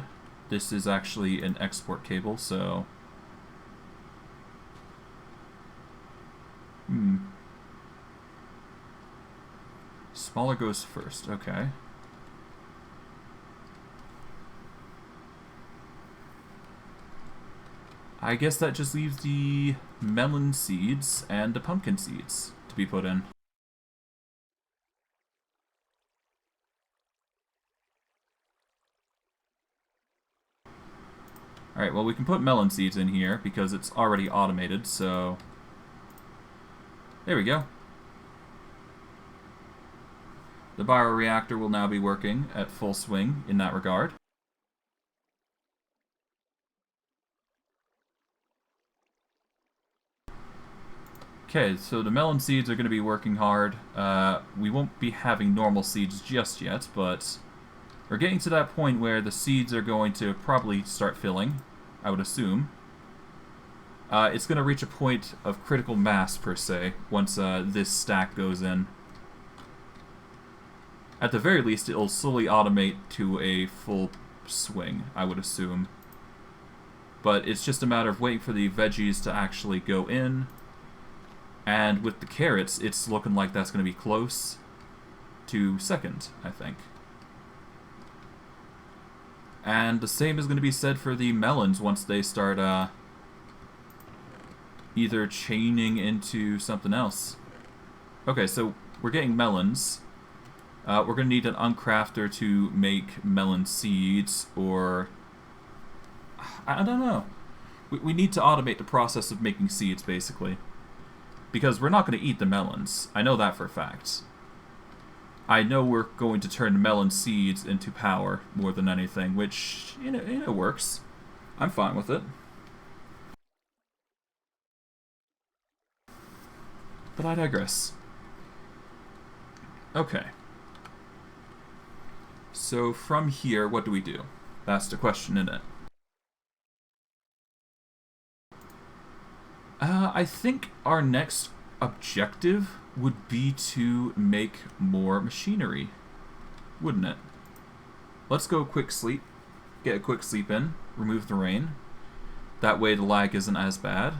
this is actually an export cable, so... Smaller goes first, okay. I guess that just leaves the melon seeds and the pumpkin seeds to be put in. Alright, well we can put melon seeds in here because it's already automated, so... There we go. The bioreactor will now be working at full swing in that regard. Okay, so the melon seeds are going to be working hard. We won't be having normal seeds just yet, but we're getting to that point where the seeds are going to probably start filling, I would assume. It's going to reach a point of critical mass, per se, once this stack goes in. At the very least, it'll slowly automate to a full swing, I would assume. But it's just a matter of waiting for the veggies to actually go in. And with the carrots, it's looking like that's going to be close to second, I think. And the same is going to be said for the melons once they start either chaining into something else. Okay, so we're getting melons. We're going to need an uncrafter to make melon seeds, or... I don't know. We need to automate the process of making seeds, basically. Because we're not going to eat the melons. I know that for a fact. I know we're going to turn melon seeds into power more than anything, which, you know, works. I'm fine with it. But I digress. Okay. So from here, what do we do? That's the question, isn't it? I think our next objective would be to make more machinery, wouldn't it? Let's go quick sleep. Get a quick sleep in. Remove the rain. That way the lag isn't as bad.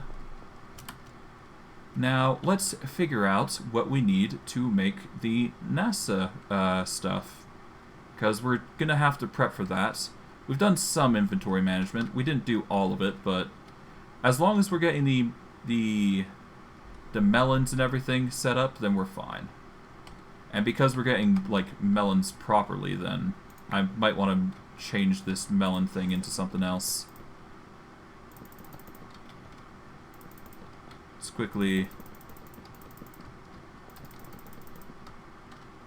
Now, let's figure out what we need to make the NASA stuff. Because we're going to have to prep for that. We've done some inventory management. We didn't do all of it, but as long as we're getting the melons and everything set up, then we're fine. And because we're getting, like, melons properly, then I might want to change this melon thing into something else. Let's quickly...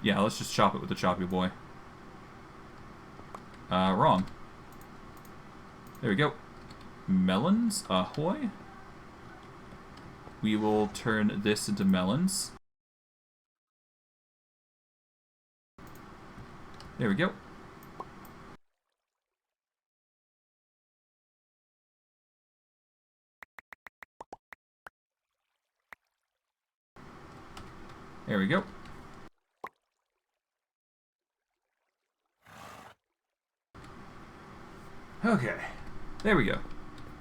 Yeah, let's just chop it with the choppy boy. Wrong. There we go. Melons, ahoy. We will turn this into melons. There we go. There we go. Okay, there we go.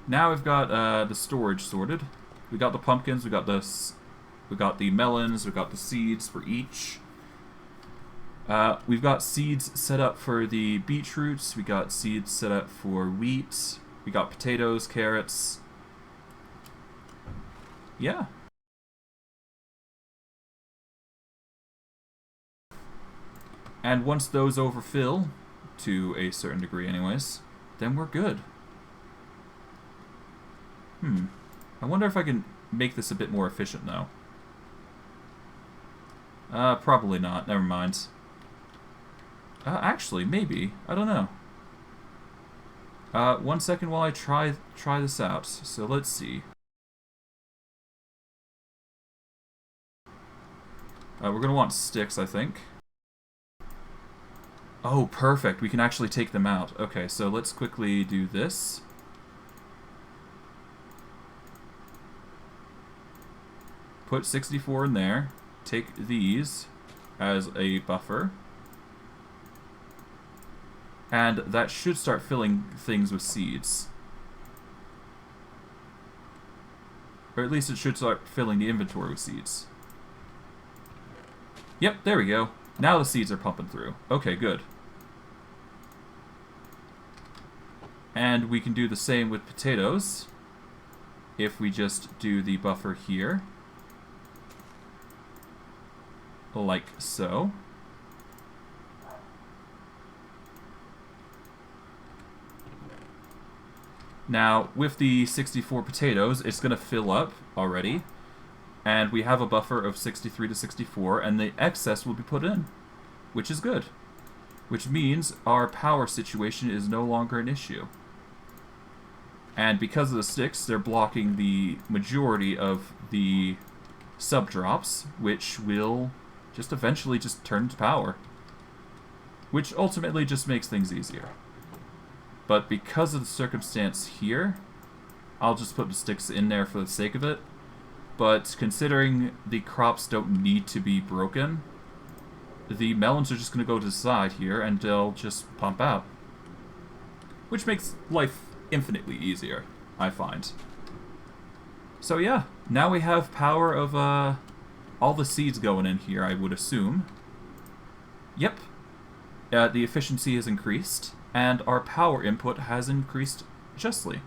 Now we've got the storage sorted. We got the pumpkins, we got the melons, we got the seeds for each. We've got seeds set up for the beetroots. We got seeds set up for wheat. We got potatoes, carrots. Yeah. And once those overfill, to a certain degree anyways, then we're good. I wonder if I can make this a bit more efficient, though. Probably not. Never mind. Actually, maybe. I don't know. 1 second while I try this out. So let's see. We're gonna want sticks, I think. Oh, perfect. We can actually take them out. Okay, so let's quickly do this. Put 64 in there. Take these as a buffer. And that should start filling things with seeds. Or at least it should start filling the inventory with seeds. Yep, there we go. Now the seeds are pumping through. Okay, good. And we can do the same with potatoes. If we just do the buffer here. Like so. Now, with the 64 potatoes, it's going to fill up already. And we have a buffer of 63 to 64, and the excess will be put in, which is good. Which means our power situation is no longer an issue. And because of the sticks, they're blocking the majority of the sub-drops, which will just eventually just turn into power. Which ultimately just makes things easier. But because of the circumstance here, I'll just put the sticks in there for the sake of it. But considering the crops don't need to be broken, the melons are just going to go to the side here and they'll just pump out. Which makes life infinitely easier, I find. So yeah, now we have power of all the seeds going in here, I would assume. Yep. The efficiency has increased, and our power input has increased justly.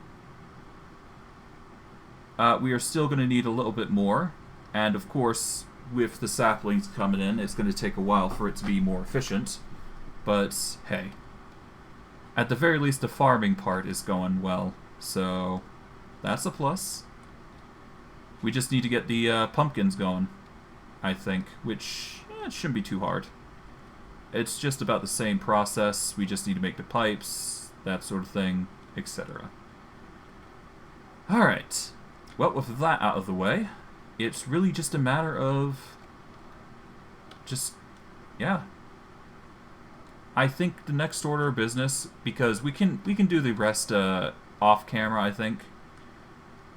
We are still going to need a little bit more, and of course, with the saplings coming in, it's going to take a while for it to be more efficient. But, hey. At the very least, the farming part is going well, so that's a plus. We just need to get the pumpkins going, I think, which it shouldn't be too hard. It's just about the same process. We just need to make the pipes, that sort of thing, etc. Alright. Well, with that out of the way, it's really just a matter of yeah. I think the next order of business, because we can do the rest off camera, I think.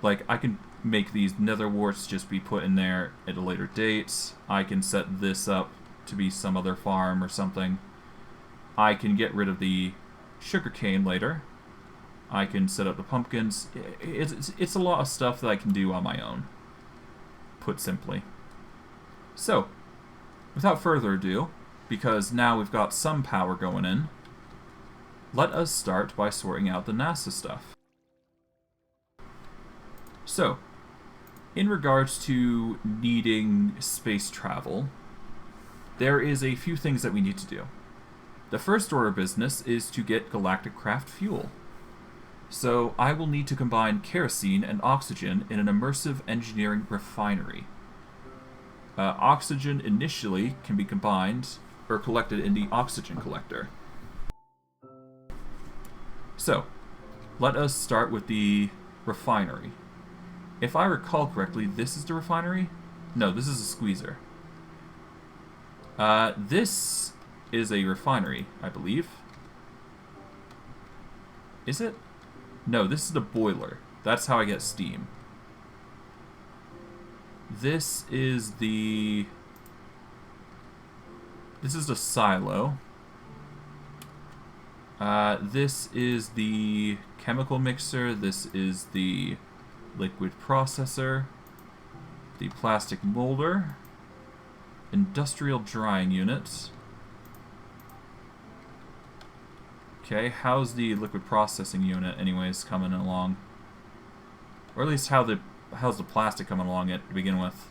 Like, I can make these nether warts just be put in there at a later date. I can set this up to be some other farm or something. I can get rid of the sugarcane later. I can set up the pumpkins. It's a lot of stuff that I can do on my own, put simply. So, without further ado, because now we've got some power going in, let us start by sorting out the NASA stuff. So, in regards to needing space travel, there is a few things that we need to do. The first order of business is to get galactic craft fuel. So I will need to combine kerosene and oxygen in an immersive engineering refinery. Oxygen initially can be combined or collected in the oxygen collector. So, let us start with the refinery. If I recall correctly, this is the refinery? No, this is a squeezer. This is a refinery, I believe. Is it? No, this is the boiler. That's how I get steam. This is the silo. This is the chemical mixer. This is the liquid processor. The plastic molder. Industrial drying unit. Okay, how's the liquid processing unit anyways coming along? Or at least how's the plastic coming along to begin with?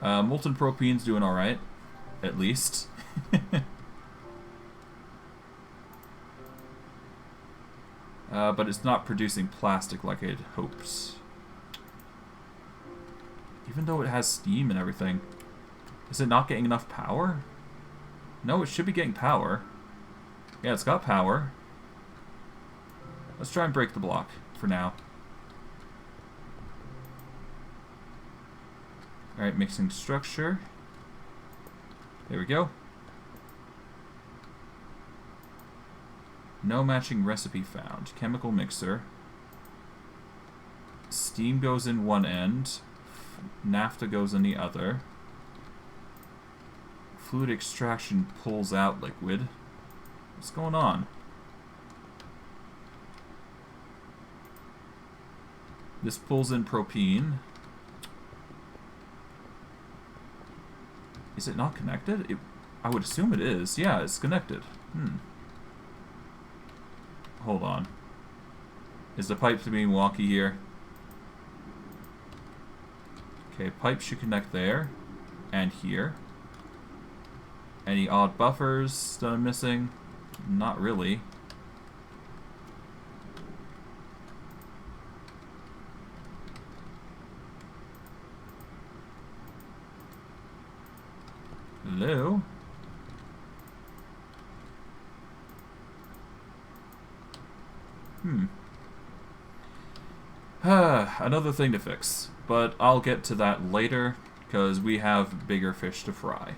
Molten propane's doing alright, at least. But it's not producing plastic like I'd hoped. Even though it has steam and everything. Is it not getting enough power? No, it should be getting power. Yeah, it's got power. Let's try and break the block for now. Alright, mixing structure. There we go. No matching recipe found. Chemical mixer. Steam goes in one end. Naphtha goes in the other. Fluid extraction pulls out liquid. What's going on? This pulls in propene. Is it not connected? I would assume it is. Yeah, it's connected. Hold on. Is the pipe being wonky here? Okay, pipe should connect there. And here. Any odd buffers that I'm missing? Not really. Hello? Another thing to fix. But I'll get to that later, because we have bigger fish to fry.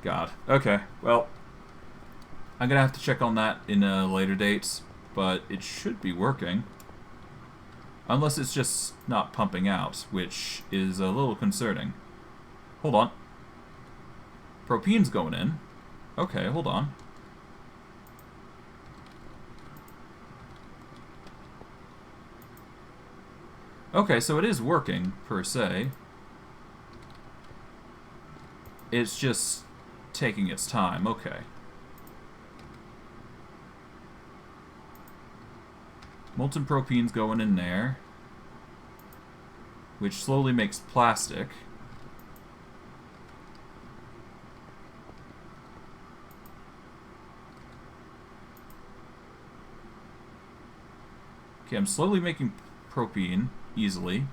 God. Okay, well, I'm gonna have to check on that in a later date, but it should be working. Unless it's just not pumping out, which is a little concerning. Hold on. Propane's going in. Okay, hold on. Okay, so it is working, per se. It's just taking its time. Okay. Molten propane's going in there, which slowly makes plastic. Okay, I'm slowly making propane easily.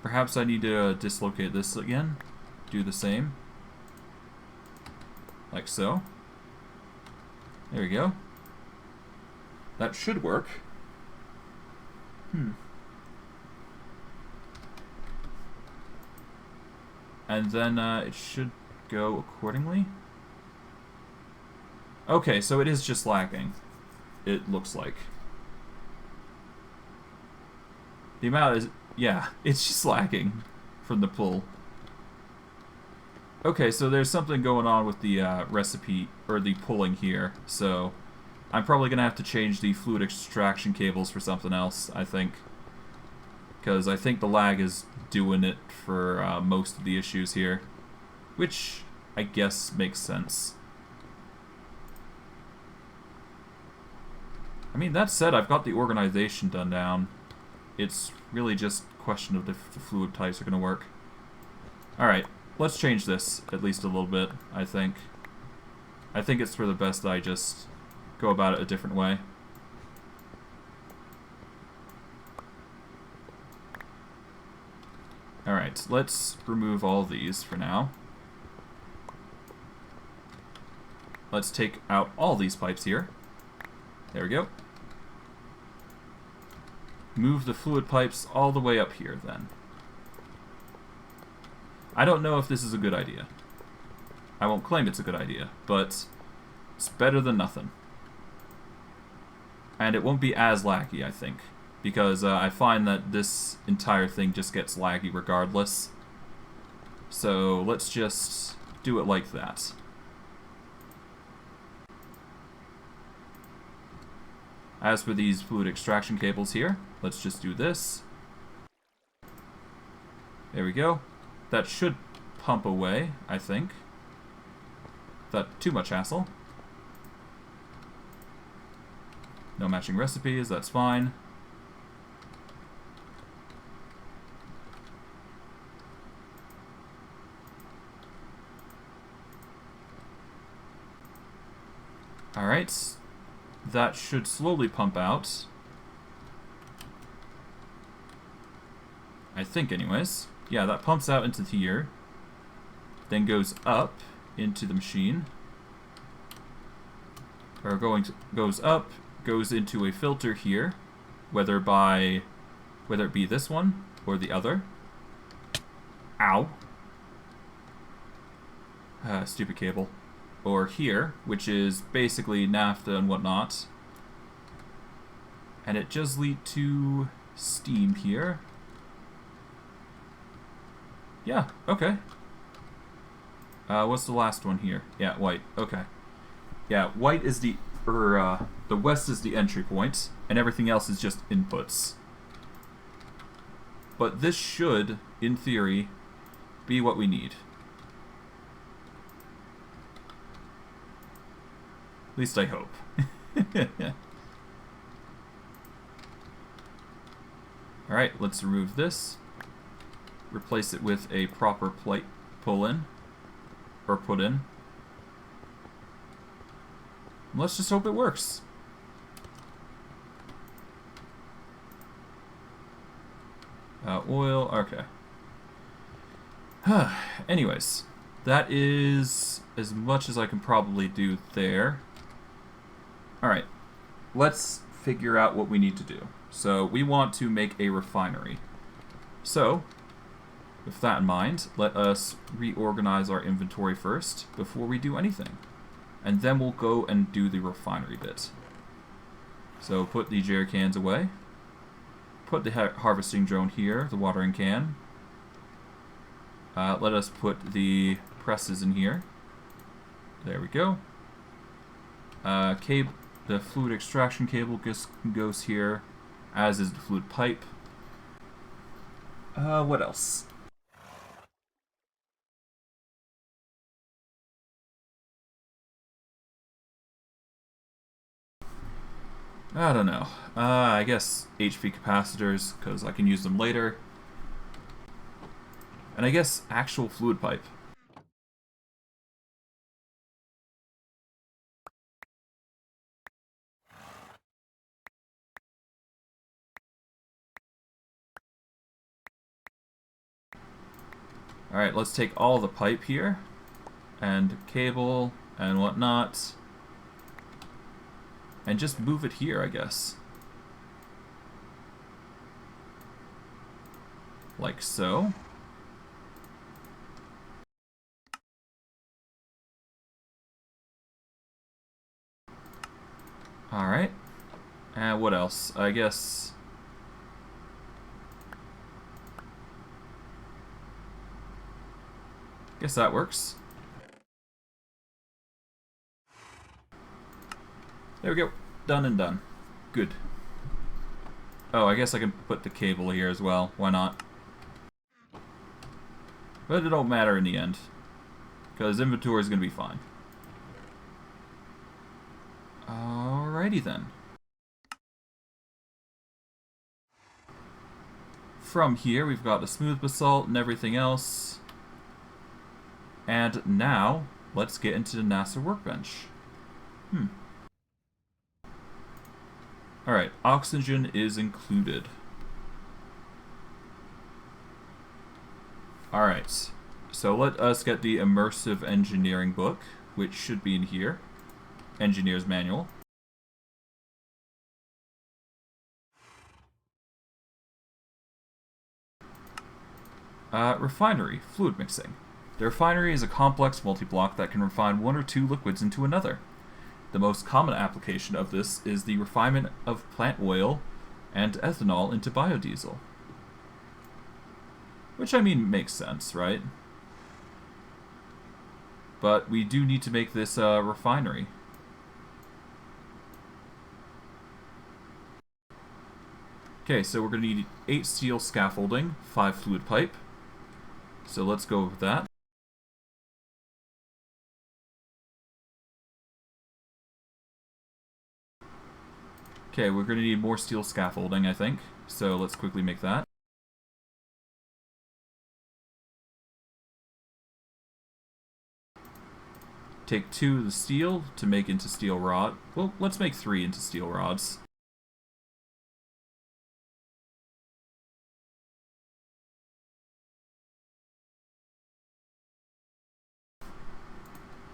Perhaps I need to dislocate this again. Do the same. Like so. There we go. That should work. and then it should go accordingly. Okay, so it is just lagging, it looks like. The amount is, yeah, it's just lagging from the pull. Okay, so there's something going on with the recipe, or the pulling here, so I'm probably going to have to change the fluid extraction cables for something else, I think. Because I think the lag is doing it for most of the issues here. Which, I guess, makes sense. I mean, that said, I've got the organization done down. It's really just a question of if the fluid types are going to work. Alright, let's change this at least a little bit, I think. I think it's for the best that I just go about it a different way. Alright, let's remove all these for now. Let's take out all these pipes here. There we go. Move the fluid pipes all the way up here, then. I don't know if this is a good idea. I won't claim it's a good idea, but it's better than nothing. And it won't be as laggy, I think, because I find that this entire thing just gets laggy regardless. So let's just do it like that. As for these fluid extraction cables here, let's just do this. There we go. That should pump away, I think. Without too much hassle. No matching recipes, that's fine. Alright. That should slowly pump out. I think, anyways. Yeah, that pumps out into here. Then goes up into the machine. Or goes up, goes into a filter here. Whether it be this one or the other. Ow. Stupid cable. Or here, which is basically naphtha and whatnot. And it just leads to steam here. Yeah, okay. What's the last one here? Yeah, white. Okay. Yeah, white is the west is the entry point, and everything else is just inputs. But this should, in theory, be what we need. At least I hope. Alright, let's remove this. Replace it with a proper plate pull-in. Or put-in. Let's just hope it works. Oil, okay. Anyways, that is as much as I can probably do there. Alright, let's figure out what we need to do. So, we want to make a refinery. So, with that in mind, let us reorganize our inventory first before we do anything. And then we'll go and do the refinery bit. So, put the jerry cans away. Put the harvesting drone here, the watering can. Let us put the presses in here. There we go. The fluid extraction cable goes here, as is the fluid pipe. What else? I don't know. I guess HP capacitors, because I can use them later. And I guess actual fluid pipe. Alright, let's take all the pipe here, and cable, and whatnot, and just move it here, I guess. Like so. Alright. And what else? I guess... Guess that works. There we go. Done and done. Good. Oh, I guess I can put the cable here as well. Why not? But it don't matter in the end, because inventory is going to be fine. Alrighty then. From here, we've got the smooth basalt and everything else. And now, let's get into the NASA workbench. Alright, oxygen is included. Alright, so let us get the immersive engineering book, which should be in here. Engineer's manual. Refinery, fluid mixing. The refinery is a complex multi-block that can refine one or two liquids into another. The most common application of this is the refinement of plant oil and ethanol into biodiesel. Which, I mean, makes sense, right? But we do need to make this refinery. Okay, so we're going to need 8 steel scaffolding, 5 fluid pipe. So let's go with that. Okay, we're going to need more steel scaffolding, I think. So let's quickly make that. Take 2 of the steel to make into steel rod. Well, let's make 3 into steel rods.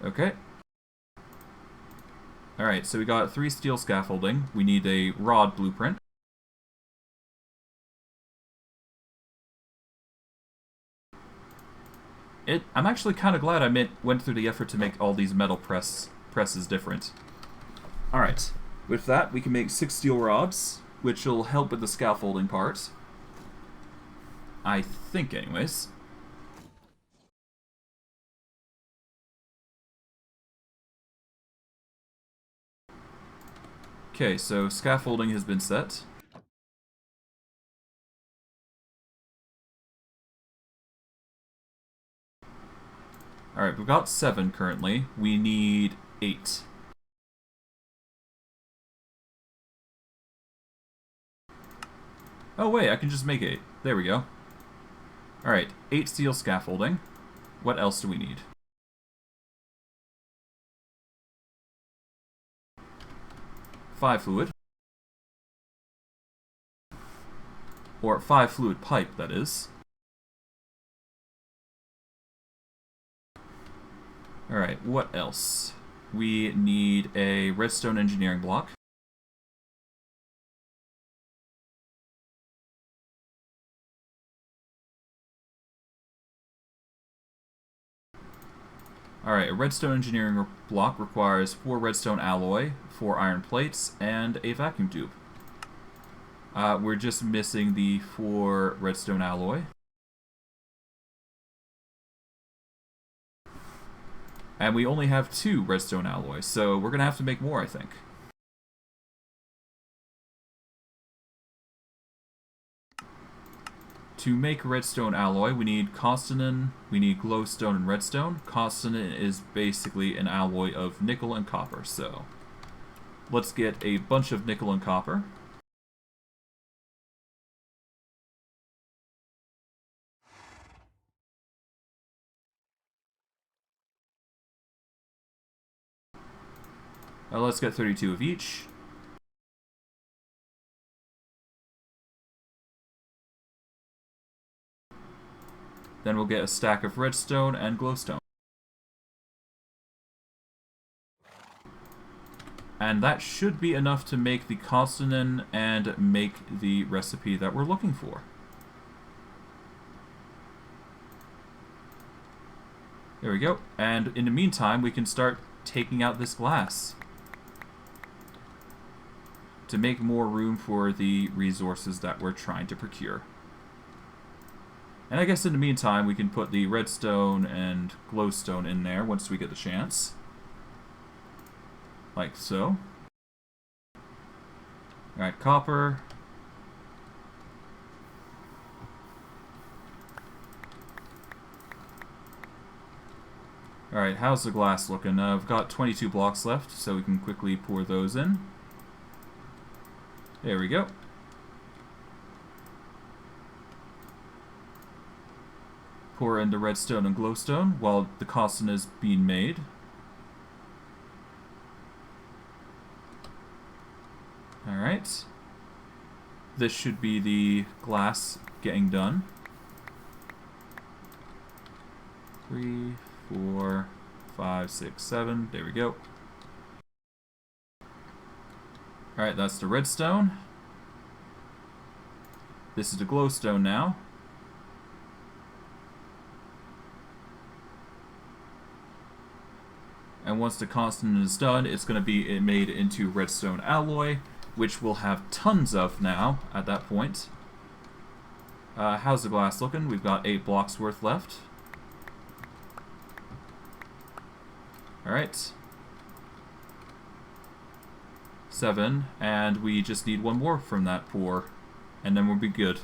Okay. Alright, so we got 3 steel scaffolding. We need a rod blueprint. I'm actually kind of glad I went through the effort to make all these metal presses different. Alright, with that we can make 6 steel rods, which will help with the scaffolding part. I think anyways. Okay, so scaffolding has been set. Alright, we've got 7 currently. We need 8. Oh wait, I can just make 8. There we go. Alright, 8 steel scaffolding. What else do we need? Five fluid. Or 5 fluid pipe, that is. Alright, what else? We need a redstone engineering block. Alright, a redstone engineering block requires 4 redstone alloy, 4 iron plates, and a vacuum tube. We're just missing the 4 redstone alloy. And we only have 2 redstone alloys, so we're going to have to make more, I think. To make redstone alloy, we need costanin, we need glowstone and redstone. Costanin is basically an alloy of nickel and copper, so let's get a bunch of nickel and copper. Let's get 32 of each. Then we'll get a stack of redstone and glowstone. And that should be enough to make the costanin and make the recipe that we're looking for. There we go. And in the meantime, we can start taking out this glass. to make more room for the resources that we're trying to procure. And I guess in the meantime, we can put the redstone and glowstone in there once we get the chance. Like so. Alright, copper. Alright, how's the glass looking? I've got 22 blocks left, so we can quickly pour those in. There we go. Pour in the redstone and glowstone while the Kerosine is being made. Alright. This should be the glass getting done. 3, 4, 5, 6, 7. There we go. Alright, that's the redstone. This is the glowstone now. And once the Kerosine is done, it's going to be made into redstone alloy, which we'll have tons of now at that point. How's the glass looking? We've got 8 blocks worth left. Alright. 7, and we just need one more from that pour, and then we'll be good.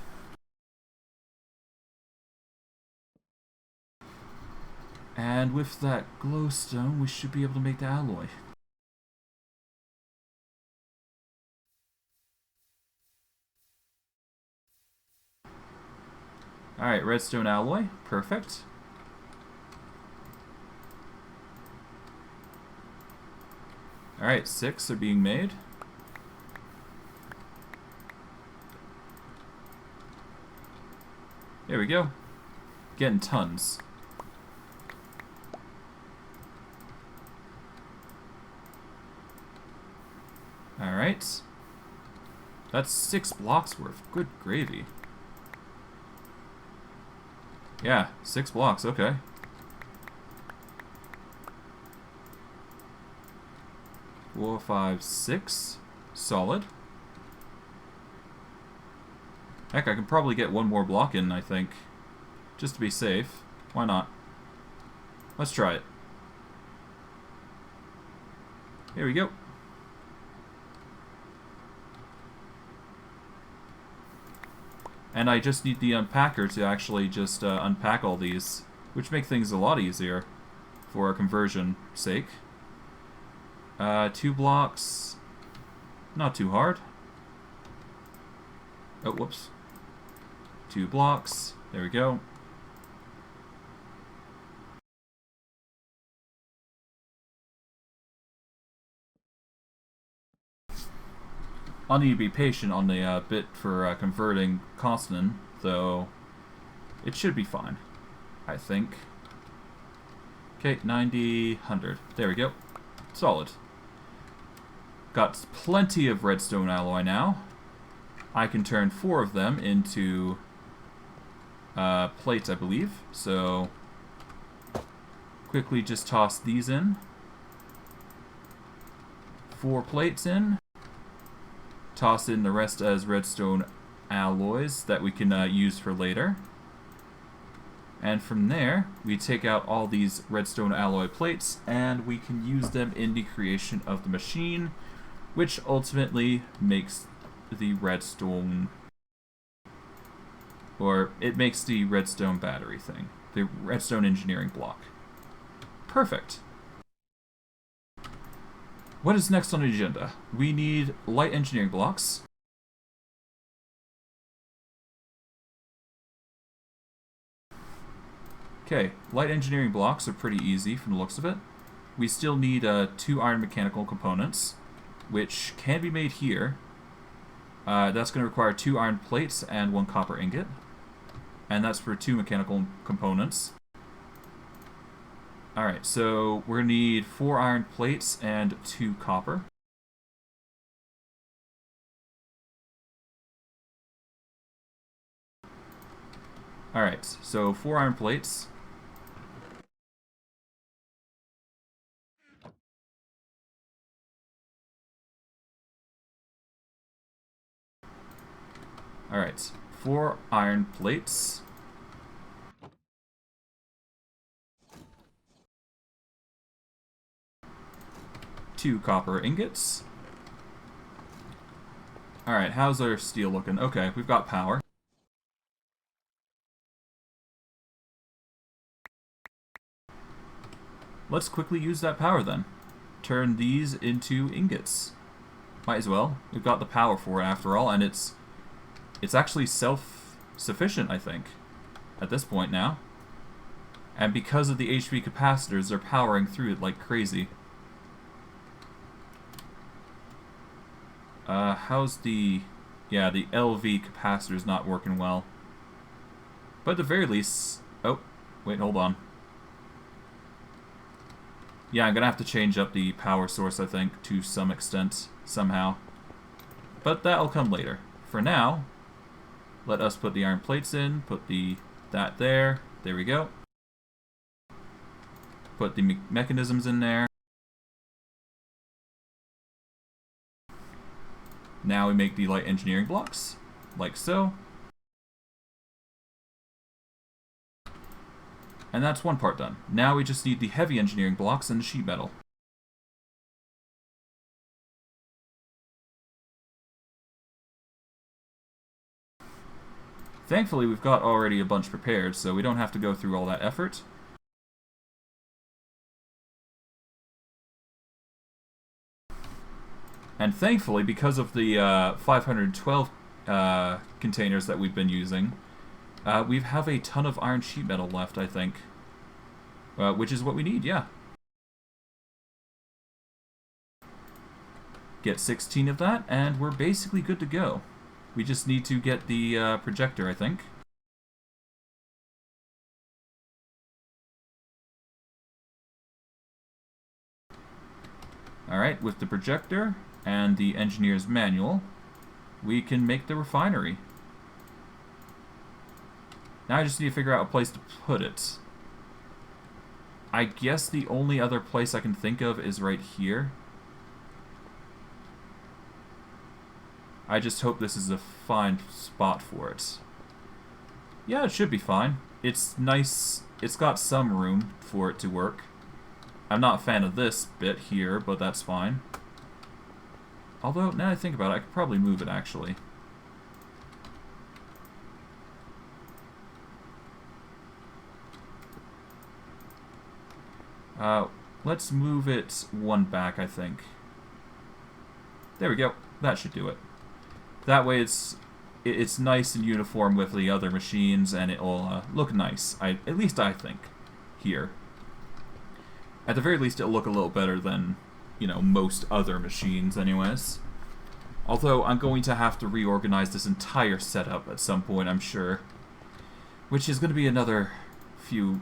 And with that glowstone, we should be able to make the alloy. Alright, redstone alloy. Perfect. Alright, 6 are being made. There we go. Getting tons. Alright. That's 6 blocks worth. Good gravy. Yeah, 6 blocks, okay. Four, 5, 6. Solid. Heck, I can probably get one more block in, I think. Just to be safe. Why not? Let's try it. Here we go. And I just need the unpacker to actually just unpack all these, which make things a lot easier for conversion sake. 2 blocks, not too hard. Oh, whoops. 2 blocks, there we go. I'll need to be patient on the bit for converting Kerosine, though it should be fine, I think. Okay, 90, 100. There we go. Solid. Got plenty of redstone alloy now. I can turn 4 of them into plates, I believe. So, quickly just toss these in. 4 plates in. Toss in the rest as redstone alloys that we can use for later. And from there, we take out all these redstone alloy plates and we can use them in the creation of the machine, which ultimately makes the redstone, or it makes the redstone battery thing, the redstone engineering block. Perfect. What is next on the agenda? We need light engineering blocks. Okay, light engineering blocks are pretty easy from the looks of it. We still need 2 iron mechanical components, which can be made here. That's going to require 2 iron plates and 1 copper ingot. And that's for 2 mechanical components. Alright, so we're going to need 4 iron plates and 2 copper. Alright, so 4 iron plates. Alright, 4 iron plates. Two copper ingots. Alright, how's our steel looking? Okay, we've got power. Let's quickly use that power then. Turn these into ingots. Might as well. We've got the power for it after all, and it's actually self-sufficient, I think, at this point now. And because of the HP capacitors, they're powering through it like crazy. How's the... Yeah, the LV capacitor's not working well. But at the very least... Oh, wait, hold on. Yeah, I'm gonna have to change up the power source, I think, to some extent, somehow. But that'll come later. For now, let us put the iron plates in, put that there. There we go. Put the mechanisms in there. Now we make the light engineering blocks, like so. And that's one part done. Now we just need the heavy engineering blocks and the sheet metal. Thankfully, we've got already a bunch prepared, so we don't have to go through all that effort. And thankfully, because of the 512 containers that we've been using, we have a ton of iron sheet metal left, I think. Which is what we need, yeah. Get 16 of that, and we're basically good to go. We just need to get the projector, I think. Alright, with the projector and the engineer's manual, we can make the refinery. Now I just need to figure out a place to put it. I guess the only other place I can think of is right here. I just hope this is a fine spot for it. Yeah, it should be fine. It's nice. It's got some room for it to work. I'm not a fan of this bit here, but that's fine. Although, now I think about it, I could probably move it, actually. Let's move it one back, I think. There we go. That should do it. That way it's nice and uniform with the other machines, and it'll look nice. At least I think. Here. At the very least, it'll look a little better than, you know, most other machines anyways. Although, I'm going to have to reorganize this entire setup at some point, I'm sure. Which is going to be another few...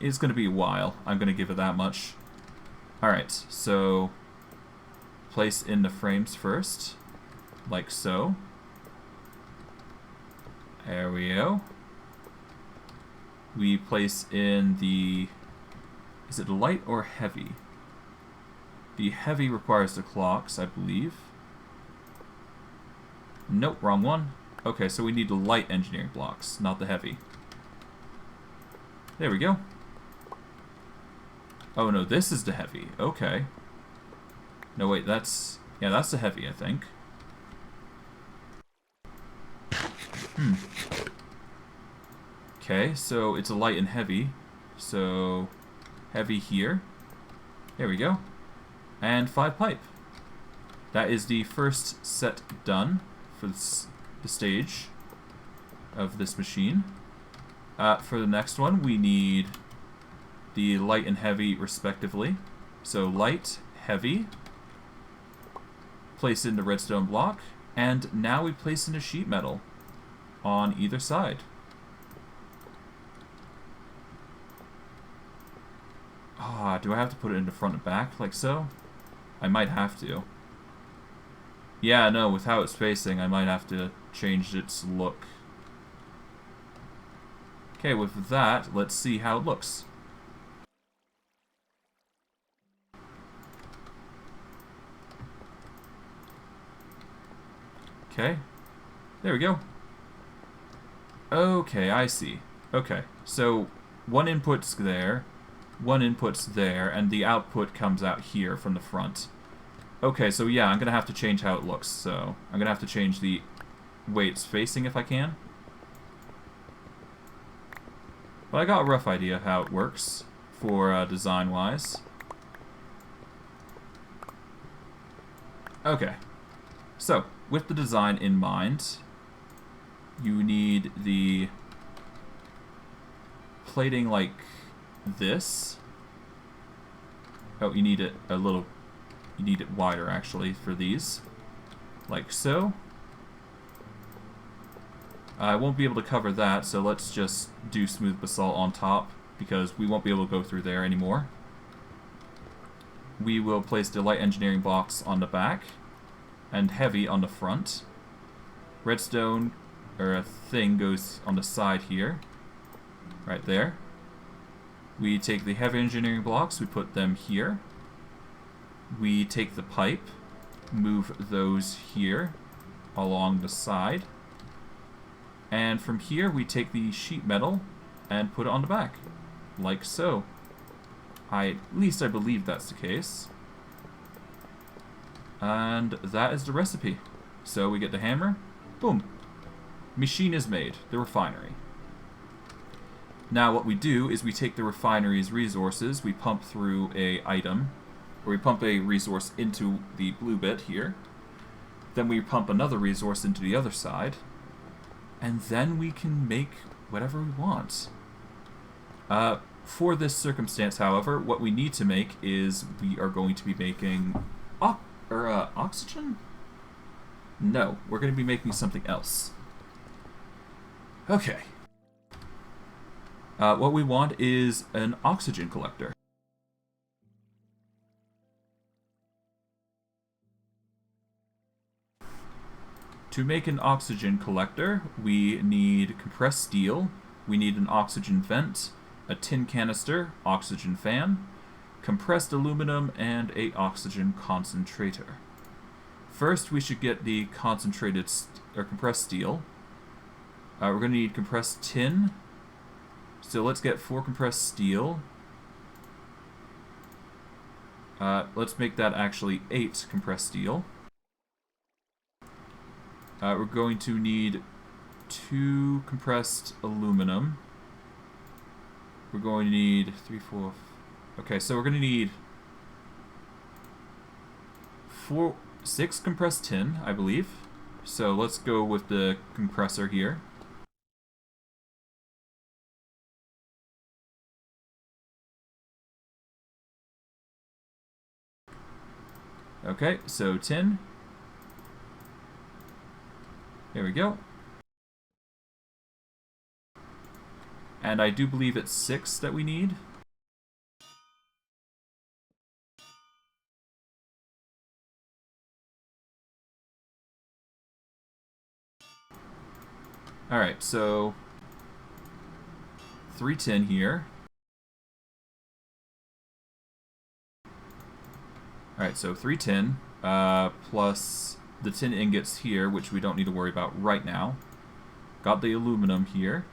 It's going to be a while. I'm going to give it that much. Alright, so... Place in the frames first. Like so. There we go. We place in the... Is it light or heavy? The heavy requires the clocks, I believe. Nope, wrong one. Okay, so we need the light engineering blocks, not the heavy. There we go. Oh no, this is the heavy. Okay. No, wait, that's... Yeah, that's the heavy, I think. Okay, so it's a light and heavy. So, heavy here. There we go. And 5 pipe. That is the first set done for the stage of this machine. For the next one, we need the light and heavy respectively. So light, heavy, place in the redstone block, and now we place in a sheet metal on either side. Do I have to put it in the front and back like so? I might have to. Yeah, no, with how it's facing, I might have to change its look. Okay, with that, let's see how it looks. Okay. There we go. Okay, I see. Okay, so one input's there, one input's there, and the output comes out here from the front. Okay, so yeah, I'm going to have to change how it looks. So I'm going to have to change the way it's facing if I can. But I got a rough idea of how it works for design-wise. Okay, so with the design in mind, you need the plating like this. Oh, you need it a little, you need it wider actually for these, like so. I won't be able to cover that, so let's just do smooth basalt on top, because we won't be able to go through there anymore. We will place the light engineering blocks on the back, and heavy on the front. Redstone, or a thing, goes on the side here, right there. We take the heavy engineering blocks, we put them here. We take the pipe, move those here, along the side. And from here, we take the sheet metal and put it on the back, like so. At least I believe that's the case. And that is the recipe. So we get the hammer, boom. Machine is made, the refinery. Now what we do is we take the refinery's resources, we pump through a item, or we pump a resource into the blue bit here. Then we pump another resource into the other side. And then we can make whatever we want. For this circumstance, however, what we need to make is we are going to be making oxygen? No, we're going to be making something else. Okay. What we want is an oxygen collector. To make an oxygen collector, we need compressed steel, we need an oxygen vent, a tin canister, oxygen fan, compressed aluminum, and a oxygen concentrator. First, we should get the concentrated or compressed steel. We're going to need compressed tin. So let's get 4 compressed steel. Let's make that actually 8 compressed steel. We're going to need 2 compressed aluminum. We're going to need 3, 4... Okay, so we're going to need 6 compressed tin, I believe. So let's go with the compressor here. Okay, so tin. There we go. And I do believe it's 6 that we need. Alright, so 3 tin here. Alright, so 3 tin, plus the tin ingots here, which we don't need to worry about right now. Got the aluminum here.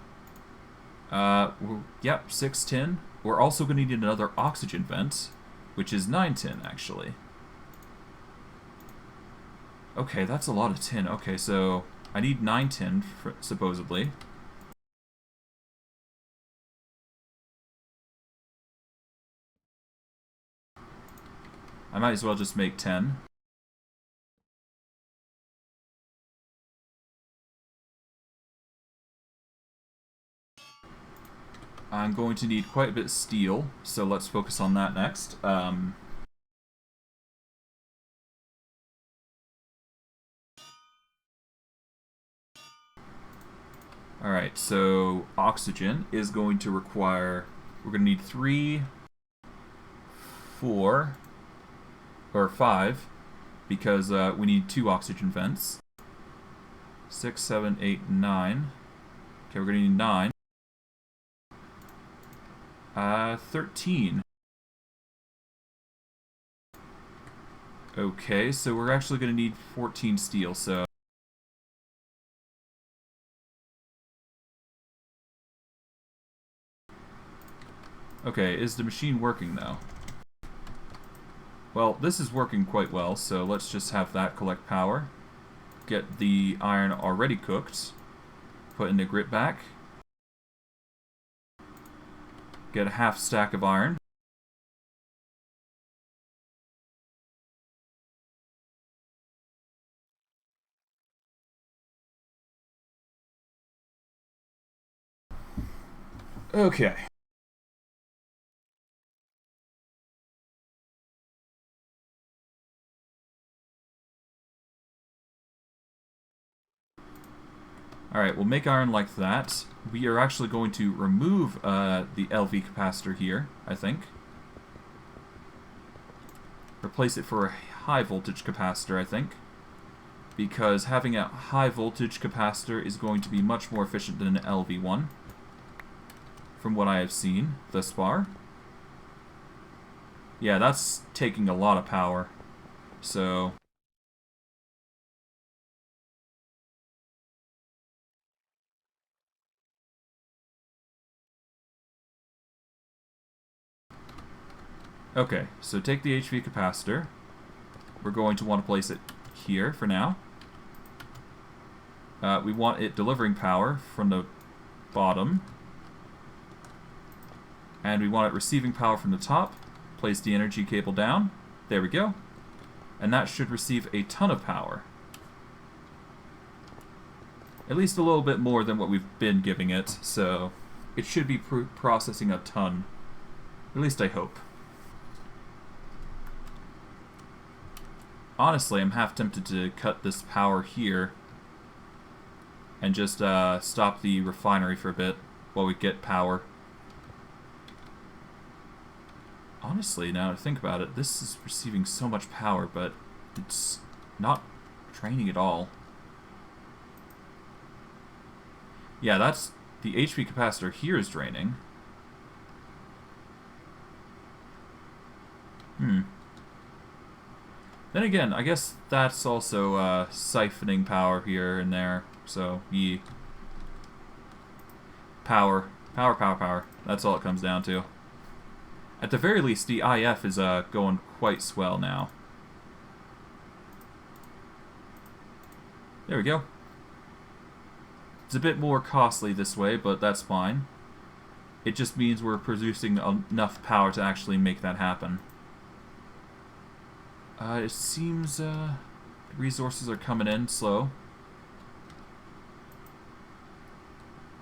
Yep, 6 tin. We're also going to need another oxygen vent, which is 9 tin, actually. Okay, that's a lot of tin. Okay, so I need 9 tin, supposedly. I might as well just make 10. I'm going to need quite a bit of steel, so let's focus on that next. Alright, so oxygen is going to require... We're going to need 3, 4, or 5, because we need 2 oxygen vents. 6, 7, 8, 9. Okay, we're going to need 9. 13. Okay, so we're actually going to need 14 steel, so Okay, is the machine working though? Well, this is working quite well, so let's just have that collect power. Get the iron already cooked. Put in the grit back. Get a half stack of iron. Okay. Alright, we'll make iron like that. We are actually going to remove the LV capacitor here, I think. Replace it for a high voltage capacitor, I think. Because having a high voltage capacitor is going to be much more efficient than an LV one. From what I have seen thus far. Yeah, that's taking a lot of power. So... Okay, so take the HV capacitor. We're going to want to place it here for now. We want it delivering power from the bottom. And we want it receiving power from the top. Place the energy cable down. There we go. And that should receive a ton of power. At least a little bit more than what we've been giving it, so it should be processing a ton. At least I hope. Honestly, I'm half tempted to cut this power here and just stop the refinery for a bit while we get power. Honestly, now to think about it, this is receiving so much power, but it's not draining at all. Yeah, that's... the HP capacitor here is draining. Then again, I guess that's also siphoning power here and there, so yeah. Power. Power, power, power. That's all it comes down to. At the very least, the IF is going quite swell now. There we go. It's a bit more costly this way, but that's fine. It just means we're producing enough power to actually make that happen. It seems resources are coming in slow.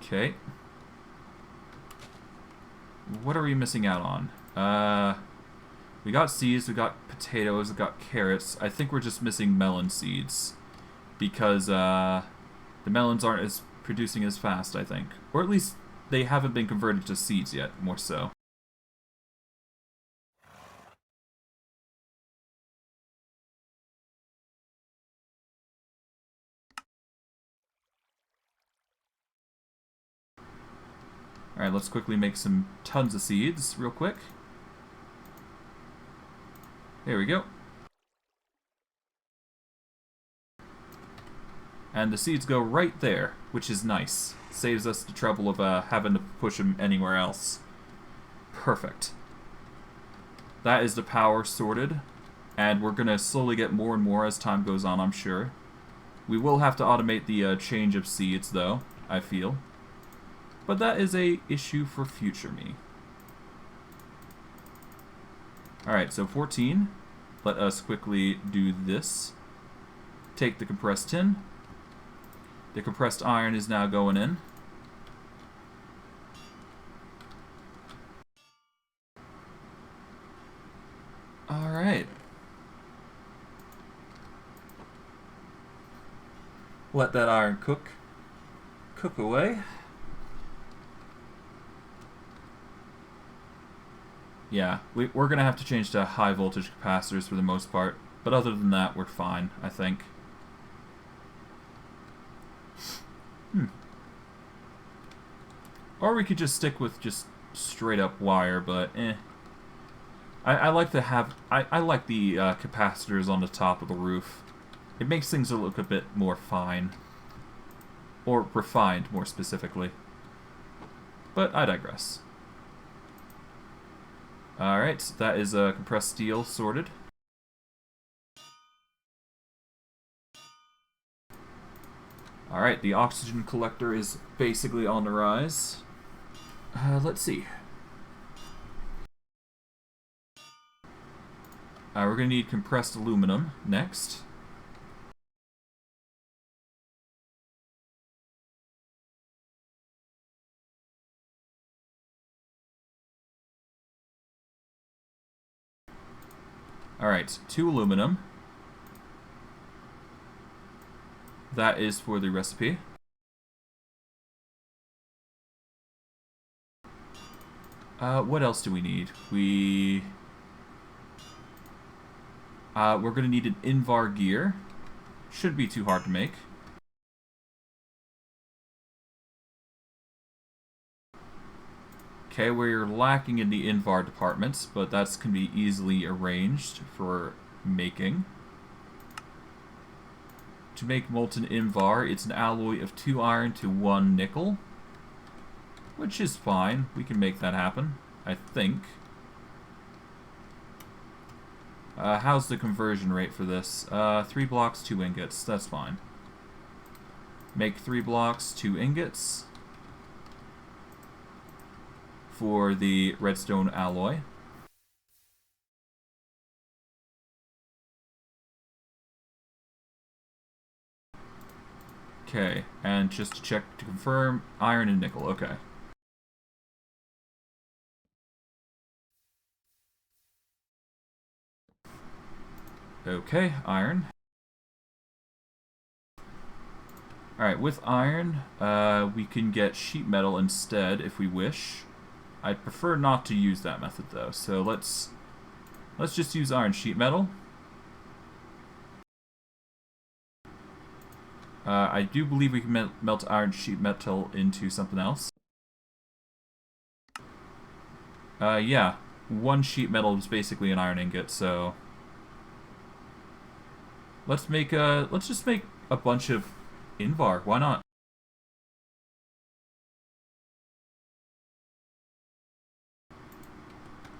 Okay. What are we missing out on? We got seeds, we got potatoes, we got carrots. I think we're just missing melon seeds. Because the melons aren't as producing as fast, I think. Or at least they haven't been converted to seeds yet, more so. Alright, let's quickly make some tons of seeds real quick. There we go. And the seeds go right there, which is nice. Saves us the trouble of having to push them anywhere else. Perfect. That is the power sorted. And we're going to slowly get more and more as time goes on, I'm sure. We will have to automate the change of seeds, though, I feel. But that is a issue for future me. Alright, so 14. Let us quickly do this. Take the compressed tin. The compressed iron is now going in. Alright. Let that iron cook. Cook away. Yeah, we're going to have to change to high voltage capacitors for the most part. But other than that, we're fine, I think. Or we could just stick with just straight up wire, but eh. I like to have... I like the capacitors on the top of the roof. It makes things look a bit more fine. Or refined, more specifically. But I digress. Alright, that is compressed steel sorted. Alright, the oxygen collector is basically on the rise. Let's see. We're going to need compressed aluminum next. Alright, 2 aluminum. That is for the recipe. What else do we need? We're going to need an Invar gear. Shouldn't be too hard to make. Okay, we're lacking in the Invar department, but that's can be easily arranged for making. To make molten Invar, it's an alloy of 2 iron to 1 nickel. Which is fine. We can make that happen, I think. How's the conversion rate for this? 3 blocks, 2 ingots. That's fine. Make 3 blocks, 2 ingots for the redstone alloy. Okay, and just to check to confirm, iron and nickel. Okay. Okay, iron. Alright, with iron, we can get sheet metal instead if we wish. I'd prefer not to use that method though, so let's just use iron sheet metal. I do believe we can melt iron sheet metal into something else. Yeah, 1 sheet metal is basically an iron ingot, so let's just make a bunch of Invar. Why not?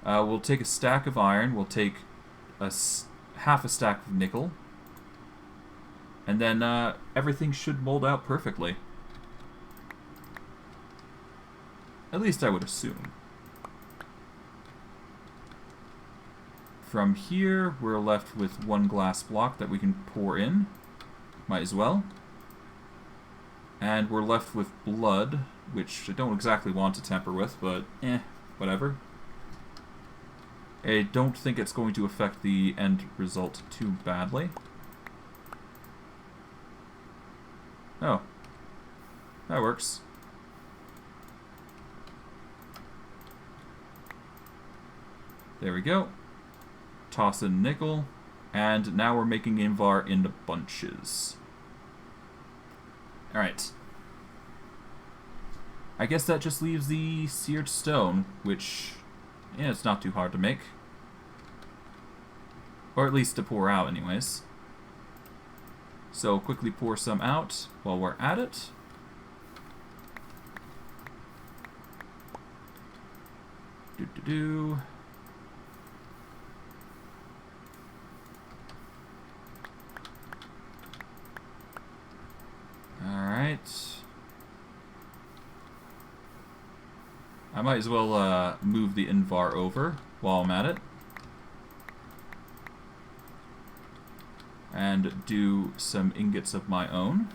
We'll take a stack of iron. We'll take half a stack of nickel. And then everything should mold out perfectly. At least I would assume. From here, we're left with 1 glass block that we can pour in. Might as well. And we're left with blood, which I don't exactly want to tamper with, but whatever. I don't think it's going to affect the end result too badly. Oh. That works. There we go. Toss in nickel. And now we're making Invar into bunches. Alright. I guess that just leaves the seared stone, which, yeah, it's not too hard to make. Or at least to pour out anyways. So quickly pour some out while we're at it. Do-do-do. Alright. I might as well move the Invar over while I'm at it. And do some ingots of my own.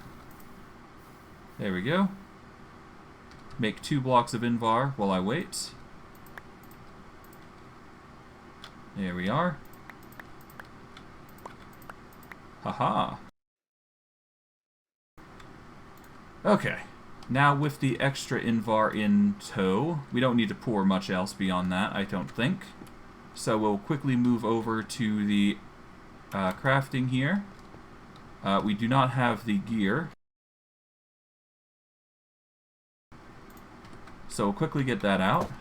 There we go. Make 2 blocks of Invar while I wait. There we are. Haha. Okay. Now with the extra Invar in tow, we don't need to pour much else beyond that, I don't think. So we'll quickly move over to the crafting here. We do not have the gear. So we'll quickly get that out.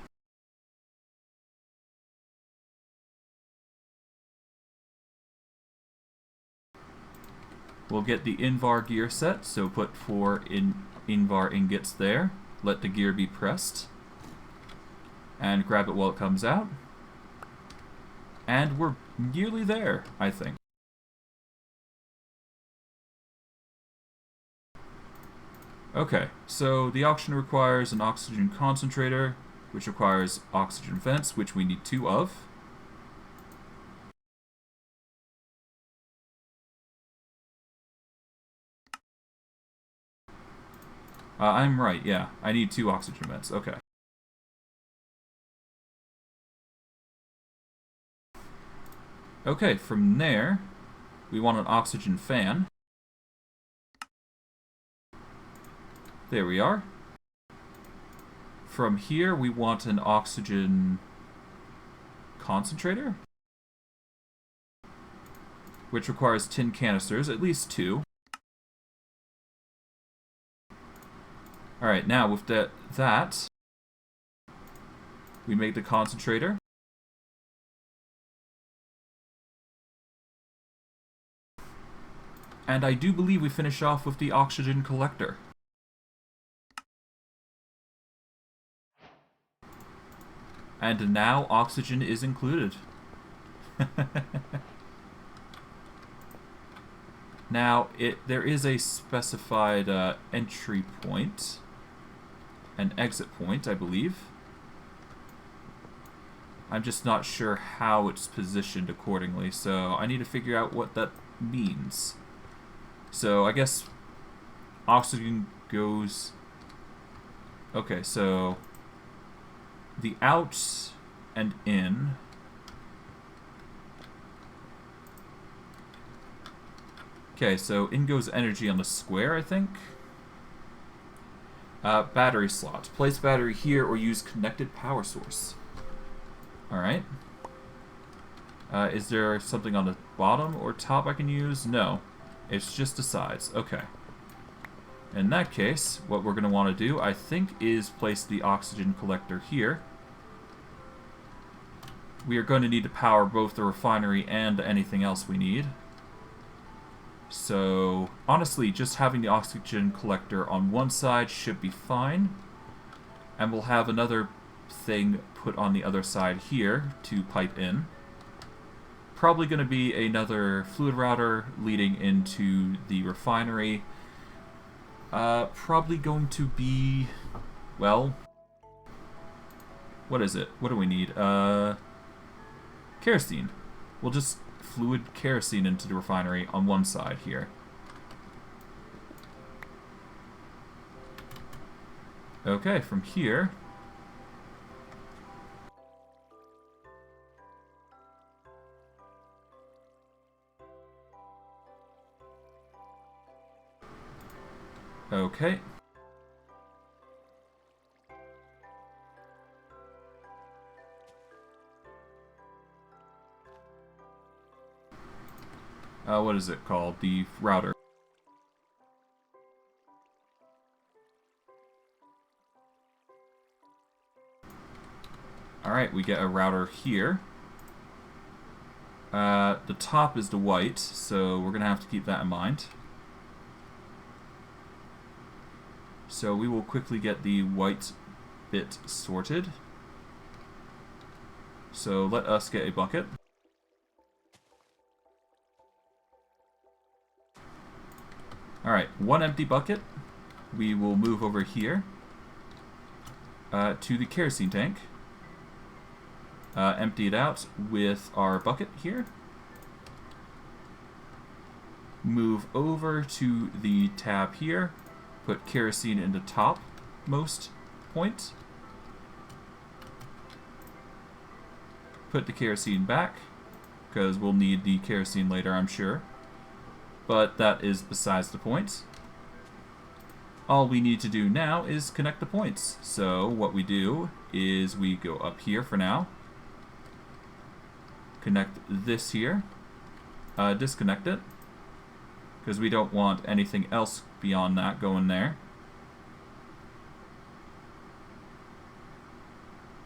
We'll get the Invar gear set, so put 4 Invar ingots there. Let the gear be pressed. And grab it while it comes out. And we're nearly there, I think. Okay, so the auction requires an oxygen concentrator, which requires oxygen vents, which we need 2 of. I'm right, yeah. I need 2 oxygen vents, okay. Okay, from there, we want an oxygen fan. There we are. From here, we want an oxygen concentrator, which requires tin canisters, at least 2. Alright, now with that, we make the concentrator. And I do believe we finish off with the oxygen collector. And now oxygen is included. Now, there is a specified entry point, an exit point, I believe. I'm just not sure how it's positioned accordingly, so I need to figure out what that means. So I guess oxygen goes... Okay, so the out and in... Okay, so in goes energy on the square, I think. Battery slot. Place battery here or use connected power source. Alright. Is there something on the bottom or top I can use? No. It's just the sides. Okay. In that case, what we're going to want to do, I think, is place the oxygen collector here. We are going to need to power both the refinery and anything else we need. So, honestly, just having the oxygen collector on one side should be fine. And we'll have another thing put on the other side here to pipe in. Probably going to be another fluid router leading into the refinery. Probably going to be... Well... What is it? What do we need? Kerosene. We'll just fluid kerosene into the refinery on one side here. Okay, from here... Okay. What is it called? The router. Alright, we get a router here. The top is the white, so we're going to have to keep that in mind. So we will quickly get the white bit sorted. So let us get a bucket. Alright, one empty bucket. We will move over here to the kerosene tank. Empty it out with our bucket here. Move over to the tab here. Put kerosene in the topmost point. Put the kerosene back, because we'll need the kerosene later, I'm sure. But that is besides the point. All we need to do now is connect the points. So what we do is we go up here for now. Connect this here. Disconnect it, because we don't want anything else beyond that going there.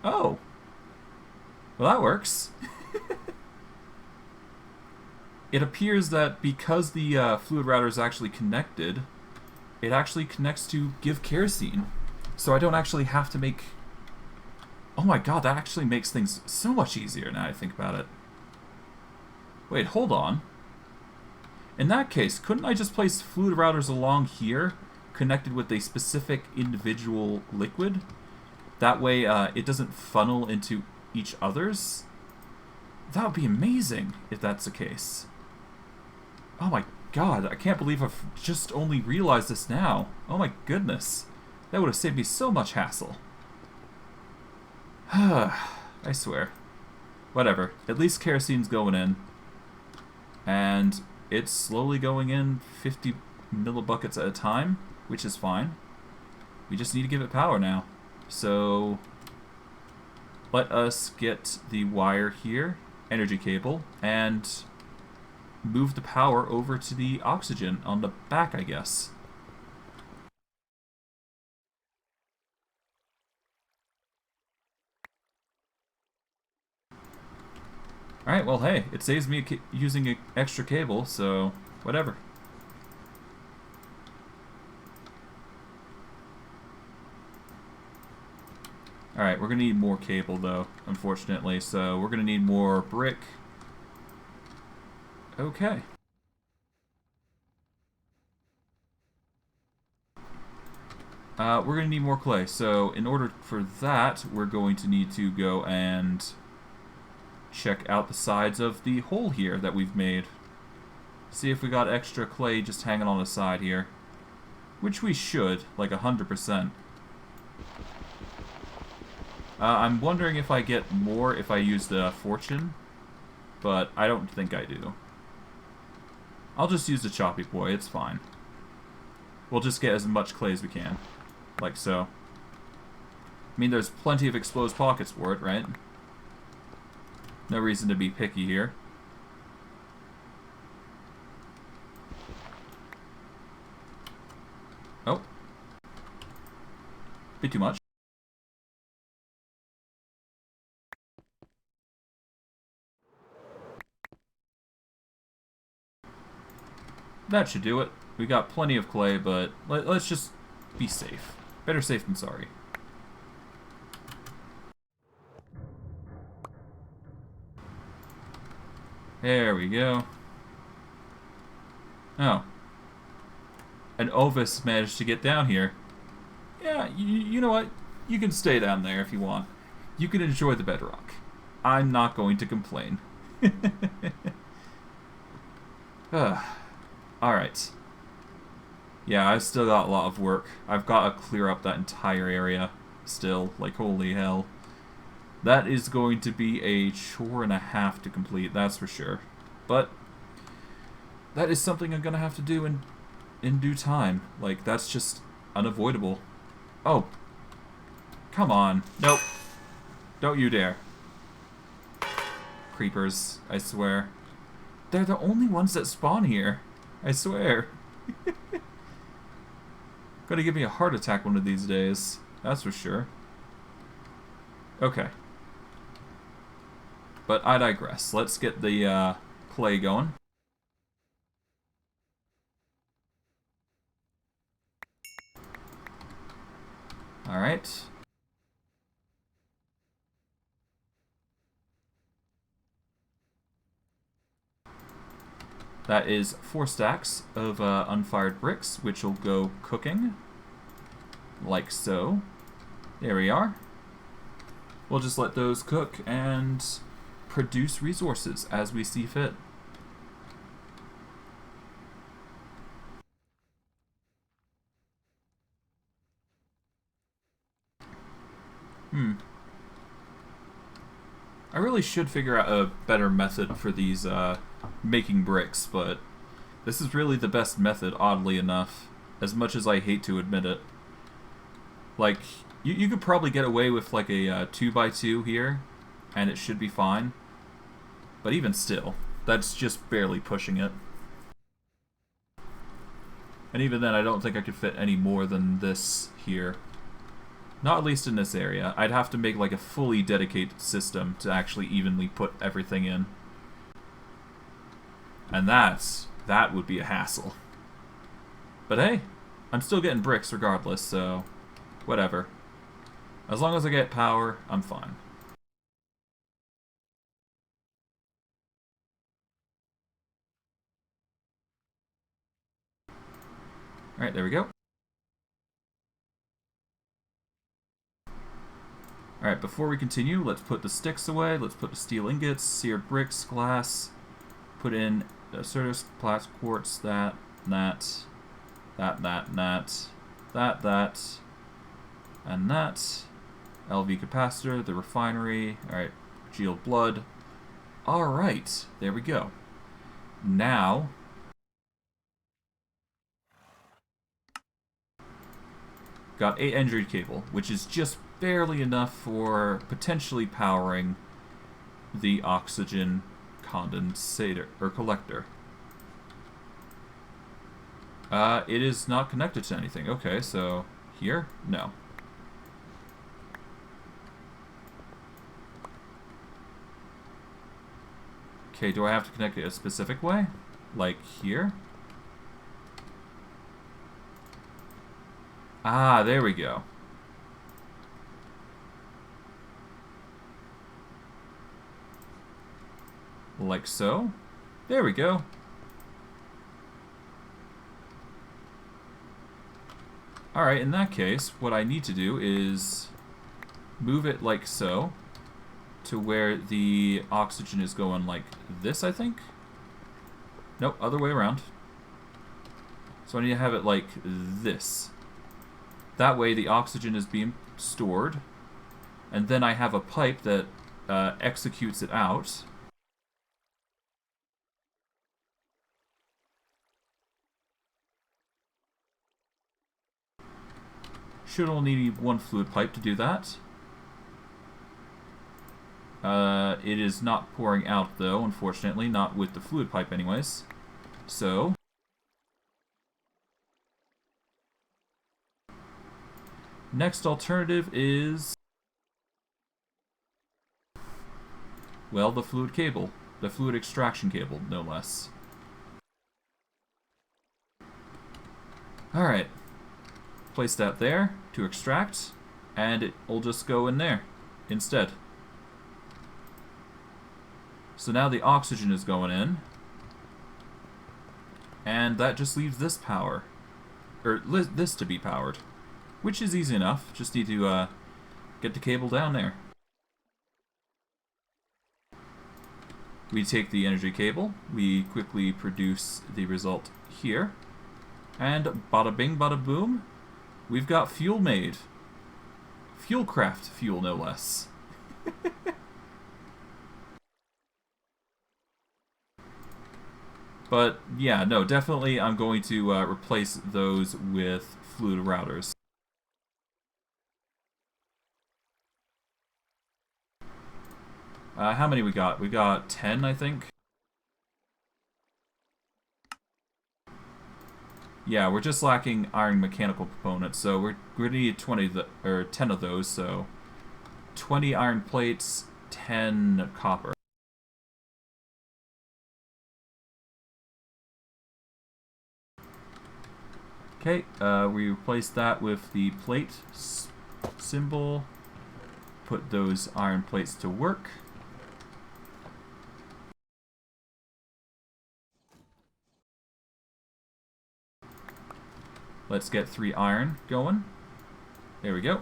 Oh! Well, that works. It appears that because the fluid router is actually connected, it actually connects to give kerosene. So I don't actually have to make... Oh my god, that actually makes things so much easier now I think about it. Wait, hold on. In that case, couldn't I just place fluid routers along here, connected with a specific individual liquid? That way, it doesn't funnel into each other's? That would be amazing, if that's the case. Oh my god, I can't believe I've just only realized this now. Oh my goodness. That would have saved me so much hassle. I swear. Whatever. At least kerosine's going in. And it's slowly going in 50 millibuckets at a time, which is fine. We just need to give it power now. So let us get the wire here, energy cable, and move the power over to the oxygen on the back, I guess. Alright, well hey, it saves me using an extra cable, so whatever. Alright, we're going to need more cable though, unfortunately, so we're going to need more brick. Okay. We're going to need more clay, so in order for that, we're going to need to go and check out the sides of the hole here that we've made. See if we got extra clay just hanging on the side here. Which we should, like 100%. I'm wondering if I get more if I use the fortune, but I don't think I do. I'll just use the choppy boy, it's fine. We'll just get as much clay as we can. Like so. I mean, there's plenty of exposed pockets for it, right? No reason to be picky here. Oh. Bit too much. That should do it. We got plenty of clay, but let's just be safe. Better safe than sorry. There we go. Oh. An Ovis managed to get down here. Yeah, you know what? You can stay down there if you want. You can enjoy the bedrock. I'm not going to complain. Alright. Yeah, I've still got a lot of work. I've got to clear up that entire area still. Like, holy hell. That is going to be a chore and a half to complete, that's for sure. But that is something I'm going to have to do in due time. Like, that's just unavoidable. Oh. Come on. Nope. Don't you dare. Creepers, I swear. They're the only ones that spawn here. I swear. Gonna give me a heart attack one of these days. That's for sure. Okay. But I digress. Let's get the clay going. Alright. That is 4 stacks of unfired bricks, which will go cooking. Like so. There we are. We'll just let those cook and produce resources as we see fit. I really should figure out a better method for these making bricks, but this is really the best method, oddly enough, as much as I hate to admit it. Like, you could probably get away with like a 2x2 here, and it should be fine. But even still, that's just barely pushing it. And even then, I don't think I could fit any more than this here. Not at least in this area. I'd have to make like a fully dedicated system to actually evenly put everything in. And that would be a hassle. But hey, I'm still getting bricks regardless, so whatever. As long as I get power, I'm fine. Alright, there we go. Alright, before we continue, let's put the sticks away. Let's put the steel ingots, seared bricks, glass. Put in Certus, glass, quartz, that, and that, and that. LV capacitor, the refinery. Alright, geode blood. Alright, there we go. Now, got 8 energy cable, which is just barely enough for potentially powering the oxygen condensator or collector. It is not connected to anything. Okay, so here? No. Okay, do I have to connect it a specific way? Like here? Ah, there we go. Like so. There we go. Alright, in that case, what I need to do is move it like so to where the oxygen is going like this, I think? Nope, other way around. So I need to have it like this. That way the oxygen is being stored, and then I have a pipe that executes it out. Should only need one fluid pipe to do that. It is not pouring out though, unfortunately, not with the fluid pipe anyways. So, next alternative is, well, the fluid cable. The fluid extraction cable, no less. Alright. Place that there to extract, and it will just go in there instead. So now the oxygen is going in, and that just leaves this power, or this to be powered, which is easy enough. Just need to get the cable down there. We take the energy cable, we quickly produce the result here, and bada bing bada boom, we've got fuel made. Fuelcraft fuel, no less. But yeah, no, definitely I'm going to replace those with fluid routers. How many we got? We got 10, I think. Yeah, we're just lacking iron mechanical components, so we're going to need 10 of those, so 20 iron plates, 10 copper. Okay, we replace that with the plate symbol, put those iron plates to work. Let's get 3 iron going. There we go.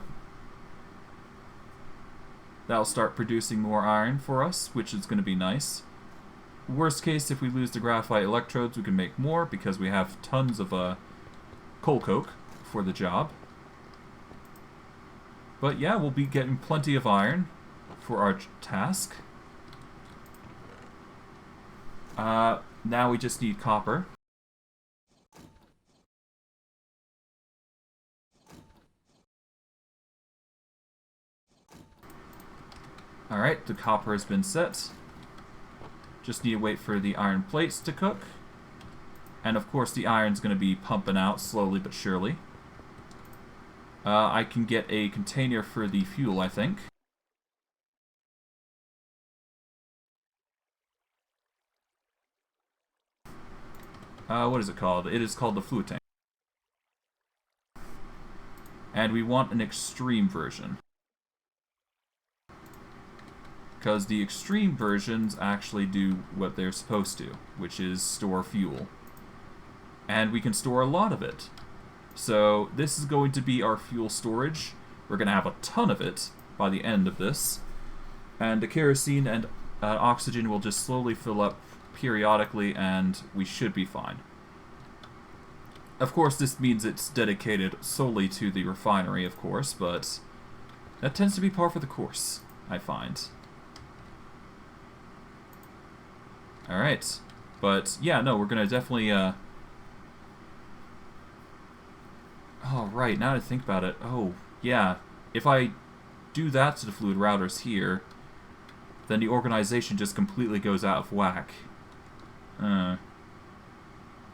That'll start producing more iron for us, which is going to be nice. Worst case, if we lose the graphite electrodes, we can make more because we have tons of coal coke for the job. But yeah, we'll be getting plenty of iron for our task. Now we just need copper. Alright, the copper has been set. Just need to wait for the iron plates to cook. And of course the iron's going to be pumping out slowly but surely. I can get a container for the fuel, I think. What is it called? It is called the fluid tank. And we want an extreme version. Because the extreme versions actually do what they're supposed to, which is store fuel. And we can store a lot of it. So this is going to be our fuel storage. We're going to have a ton of it by the end of this. And the kerosene and oxygen will just slowly fill up periodically, and we should be fine. Of course, this means it's dedicated solely to the refinery, of course, but that tends to be par for the course, I find. Alright. But, yeah, no, we're going to definitely... Oh, right, now that I think about it. Oh, yeah. If I do that to the fluid routers here, then the organization just completely goes out of whack.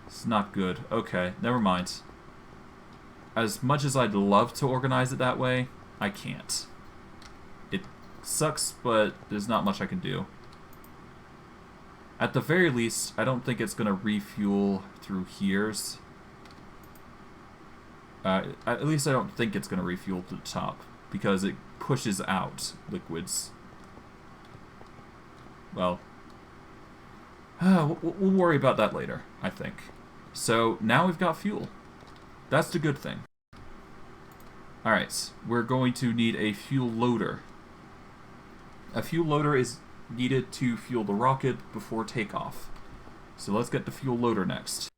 It's not good. Okay, never mind. As much as I'd love to organize it that way, I can't. It sucks, but there's not much I can do. At the very least, I don't think it's going to refuel through here's. At least I don't think it's going to refuel to the top, because it pushes out liquids. Well, we'll worry about that later, I think. So, now we've got fuel. That's the good thing. Alright, we're going to need a fuel loader. A fuel loader is needed to fuel the rocket before takeoff. So let's get the fuel loader next.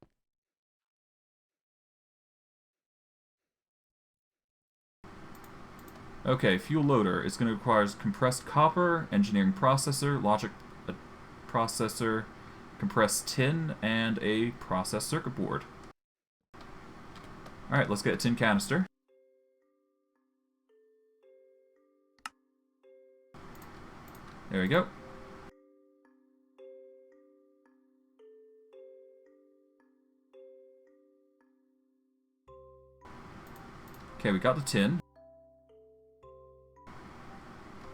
Okay, fuel loader is going to require compressed copper, engineering processor, logic processor, compressed tin, and a processed circuit board. Alright, let's get a tin canister. There we go. Okay, we got the tin.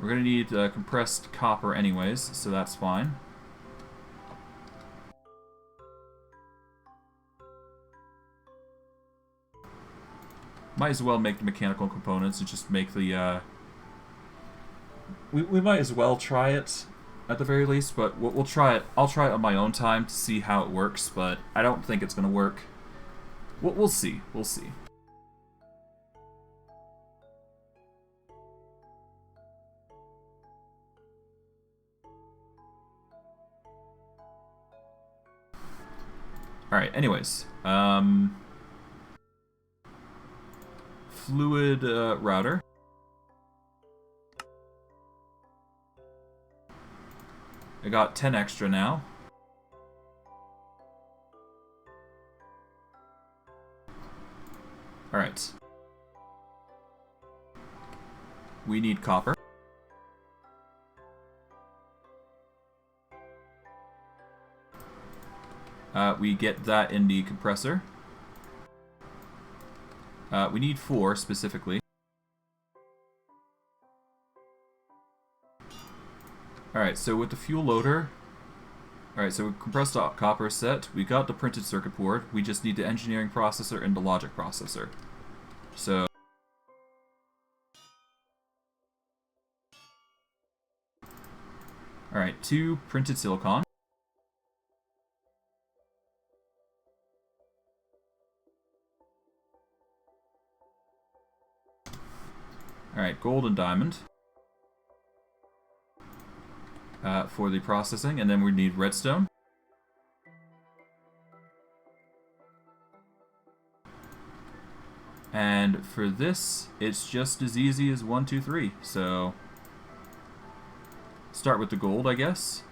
We're going to need compressed copper anyways, so that's fine. Might as well make the mechanical components and just make the... We might as well try it, at the very least, but we'll try it. I'll try it on my own time to see how it works, but I don't think it's going to work. We'll see. We'll see. Alright, anyways. Fluid router. I got 10 extra now. Alright. We need copper. We get that in the compressor. We need 4 specifically. Alright, so with the fuel loader... Alright, so with compressed copper set, we got the printed circuit board. We just need the engineering processor and the logic processor. So... Alright, 2 printed silicon. Alright, gold and diamond. For the processing, and then we need redstone. And for this, it's just as easy as 1, 2, 3. So, start with the gold, I guess.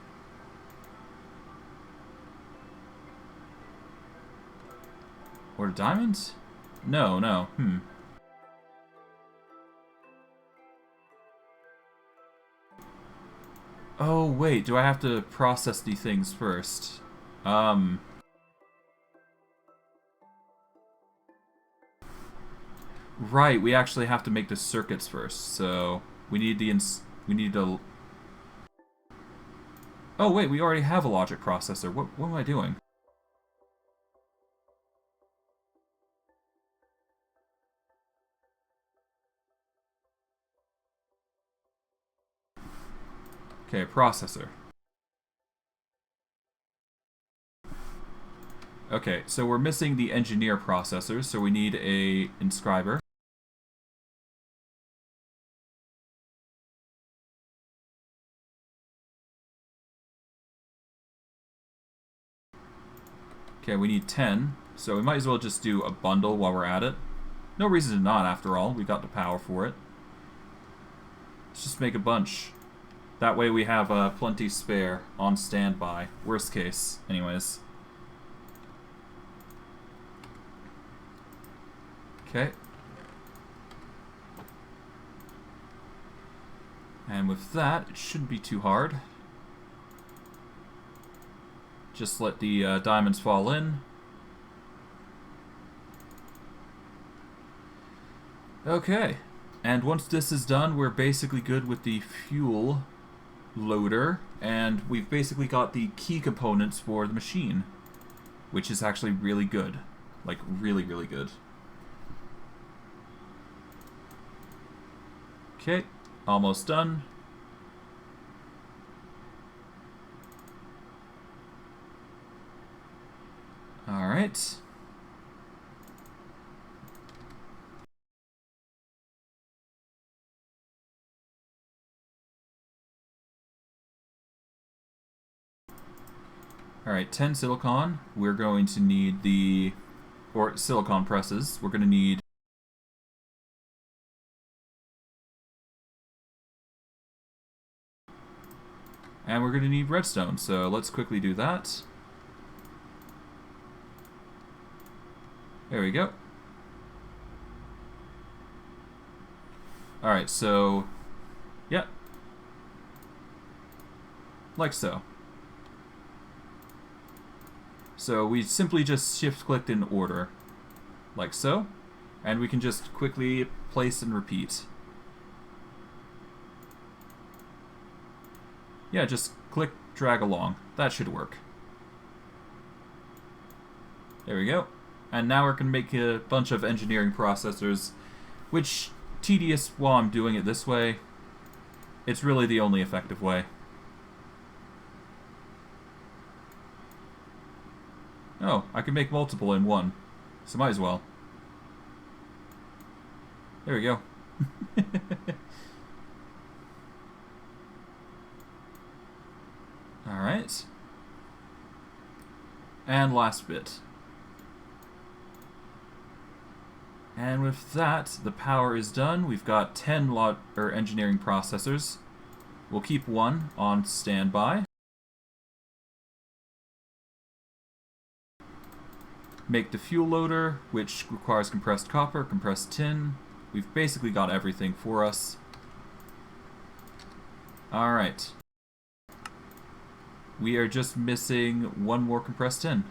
Or the diamonds? No. Oh, wait, do I have to process the things first? Right, we actually have to make the circuits first, so we need the Oh, wait, we already have a logic processor. What am I doing? Okay, processor. Okay, so we're missing the engineer processors, so we need a inscriber. Okay, we need 10, so we might as well just do a bundle while we're at it. No reason to not, after all. We got the power for it. Let's just make a bunch. That way we have plenty spare on standby. Worst case, anyways. Okay. And with that, it shouldn't be too hard. Just let the diamonds fall in. Okay. And once this is done, we're basically good with the fuel loader. And we've basically got the key components for the machine. Which is actually really good. Like, really, really good. Okay. Almost done. Alright. Alright, 10 silicon. We're going to need or silicon presses. We're going to need and we're going to need redstone, so let's quickly do that. There we go. Alright, so yeah. Like so. So we simply just shift-clicked in order, like so, and we can just quickly place and repeat. Yeah, just click, drag along. That should work. There we go. And now we're going to make a bunch of engineering processors, which, tedious while I'm doing it this way, it's really the only effective way. Oh, I can make multiple in one, so might as well. There we go. Alright. And last bit. And with that, the power is done. We've got 10 engineering processors. We'll keep one on standby. Make the fuel loader, which requires compressed copper, compressed tin. We've basically got everything for us. Alright. We are just missing one more compressed tin.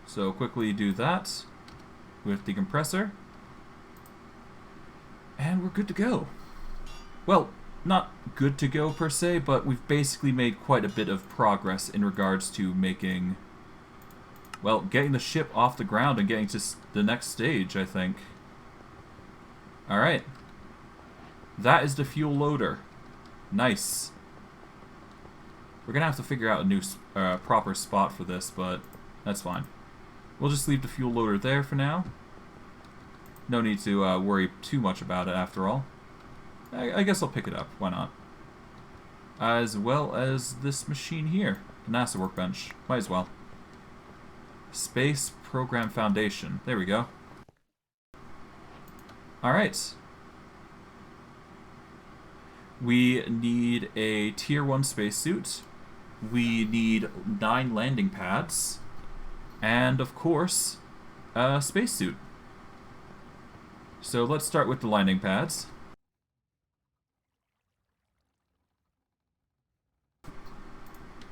So quickly do that with the compressor. And we're good to go. Well, not good to go per se, but we've basically made quite a bit of progress in regards to making, well, getting the ship off the ground and getting to the next stage, I think. Alright. That is the fuel loader. Nice. We're gonna have to figure out a new proper spot for this, but that's fine. We'll just leave the fuel loader there for now. No need to worry too much about it after all. I guess I'll pick it up. Why not? As well as this machine here. The NASA workbench. Might as well. Space Program Foundation. There we go. Alright. We need a Tier 1 spacesuit. We need 9 landing pads. And, of course, a spacesuit. So let's start with the landing pads.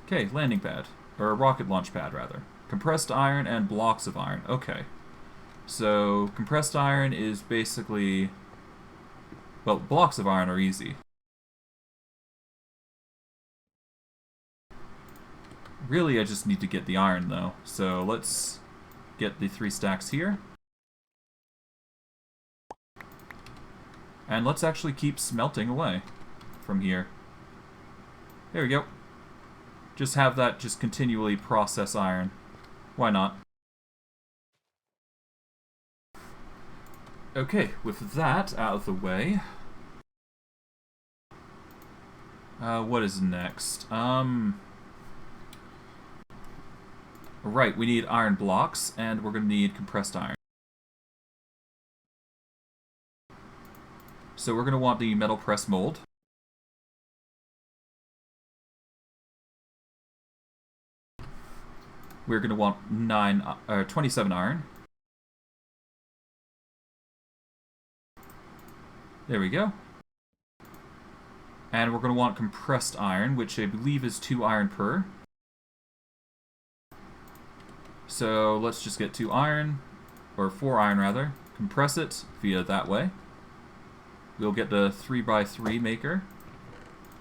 Okay, landing pad. Or rocket launch pad, rather. Compressed iron and blocks of iron. Okay. So, compressed iron is basically... well, blocks of iron are easy. Really, I just need to get the iron, though. So, let's get the 3 stacks here. And let's actually keep smelting away from here. There we go. Just have that just continually process iron. Why not? Okay, with that out of the way, what is next? Right, we need iron blocks, and we're going to need compressed iron. So we're going to want the metal press mold. We're going to want 27 iron. There we go. And we're going to want compressed iron, which I believe is 2 iron per. So let's just get 2 iron, or 4 iron rather, compress it via that way. We'll get the 3x3 maker,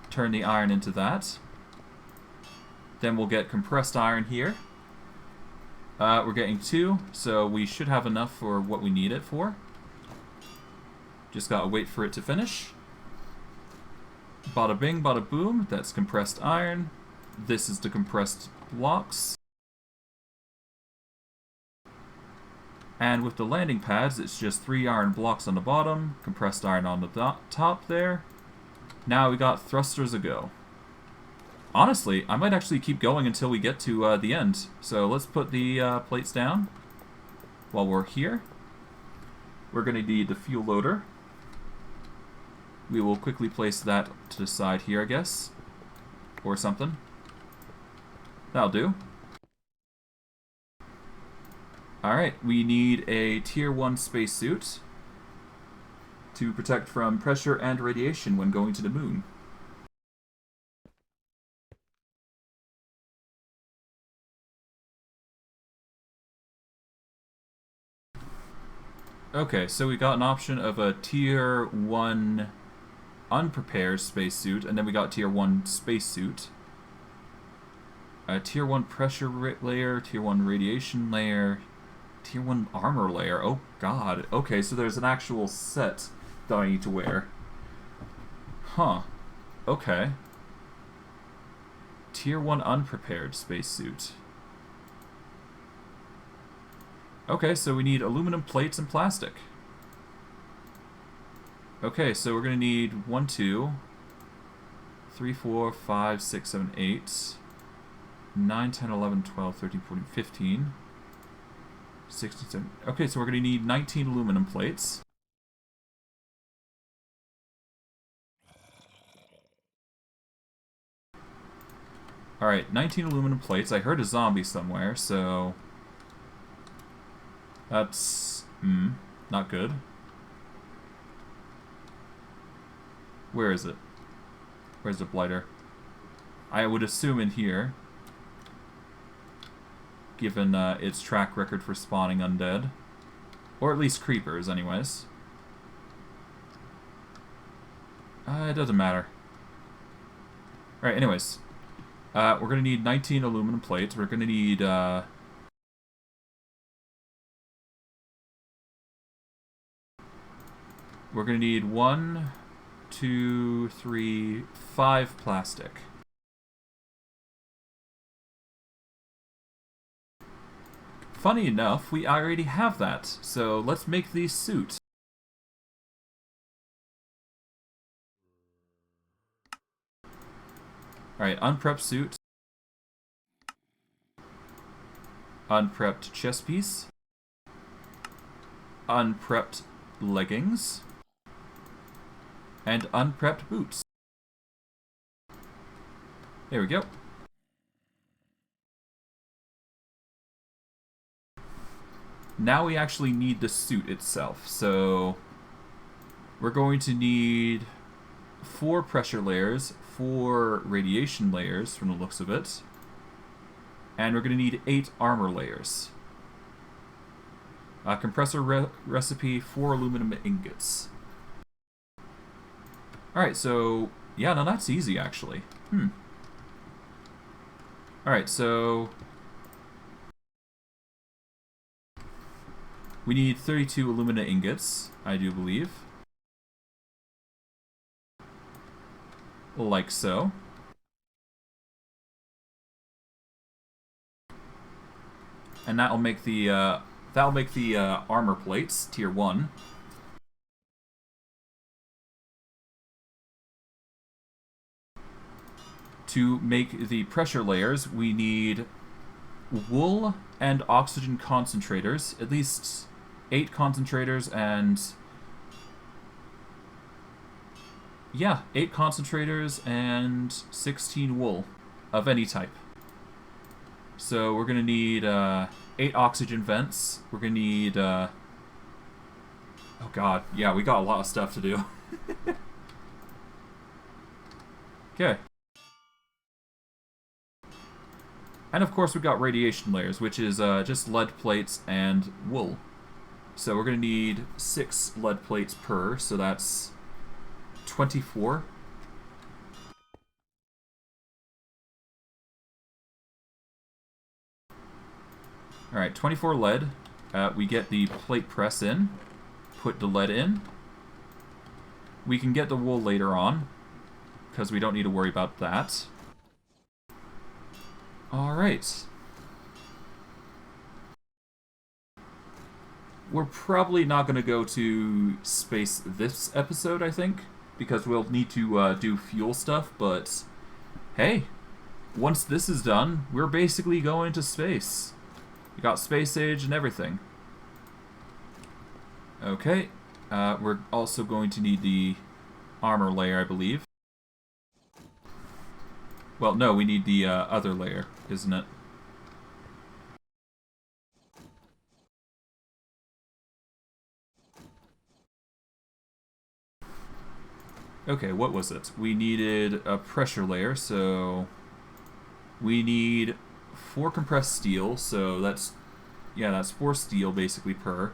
turn the iron into that. Then we'll get compressed iron here. We're getting 2, so we should have enough for what we need it for. Just gotta wait for it to finish. Bada bing, bada boom, that's compressed iron. This is the compressed blocks. And with the landing pads, it's just 3 iron blocks on the bottom, compressed iron on the top there. Now we got thrusters a go. Honestly, I might actually keep going until we get to the end. So let's put the plates down while we're here. We're going to need the fuel loader. We will quickly place that to the side here, I guess. Or something. That'll do. Alright, we need a Tier 1 spacesuit to protect from pressure and radiation when going to the moon. Okay, so we got an option of a Tier 1 unprepared spacesuit, and then we got Tier 1 spacesuit. A Tier 1 pressure layer, Tier 1 radiation layer, Tier 1 armor layer. Oh god. Okay, so there's an actual set that I need to wear. Huh. Okay. Tier 1 unprepared spacesuit. Okay, so we need aluminum plates and plastic. Okay, so we're going to need 1, 2, 3, 4, 5, 6, 7, 8, 9, 10, 11, 12, 13, 14, 15, 16, 17. Okay, so we're going to need 19 aluminum plates. Alright, 19 aluminum plates. I heard a zombie somewhere, so that's not good. Where is it? Where's the blighter? I would assume in here, given its track record for spawning undead. Or at least creepers, anyways. It doesn't matter. Alright, anyways. We're going to need 19 aluminum plates. We're going to need we're going to need 1, 2, 3, 5 plastic. Funny enough, we already have that, so let's make these suits. Alright, unprepped suit. Unprepped chest piece. Unprepped leggings. And unprepped boots. There we go. Now we actually need the suit itself, so we're going to need 4 pressure layers, 4 radiation layers from the looks of it, and we're going to need 8 armor layers. Compressor recipe, 4 aluminum ingots. Alright, so yeah, no, that's easy actually. Alright, so we need 32 alumina ingots, I do believe. Like so. And that'll make the armor plates, tier 1. To make the pressure layers, we need wool and oxygen concentrators, at least 8 concentrators and... yeah, 8 concentrators and 16 wool of any type. So we're going to need 8 oxygen vents. We're going to need... oh god, yeah, we got a lot of stuff to do. Okay. And of course we've got radiation layers, which is just lead plates and wool. So we're going to need 6 lead plates per, so that's 24. Alright, 24 lead. We get the plate press in. Put the lead in. We can get the wool later on, because we don't need to worry about that. Alright. We're probably not going to go to space this episode, I think, because we'll need to do fuel stuff, but hey, once this is done, we're basically going to space. We got space age and everything. Okay, we're also going to need the armor layer, I believe. Well, no, we need the other layer, isn't it? Okay, what was it? We needed a pressure layer, so we need 4 compressed steel, so that's 4 steel basically per.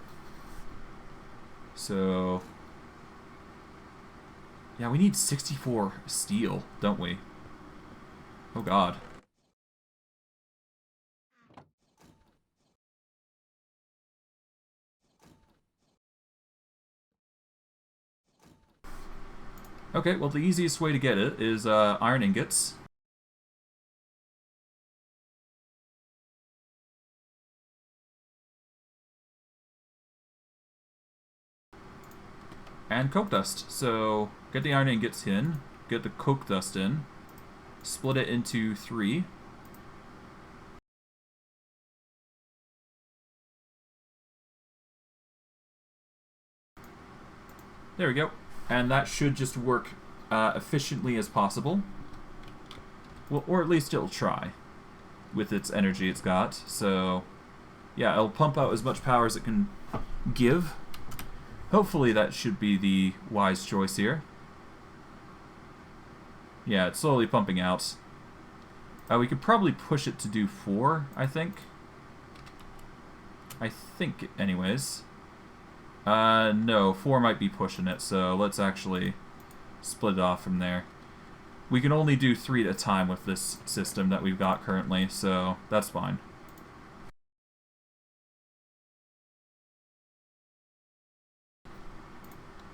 So yeah, we need 64 steel, don't we? Oh god. Okay, well the easiest way to get it is iron ingots. And coke dust. So get the iron ingots in, get the coke dust in, split it into 3. There we go. And that should just work efficiently as possible. Well, or at least it'll try with its energy it's got. So yeah, it'll pump out as much power as it can give. Hopefully that should be the wise choice here. Yeah, it's slowly pumping out. We could probably push it to do 4, I think. Anyways. No, 4 might be pushing it, so let's actually split it off from there. We can only do 3 at a time with this system that we've got currently, so that's fine.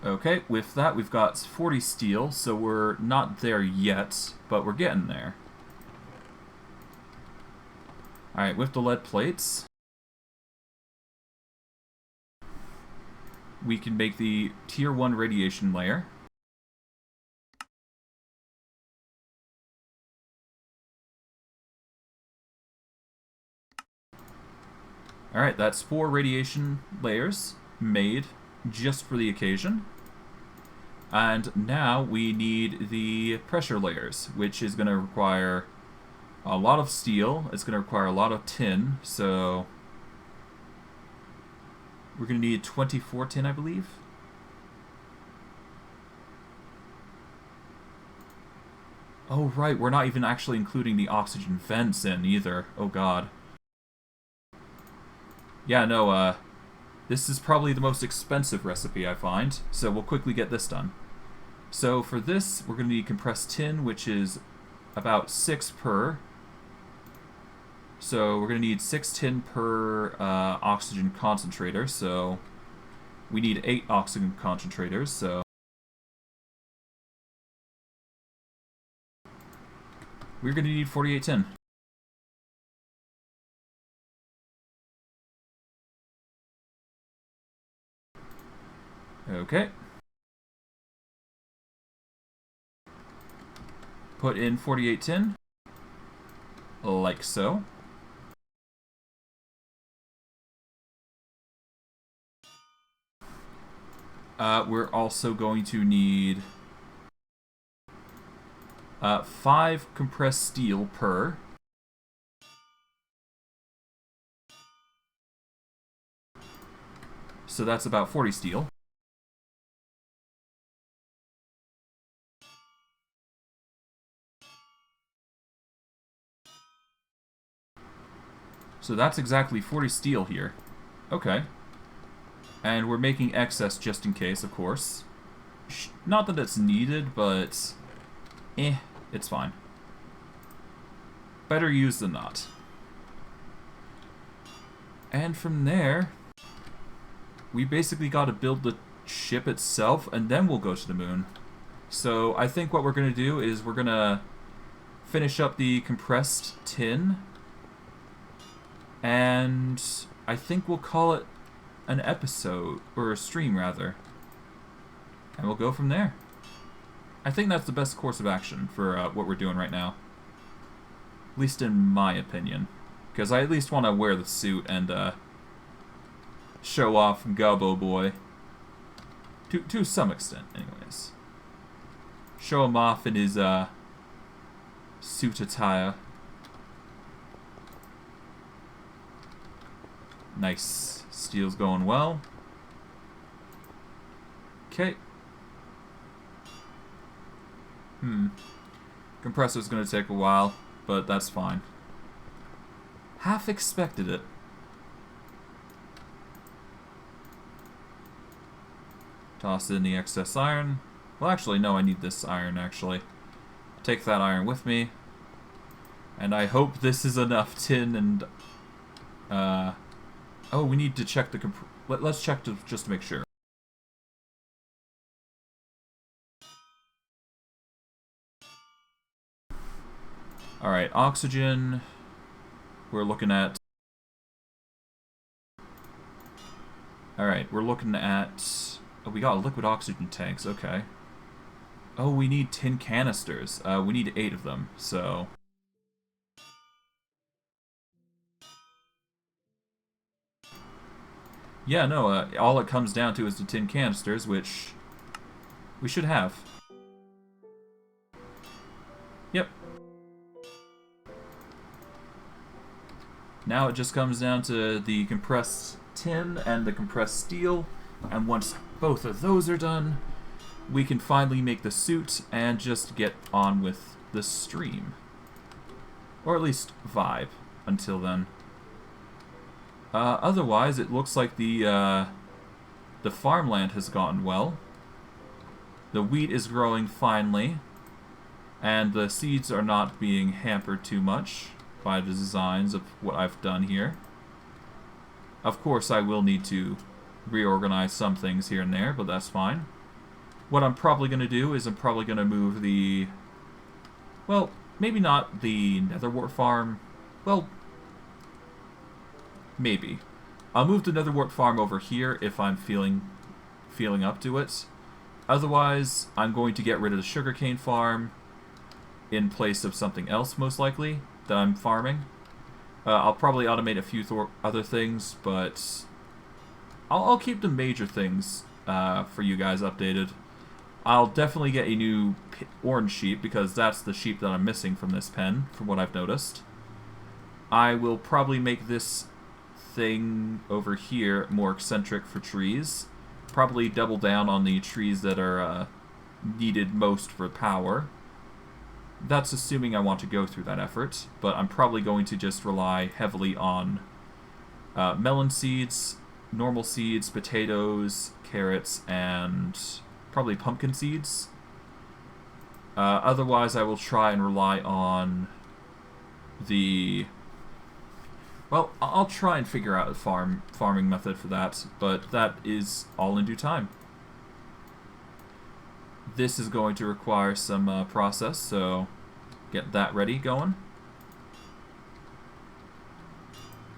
Okay, with that we've got 40 steel, so we're not there yet, but we're getting there. Alright, with the lead plates, we can make the tier 1 radiation layer. Alright, that's 4 radiation layers made just for the occasion. And now we need the pressure layers, which is going to require a lot of steel. It's going to require a lot of tin, so we're going to need 24 tin, I believe. Oh, right, we're not even actually including the oxygen vents in either. Oh, God. Yeah, no, this is probably the most expensive recipe I find, so we'll quickly get this done. So for this, we're going to need compressed tin, which is about 6 per. So we're going to need 6 tin per oxygen concentrator, so we need 8 oxygen concentrators, so we're going to need 48 tin. Okay. Put in 48 tin. Like so. We're also going to need 5 compressed steel per. So that's about 40 steel. So that's exactly 40 steel here. Okay. And we're making excess just in case, of course. Not that it's needed, but... it's fine. Better used than not. And from there, we basically got to build the ship itself, and then we'll go to the moon. So I think what we're going to do is we're going to finish up the compressed tin, and I think we'll call it an episode, or a stream rather, and we'll go from there. I think that's the best course of action for what we're doing right now, at least in my opinion, because I at least want to wear the suit and show off Gobbo Boy to some extent, anyways. Show him off in his suit attire. Nice. Steel's going well. Okay. Compressor's gonna take a while, but that's fine. Half expected it. Toss in the excess iron. Well, actually, no, I need this iron, actually. Take that iron with me. And I hope this is enough tin and... oh, we need to check the... Let's check just to make sure. Alright, oxygen. We're looking at... Alright, we're looking at... Oh, we got liquid oxygen tanks, okay. Oh, we need tin canisters. We need 8 of them, so... Yeah, no, all it comes down to is the tin canisters, which we should have. Yep. Now it just comes down to the compressed tin and the compressed steel, and once both of those are done, we can finally make the suit and just get on with the stream. Or at least vibe until then. Otherwise, it looks like the farmland has gotten well. The wheat is growing finely, and the seeds are not being hampered too much by the designs of what I've done here. Of course, I will need to reorganize some things here and there, but that's fine. What I'm probably going to do is I'm probably going to move the... Well, maybe not the netherwort farm. Well, maybe. I'll move the netherwort farm over here if I'm feeling up to it. Otherwise, I'm going to get rid of the sugarcane farm in place of something else, most likely, that I'm farming. I'll probably automate a few other things, but I'll keep the major things for you guys updated. I'll definitely get a new orange sheep, because that's the sheep that I'm missing from this pen, from what I've noticed. I will probably make this thing over here more eccentric for trees. Probably double down on the trees that are needed most for power. That's assuming I want to go through that effort, but I'm probably going to just rely heavily on melon seeds, normal seeds, potatoes, carrots, and probably pumpkin seeds. Otherwise, I will try and rely on the... Well, I'll try and figure out a farming method for that, but that is all in due time. This is going to require some process, so get that ready going.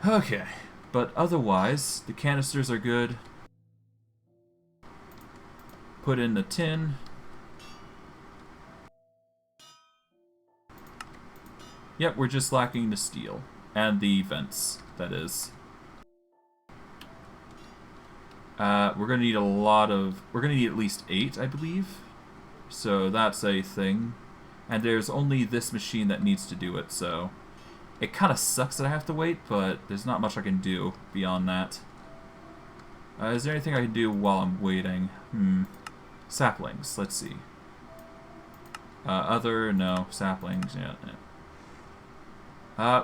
Okay, but otherwise, the canisters are good. Put in the tin. Yep, we're just lacking the steel. And the vents, that is. We're gonna need a lot of... We're gonna need at least 8, I believe. So that's a thing. And there's only this machine that needs to do it, so... It kind of sucks that I have to wait, but there's not much I can do beyond that. Is there anything I can do while I'm waiting? Saplings, let's see. No, saplings, yeah.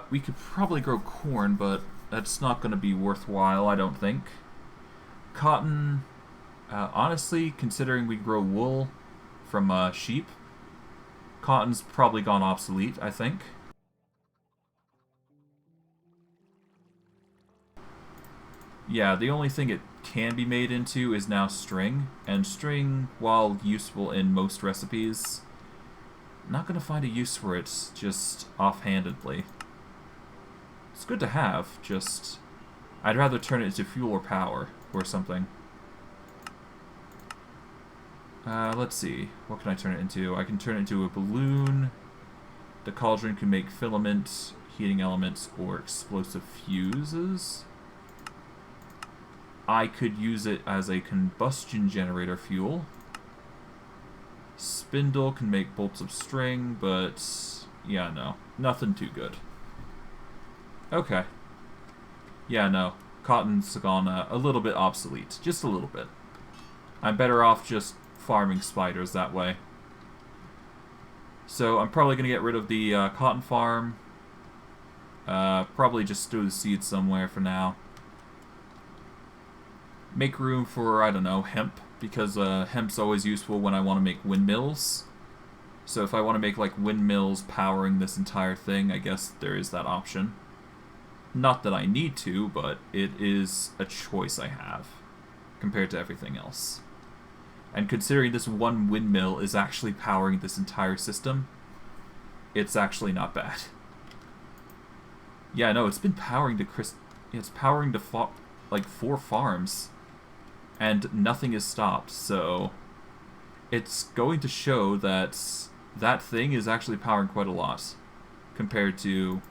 We could probably grow corn, but that's not going to be worthwhile, I don't think. Cotton, honestly, considering we grow wool from sheep, cotton's probably gone obsolete, I think. Yeah, the only thing it can be made into is now string, and string, while useful in most recipes, not going to find a use for it just offhandedly. It's good to have, just... I'd rather turn it into fuel or power, or something. Let's see. What can I turn it into? I can turn it into a balloon. The cauldron can make filament, heating elements, or explosive fuses. I could use it as a combustion generator fuel. Spindle can make bolts of string, but... yeah, no. Nothing too good. Okay. Yeah, no. Cotton's gone a little bit obsolete. Just a little bit. I'm better off just farming spiders that way. So I'm probably going to get rid of the cotton farm. Probably just stow the seeds somewhere for now. Make room for, I don't know, hemp. Because hemp's always useful when I want to make windmills. So if I want to make like windmills powering this entire thing, I guess there is that option. Not that I need to, but it is a choice I have compared to everything else. And considering this one windmill is actually powering this entire system, it's actually not bad. Yeah, no, it's been powering to it's powering to like 4 farms, and nothing is stopped. So it's going to show that that thing is actually powering quite a lot compared to...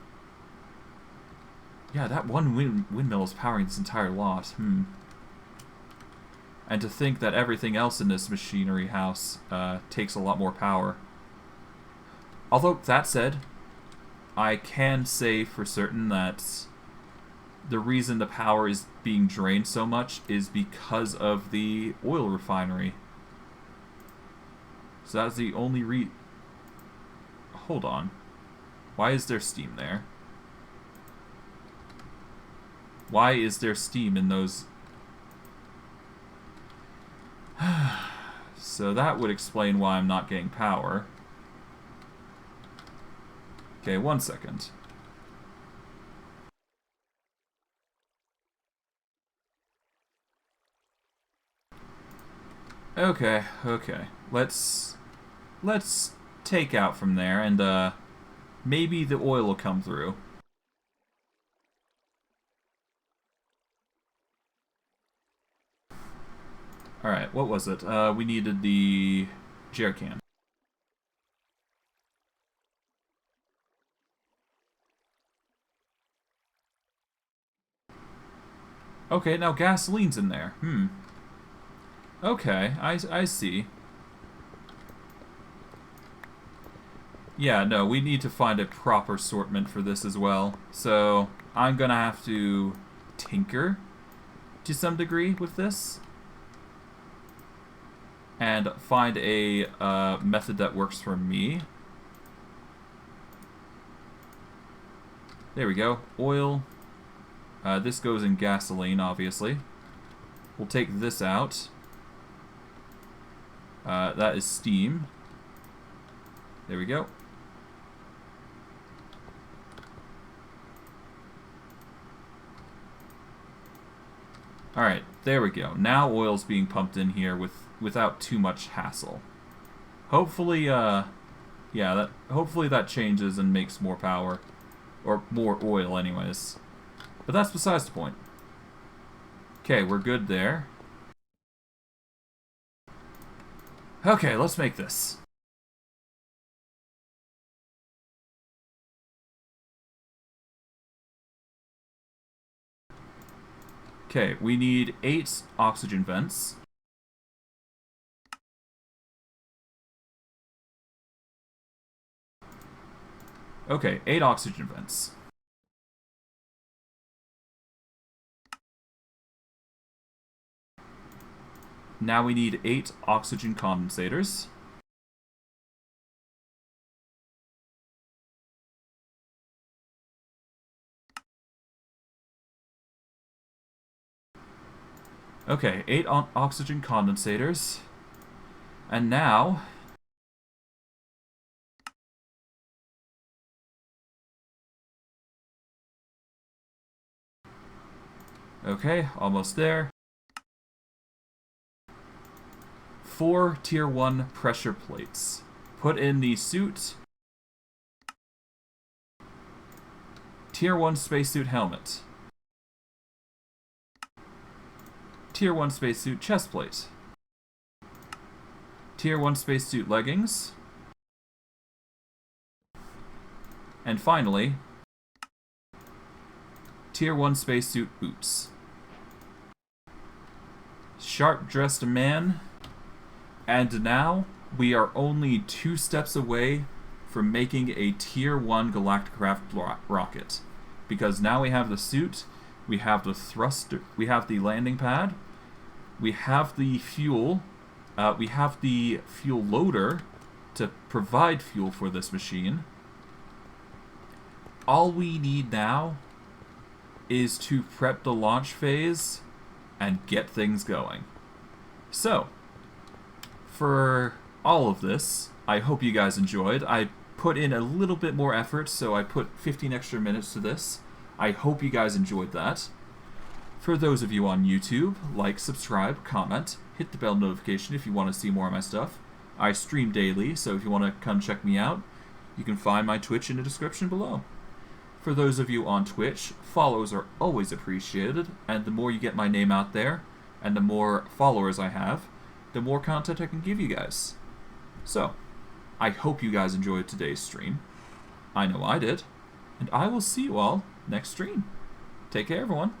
Yeah, that one windmill is powering this entire lot. And to think that everything else in this machinery house takes a lot more power. Although, that said, I can say for certain that the reason the power is being drained so much is because of the oil refinery. So that's the only Hold on. Why is there steam there? Why is there steam in those... So that would explain why I'm not getting power. Okay, 1 second. Okay. Let's take out from there, and maybe the oil will come through. Alright, what was it? We needed the jerrycan. Okay, now gasoline's in there. Okay, I see. Yeah, no, we need to find a proper assortment for this as well. So, I'm gonna have to tinker to some degree with this. And find a method that works for me. There we go. Oil. This goes in gasoline, obviously. We'll take this out. That is steam. There we go. Alright, there we go. Now oil's being pumped in here without too much hassle. Hopefully, hopefully that changes and makes more power. Or more oil, anyways. But that's besides the point. Okay, we're good there. Okay, let's make this. Okay, we need 8 oxygen vents. Okay, 8 oxygen vents. Now we need 8 oxygen condensators. Okay, 8 oxygen condensators. And now... Okay, almost there. 4 Tier 1 pressure plates. Put in the suit. Tier 1 spacesuit helmet. Tier 1 spacesuit chestplate. Tier 1 spacesuit leggings. And finally, Tier 1 spacesuit boots. Sharp-dressed man. And now, we are only 2 steps away from making a Tier 1 Galacticraft rocket. Because now we have the suit, we have the thruster, we have the landing pad, we have the fuel, we have the fuel loader to provide fuel for this machine. All we need now is to prep the launch phase and get things going. So, for all of this, I hope you guys enjoyed. I put in a little bit more effort, so I put 15 extra minutes to this. I hope you guys enjoyed that. For those of you on YouTube, like, subscribe, comment, hit the bell notification if you want to see more of my stuff. I stream daily, so if you want to come check me out, you can find my Twitch in the description below. For those of you on Twitch, follows are always appreciated, and the more you get my name out there, and the more followers I have, the more content I can give you guys. So, I hope you guys enjoyed today's stream. I know I did. And I will see you all next stream. Take care, everyone.